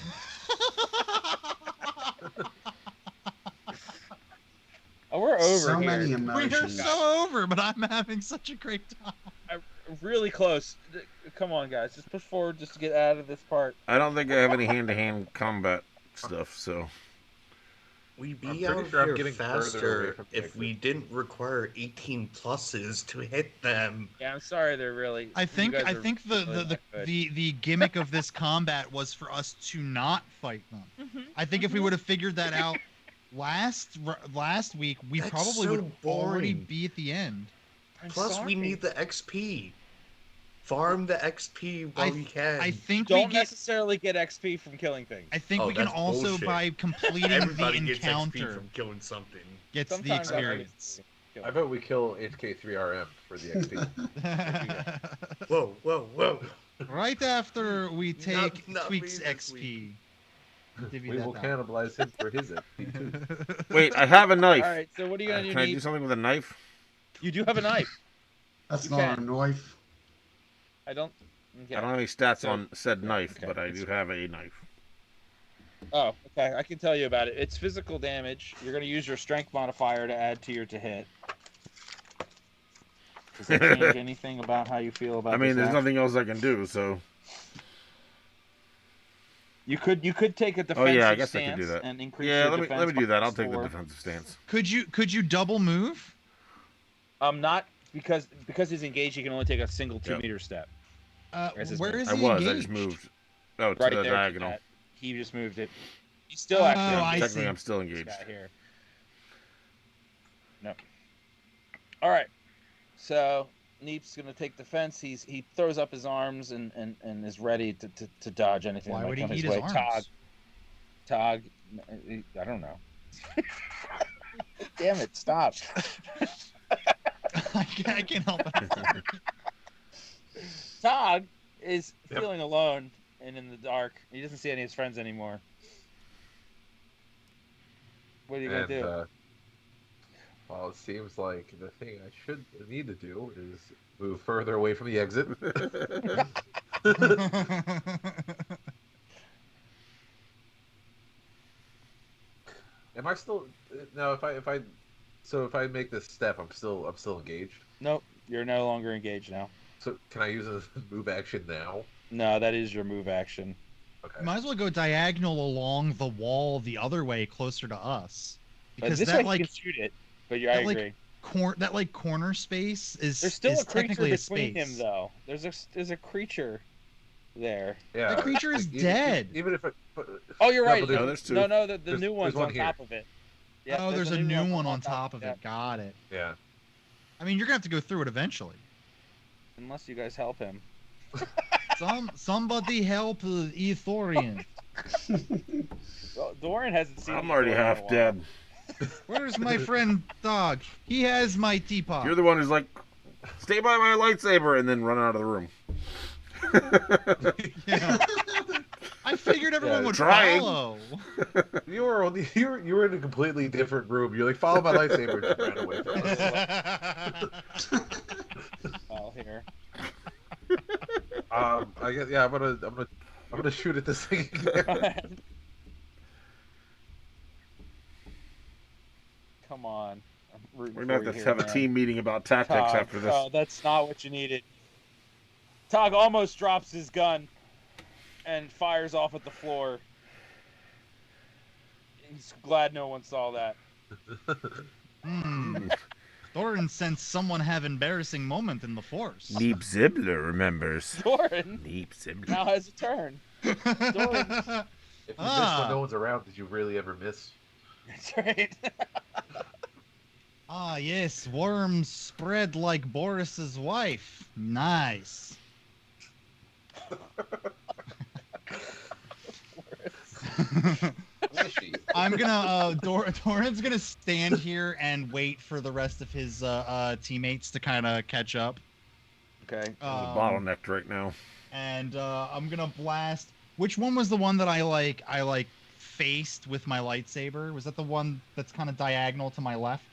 Oh, we're over so here. Many emotions. We're so over, but I'm having such a great time. Really close. Come on, guys. Just push forward just to get out of this part. I don't think I have any hand-to-hand combat stuff, so... We'd be out here faster if we didn't require 18 pluses to hit them. Yeah, I'm sorry. They're really... I think the gimmick of this combat was for us to not fight them. I think if we would have figured that out last week, we probably would already be at the end. Plus, we need the XP. Farm the XP while we can. I think don't necessarily get XP from killing things. I think we can also, bullshit. By completing Everybody the encounter, gets XP from killing something. Gets the experience. I vote we kill HK3RM for the XP. Whoa. Right after we take Tweak's XP. We will cannibalize him for his XP too. Wait, I have a knife. All right, so what are you going to do? Can I do something with a knife? You do have a knife. That's not a knife. I don't have any stats on said knife, but I do have a knife. Oh, okay. I can tell you about it. It's physical damage. You're going to use your strength modifier to add to your to hit. Does that change anything about how you feel about it? I mean, there's nothing else I can do, so... You could take a defensive stance. Oh yeah, I guess I could do that. And increase yeah, your let me do that. I'll take the defensive stance. Could you double move? Not because he's engaged. He can only take a single 2-meter step. Where is I he was. engaged? I just moved. Oh, to right the there, diagonal. He just moved it. He's still actually. I technically, see. I'm still engaged. Here. No. All right. So Neep's gonna take defense. He throws up his arms and is ready to dodge anything Why that might would he come eat his his way. arms? Tog, I don't know. Damn it! Stop. I can't help it. Tog is feeling alone and in the dark. He doesn't see any of his friends anymore. What are you gonna do? Well, it seems like the thing I need to do is move further away from the exit. Am I still now? If I make this step, I'm still engaged. Nope, you're no longer engaged now. So can I use a move action now? No, that is your move action. Okay. You might as well go diagonal along the wall the other way, closer to us, because this that way you can shoot it. But I agree. That corner space is There's still is a creature technically between a space. him, though. There's a creature there. Yeah. The creature is dead. Even if Oh, you're right. No, there's two. No, the new one's on here. top of it. Yeah, there's a new one on top of it. Got it. Yeah. I mean, you're gonna have to go through it eventually. Unless you guys help him. Somebody help Ethorian. Well, Doran hasn't seen. I'm already half dead. Where's my friend Dog? He has my teapot. You're the one who's like, stay by my lightsaber, and then run out of the room. Yeah. I figured everyone would trying. follow. You were in a completely different room. You're like, follow my lightsaber, and ran away from us. Well, here. I guess I'm gonna shoot at this thing again. Come on. We're gonna have to have a team meeting about tactics after this. Oh, that's not what you needed. Tog almost drops his gun and fires off at the floor. He's glad no one saw that. Doran sensed someone have embarrassing moment in the Force. Neep Zibbler remembers. Doran Neep Zibbler now has a turn. Doran. If you miss when no one's around, did you really ever miss? That's right. Ah, yes, worms spread like Boris's wife. Nice. I'm gonna Doran's gonna stand here and wait for the rest of his teammates to kind of catch up. Okay. Bottlenecked right now. And I'm gonna blast. Which one was the one that I faced with my lightsaber? Was that the one that's kind of diagonal to my left?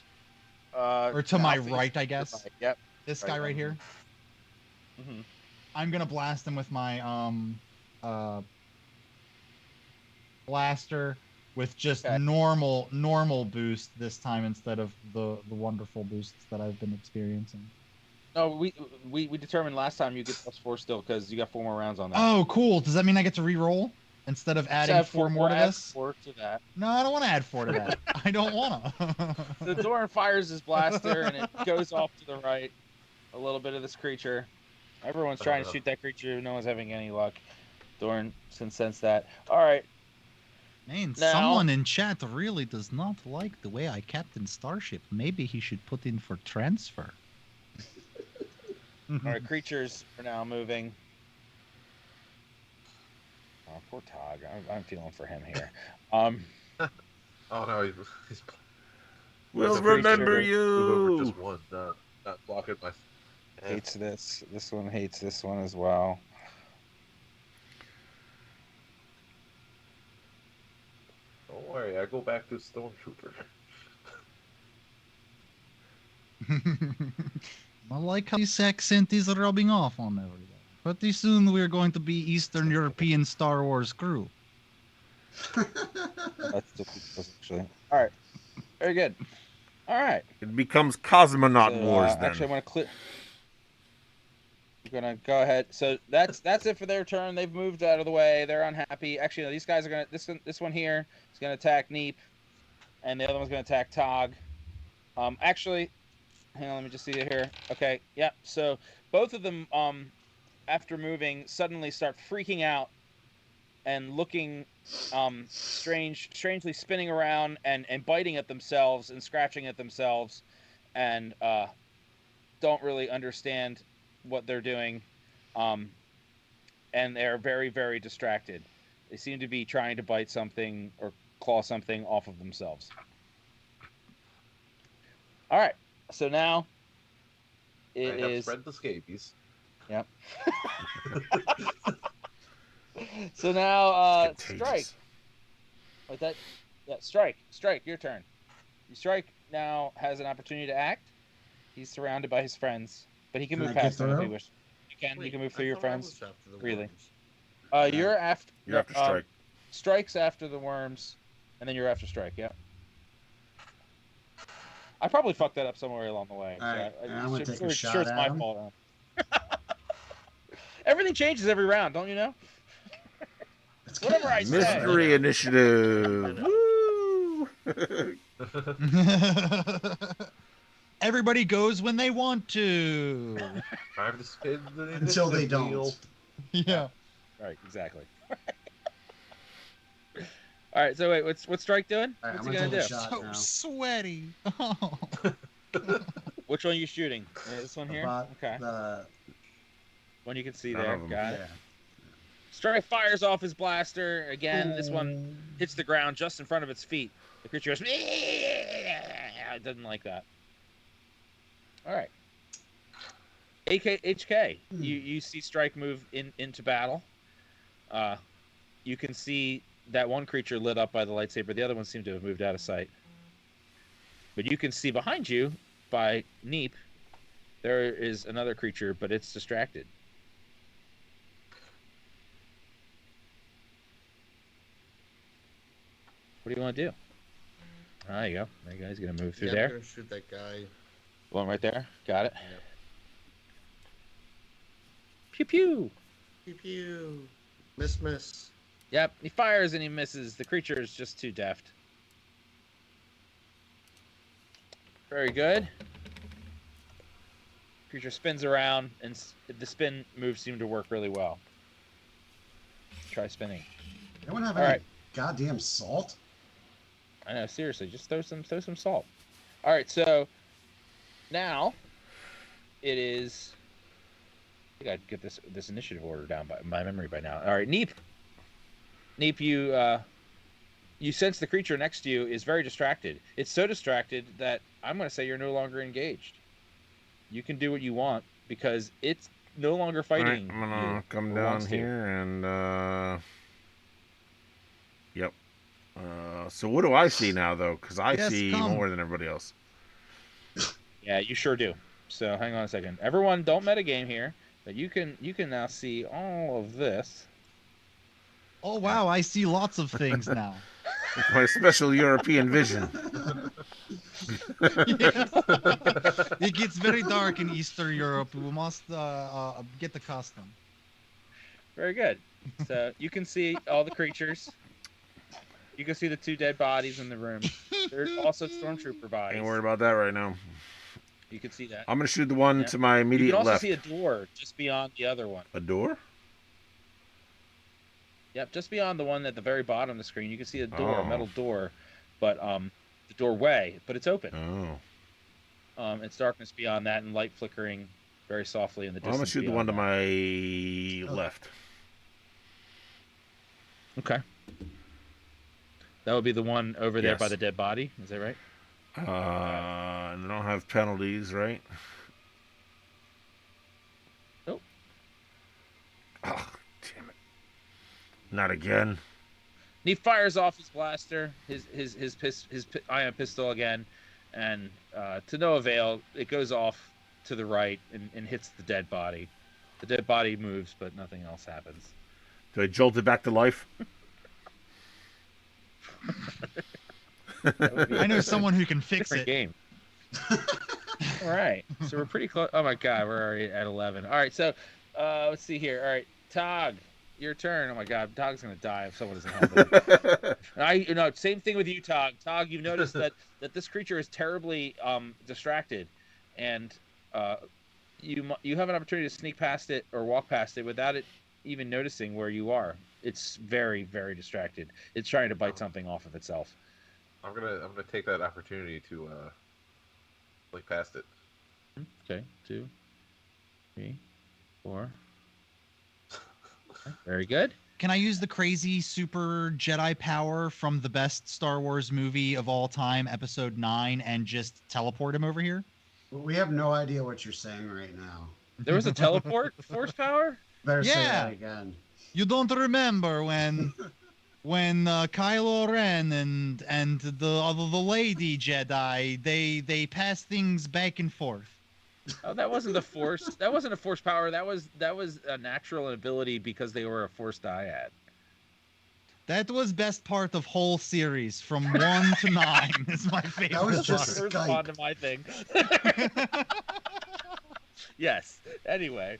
Or to my right, I guess. Right. Yep. This guy right here. Mm-hmm. I'm gonna blast him with my blaster with just normal boost this time instead of the wonderful boosts that I've been experiencing. No, we determined last time you get +4 still because you got 4 more rounds on that. Oh, cool. Does that mean I get to re-roll instead of adding 4 more to this? 4 to that. No, I don't want to add 4 to that. I don't want to. So Doran fires his blaster and it goes off to the right. A little bit of this creature. Everyone's trying to shoot that creature. No one's having any luck. Doran can sense that. All right. Man, someone in chat really does not like the way I captain Starship. Maybe he should put in for transfer. All right, creatures are now moving. Oh, poor Tog. I'm feeling for him here. Oh no, he's. We'll remember you. Just one, not blocking my. Hates this. This one hates this one as well. Don't worry, I go back to Stormtrooper. I like how this accent is rubbing off on everybody. Pretty soon we're going to be Eastern European Star Wars crew. That's actually. All right. Very good. All right. It becomes Cosmonaut Wars then. Actually, I'm going to clear. I'm going to go ahead. So that's it for their turn. They've moved out of the way. They're unhappy. Actually, no, these guys are going to. This one here is going to attack Neep, and the other one's going to attack Tog. Actually, hang on, let me just see it here. Okay, yeah. So both of them, after moving, suddenly start freaking out and looking strangely spinning around and biting at themselves and scratching at themselves, and don't really understand what they're doing, and they're very, very distracted. They seem to be trying to bite something or claw something off of themselves. All right, so now it is spread the scabies. Yep. So now, Strike. Like that. Yeah, Strike. Strike. Your turn. Strike now has an opportunity to act. He's surrounded by his friends, but he can move past them if he wishes. You can move through your friends freely. You're after. You're after Strike. Strike's after the worms, and then you're after Strike. Yeah. I probably fucked that up somewhere along the way. All right, I'm gonna take a shot sure it's my fault. Everything changes every round, don't you know? Whatever I say. Mystery initiative. Woo! Everybody goes when they want to. Until they don't. Yeah. Right, exactly. All right, so wait, what's Strike doing? Right, what's he gonna do? So sweaty. Oh. Which one are you shooting? This one here? Okay. One you can see there. Got it. Strike fires off his blaster. Again, this one hits the ground just in front of its feet. The creature goes, it doesn't like that. All right. HK, you see Strike move into battle. You can see that one creature lit up by the lightsaber. The other one seemed to have moved out of sight. But you can see behind you, by Neep, there is another creature, but it's distracted. What do you want to do? There you go. That guy's going to move through there. I'm going to shoot that guy. One right there. Got it. Yep. Pew pew. Pew pew. Miss. Yep, he fires and he misses. The creature is just too deft. Very good. Creature spins around, and the spin moves seem to work really well. Try spinning. Anyone have any goddamn salt? I know, seriously, just throw some salt. All right, so now it is. I think I'd get this initiative order down by my memory by now. All right, Neep, you sense the creature next to you is very distracted. It's so distracted that I'm going to say you're no longer engaged. You can do what you want because it's no longer fighting. All right, I'm going to come down here and... Yep. So what do I see now, though? Because I see more than everybody else. Yeah, you sure do. So hang on a second. Everyone, don't metagame here. But you can now see all of this. Oh wow, I see lots of things now. My special European vision. It gets very dark in Eastern Europe. We must get accustomed. Very good. So you can see all the creatures. You can see the 2 dead bodies in the room. There's also stormtrooper bodies. Ain't worried about that right now. You can see that. I'm going to shoot the one to my immediate left. You can also see a door just beyond the other one. A door? Yep, just beyond the one at the very bottom of the screen. You can see a door, a metal door, but the doorway, but it's open. Oh. It's darkness beyond that and light flickering very softly in the distance. I'm going to shoot the one to my left. Okay. That would be the one over there by the dead body. Is that right? And they don't have penalties, right? Nope. Oh, damn it. Not again. He fires off his blaster, his ion pistol again, and to no avail. It goes off to the right and hits the dead body. The dead body moves, but nothing else happens. Do I jolt it back to life? I know someone who can fix it. Game. All right, so we're pretty close. Oh my god, we're already at 11. All right, so let's see here. All right, Tog, your turn. Oh my god, Tog's gonna die if someone doesn't help him. Same thing with you, Tog. Tog, you've noticed that this creature is terribly distracted, and you have an opportunity to sneak past it or walk past it without it even noticing where you are. It's very, very distracted. It's trying to bite something off of itself. I'm gonna take that opportunity to look past it. Okay, 2, 3, 4. Okay, very good. Can I use the crazy super Jedi power from the best Star Wars movie of all time, Episode 9, and just teleport him over here? We have no idea what you're saying right now. There was a teleport force power? Better say that again. You don't remember when Kylo Ren and the lady Jedi they pass things back and forth. Oh, that wasn't the force. That wasn't a force power. That was a natural ability because they were a force dyad. That was best part of whole series from 1 to 9 is my favorite. That was just Skype. To my thing. Yes. Anyway.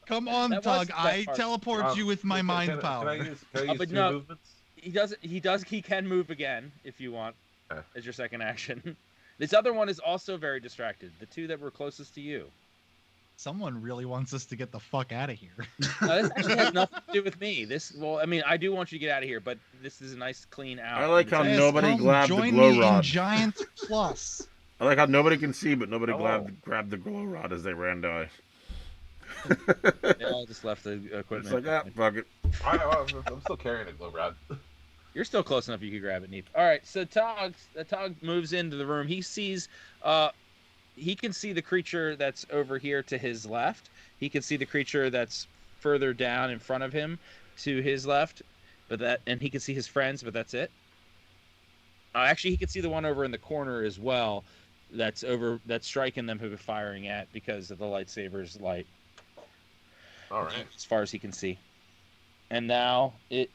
Come on, Tug. I teleport you with my mind power. Can I use two movements? He can move again if you want as your second action. This other one is also very distracted. The two that were closest to you. Someone really wants us to get the fuck out of here. This actually has nothing to do with me. I do want you to get out of here, but this is a nice clean out. I like how nobody grabbed the glow rod. Giant Plus. I like how nobody can see, but nobody grabbed the glow rod as they ran by. They all just left the equipment. It's like, fuck it. I'm still carrying a glow rod. You're still close enough you can grab it, Neep. All right, so Tog moves into the room. He sees, he can see the creature that's over here to his left. He can see the creature that's further down in front of him to his left, and he can see his friends, but that's it. Actually, he can see the one over in the corner as well. That's striking them who are firing at because of the lightsaber's light. All right. As far as he can see, and now it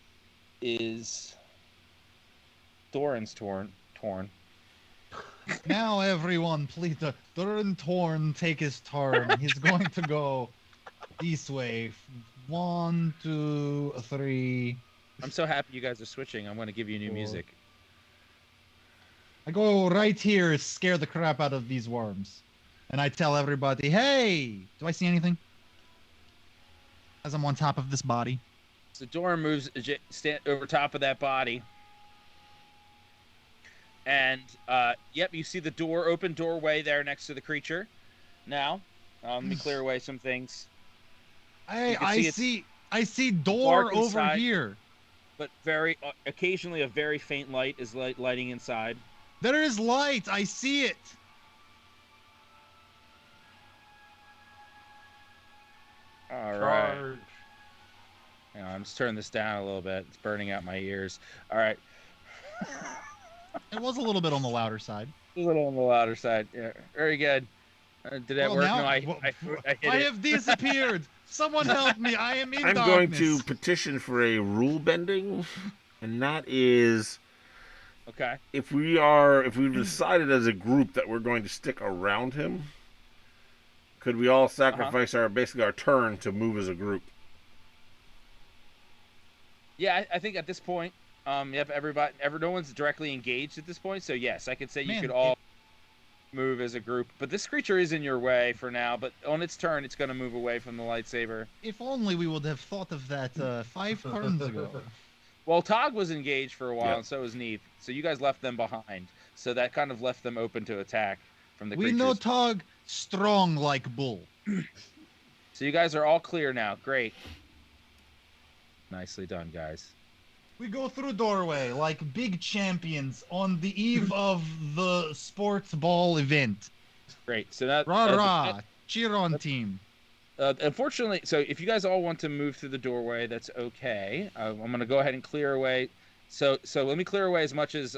is Doran's torn. Now everyone, please, Doran Torn take his turn. He's going to go this way. 1, 2, 3. I'm so happy you guys are switching. I'm going to give you new music. I go right here, scare the crap out of these worms. And I tell everybody, hey, do I see anything? As I'm on top of this body. So Doran moves over top of that body. And, you see the doorway there next to the creature. Now, let me clear away some things. I see door over inside, here. But occasionally a very faint light is lighting inside. There is light. I see it. All right. Hang on, I'm just turning this down a little bit. It's burning out my ears. All right. It was a little bit on the louder side. A little on the louder side. Yeah, very good. Did that work? Now, no, I hit it. I have disappeared. Someone help me. I am in darkness. I'm going to petition for a rule bending, and that is, okay. If we've decided as a group that we're going to stick around him, could we all sacrifice our turn to move as a group? Yeah, I think at this point, no one's directly engaged at this point, so yes, I could say you could all move as a group. But this creature is in your way for now, but on its turn, it's going to move away from the lightsaber. If only we would have thought of that 5 turns ago. Well, Tog was engaged for a while, and so was Neith. So you guys left them behind. So that kind of left them open to attack from the creatures. We know Tog strong like bull. So you guys are all clear now. Great. Nicely done, guys. We go through doorway like big champions on the eve of the sports ball event. Great. So that rah, cheer on team. Unfortunately, so if you guys all want to move through the doorway, that's okay. I'm going to go ahead and clear away. So let me clear away as much as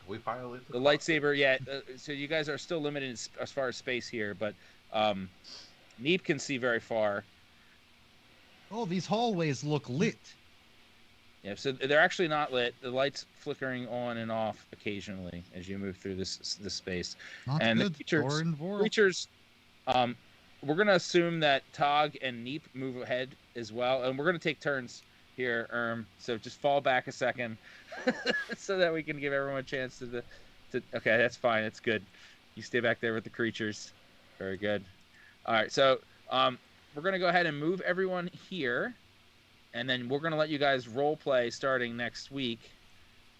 we violate the lightsaber. Yeah. So you guys are still limited as far as space here, but Neep can see very far. Oh, these hallways look lit. Yeah, so they're actually not lit. The light's flickering on and off occasionally as you move through this space. Not and good. The creatures, we're going to assume that Tog and Neep move ahead as well, and we're going to take turns here, so just fall back a second so that we can give everyone a chance to Okay, that's fine. That's good. You stay back there with the creatures. Very good. All right, so we're gonna go ahead and move everyone here, and then we're gonna let you guys role play starting next week.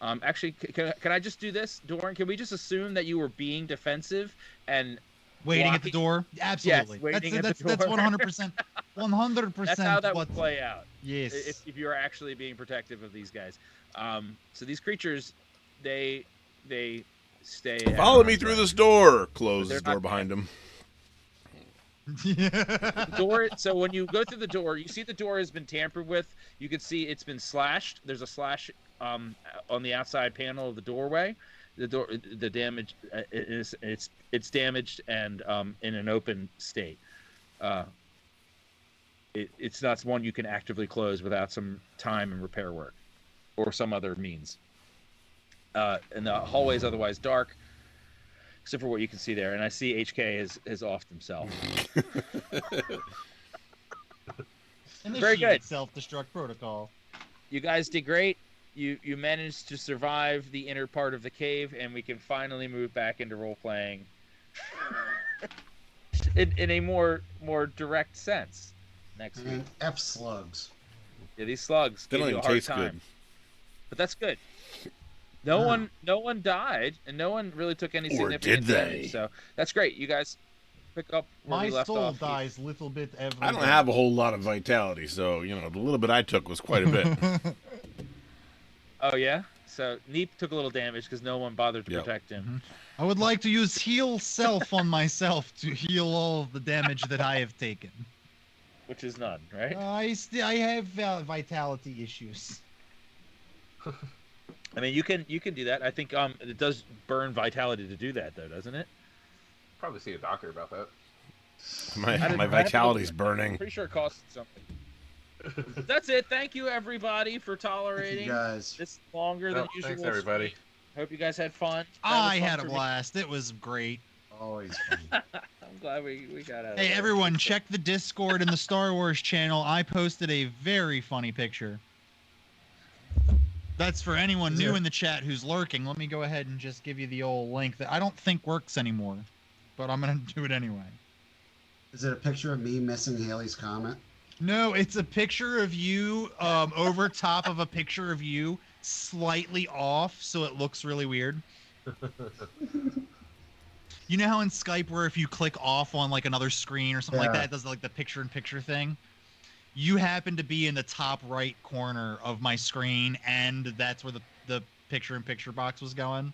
Actually, can I just do this, Doran? Can we just assume that you were being defensive and waiting at the door? Absolutely. Yes, waiting at the door. That's 100%. 100%. That's how that would play out. Yes. If you are actually being protective of these guys. So these creatures, they stay. Follow me through this door. Close the door behind them. Door. So when you go through the door, you see the door has been tampered with. You can see it's been slashed. There's a slash on the outside panel of the doorway. The damage it's damaged and in an open state. It's not one you can actively close without some time and repair work or some other means. And the hallway is otherwise dark, except for what you can see there. And I see HK has offed himself. Very good. Self-destruct protocol. You guys did great. You managed to survive the inner part of the cave, and we can finally move back into role playing in a more direct sense next week. F slugs. Yeah, these slugs give you a hard time, good. But that's good. No one died, and no one really took any significant damage. So that's great. You guys pick up where we left off. My soul dies little bit every I don't day. have a whole lot of vitality, so the little bit I took was quite a bit. Oh yeah. So Neep took a little damage because no one bothered to protect him. Mm-hmm. I would like to use heal self on myself to heal all of the damage that I have taken. Which is none, right? I have vitality issues. I mean, you can do that. I think it does burn vitality to do that, though, doesn't it? Probably see a doctor about that. My vitality's burning. Pretty sure it costs something. That's it. Thank you, everybody, for tolerating this longer than usual. Thanks, everybody. Hope you guys had fun. I had a blast. It was great. Always fun. I'm glad we got out of Hey, everyone, check the Discord and the Star Wars channel. I posted a very funny picture. That's for anyone new in the chat who's lurking. Let me go ahead and just give you the old link that I don't think works anymore, but I'm going to do it anyway. Is it a picture of me missing Haley's comment? No, it's a picture of you over top of a picture of you slightly off, so it looks really weird. You know how in Skype where if you click off on like another screen or something like that, it does like the picture-in-picture thing? You happen to be in the top right corner of my screen, and that's where the picture-in-picture box was going.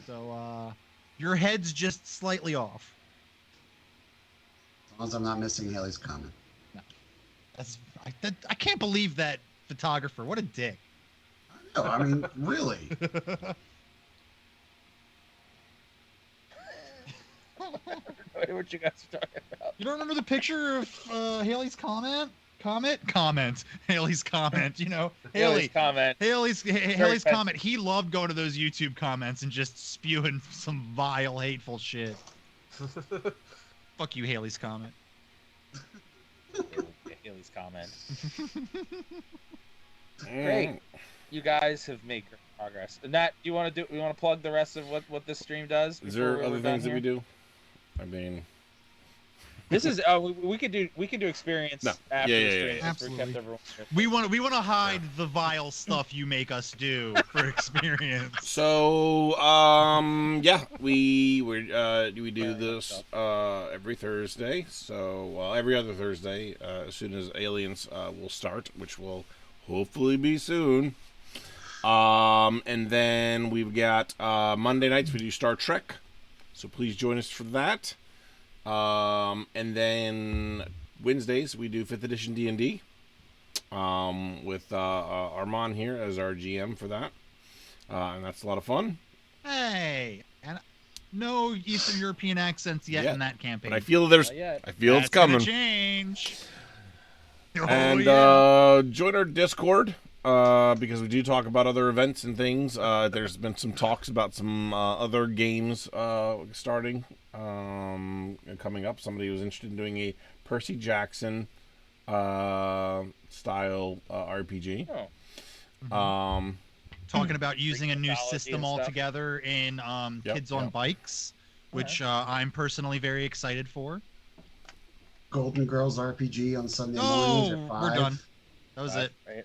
So your head's just slightly off. As long as I'm not missing Haley's comment. I can't believe that photographer. What a dick. No, I mean, really. What you guys are talking about? You don't remember the picture of Haley's comment? Comment. Haley's comment. Haley's comment. Haley's comment. He loved going to those YouTube comments and just spewing some vile, hateful shit. Fuck you, Haley's comment. Haley's comment. Great. You guys have made great progress. And Nat, we want to plug the rest of what this stream does? Is there other things that we do? I mean, this is we could do experience after the stream. Absolutely. We want to hide the vile stuff you make us do for experience. So we do this every Thursday. So every other Thursday, as soon as Aliens will start, which will hopefully be soon. And then we've got Monday nights we do Star Trek. So please join us for that. And then Wednesdays we do 5th edition D&D with Armand here as our GM for that. And that's a lot of fun. Hey, and no Eastern European accents yet in that campaign. But I feel it's coming. Gonna change. And join our Discord. Because we do talk about other events and things. There's been some talks about some other games starting, coming up. Somebody was interested in doing a Percy Jackson style RPG. Oh. talking about using a new system altogether in Kids on Bikes, which I'm personally very excited for. Golden Girls RPG on Sunday mornings at 5. We're done. That was it. Right.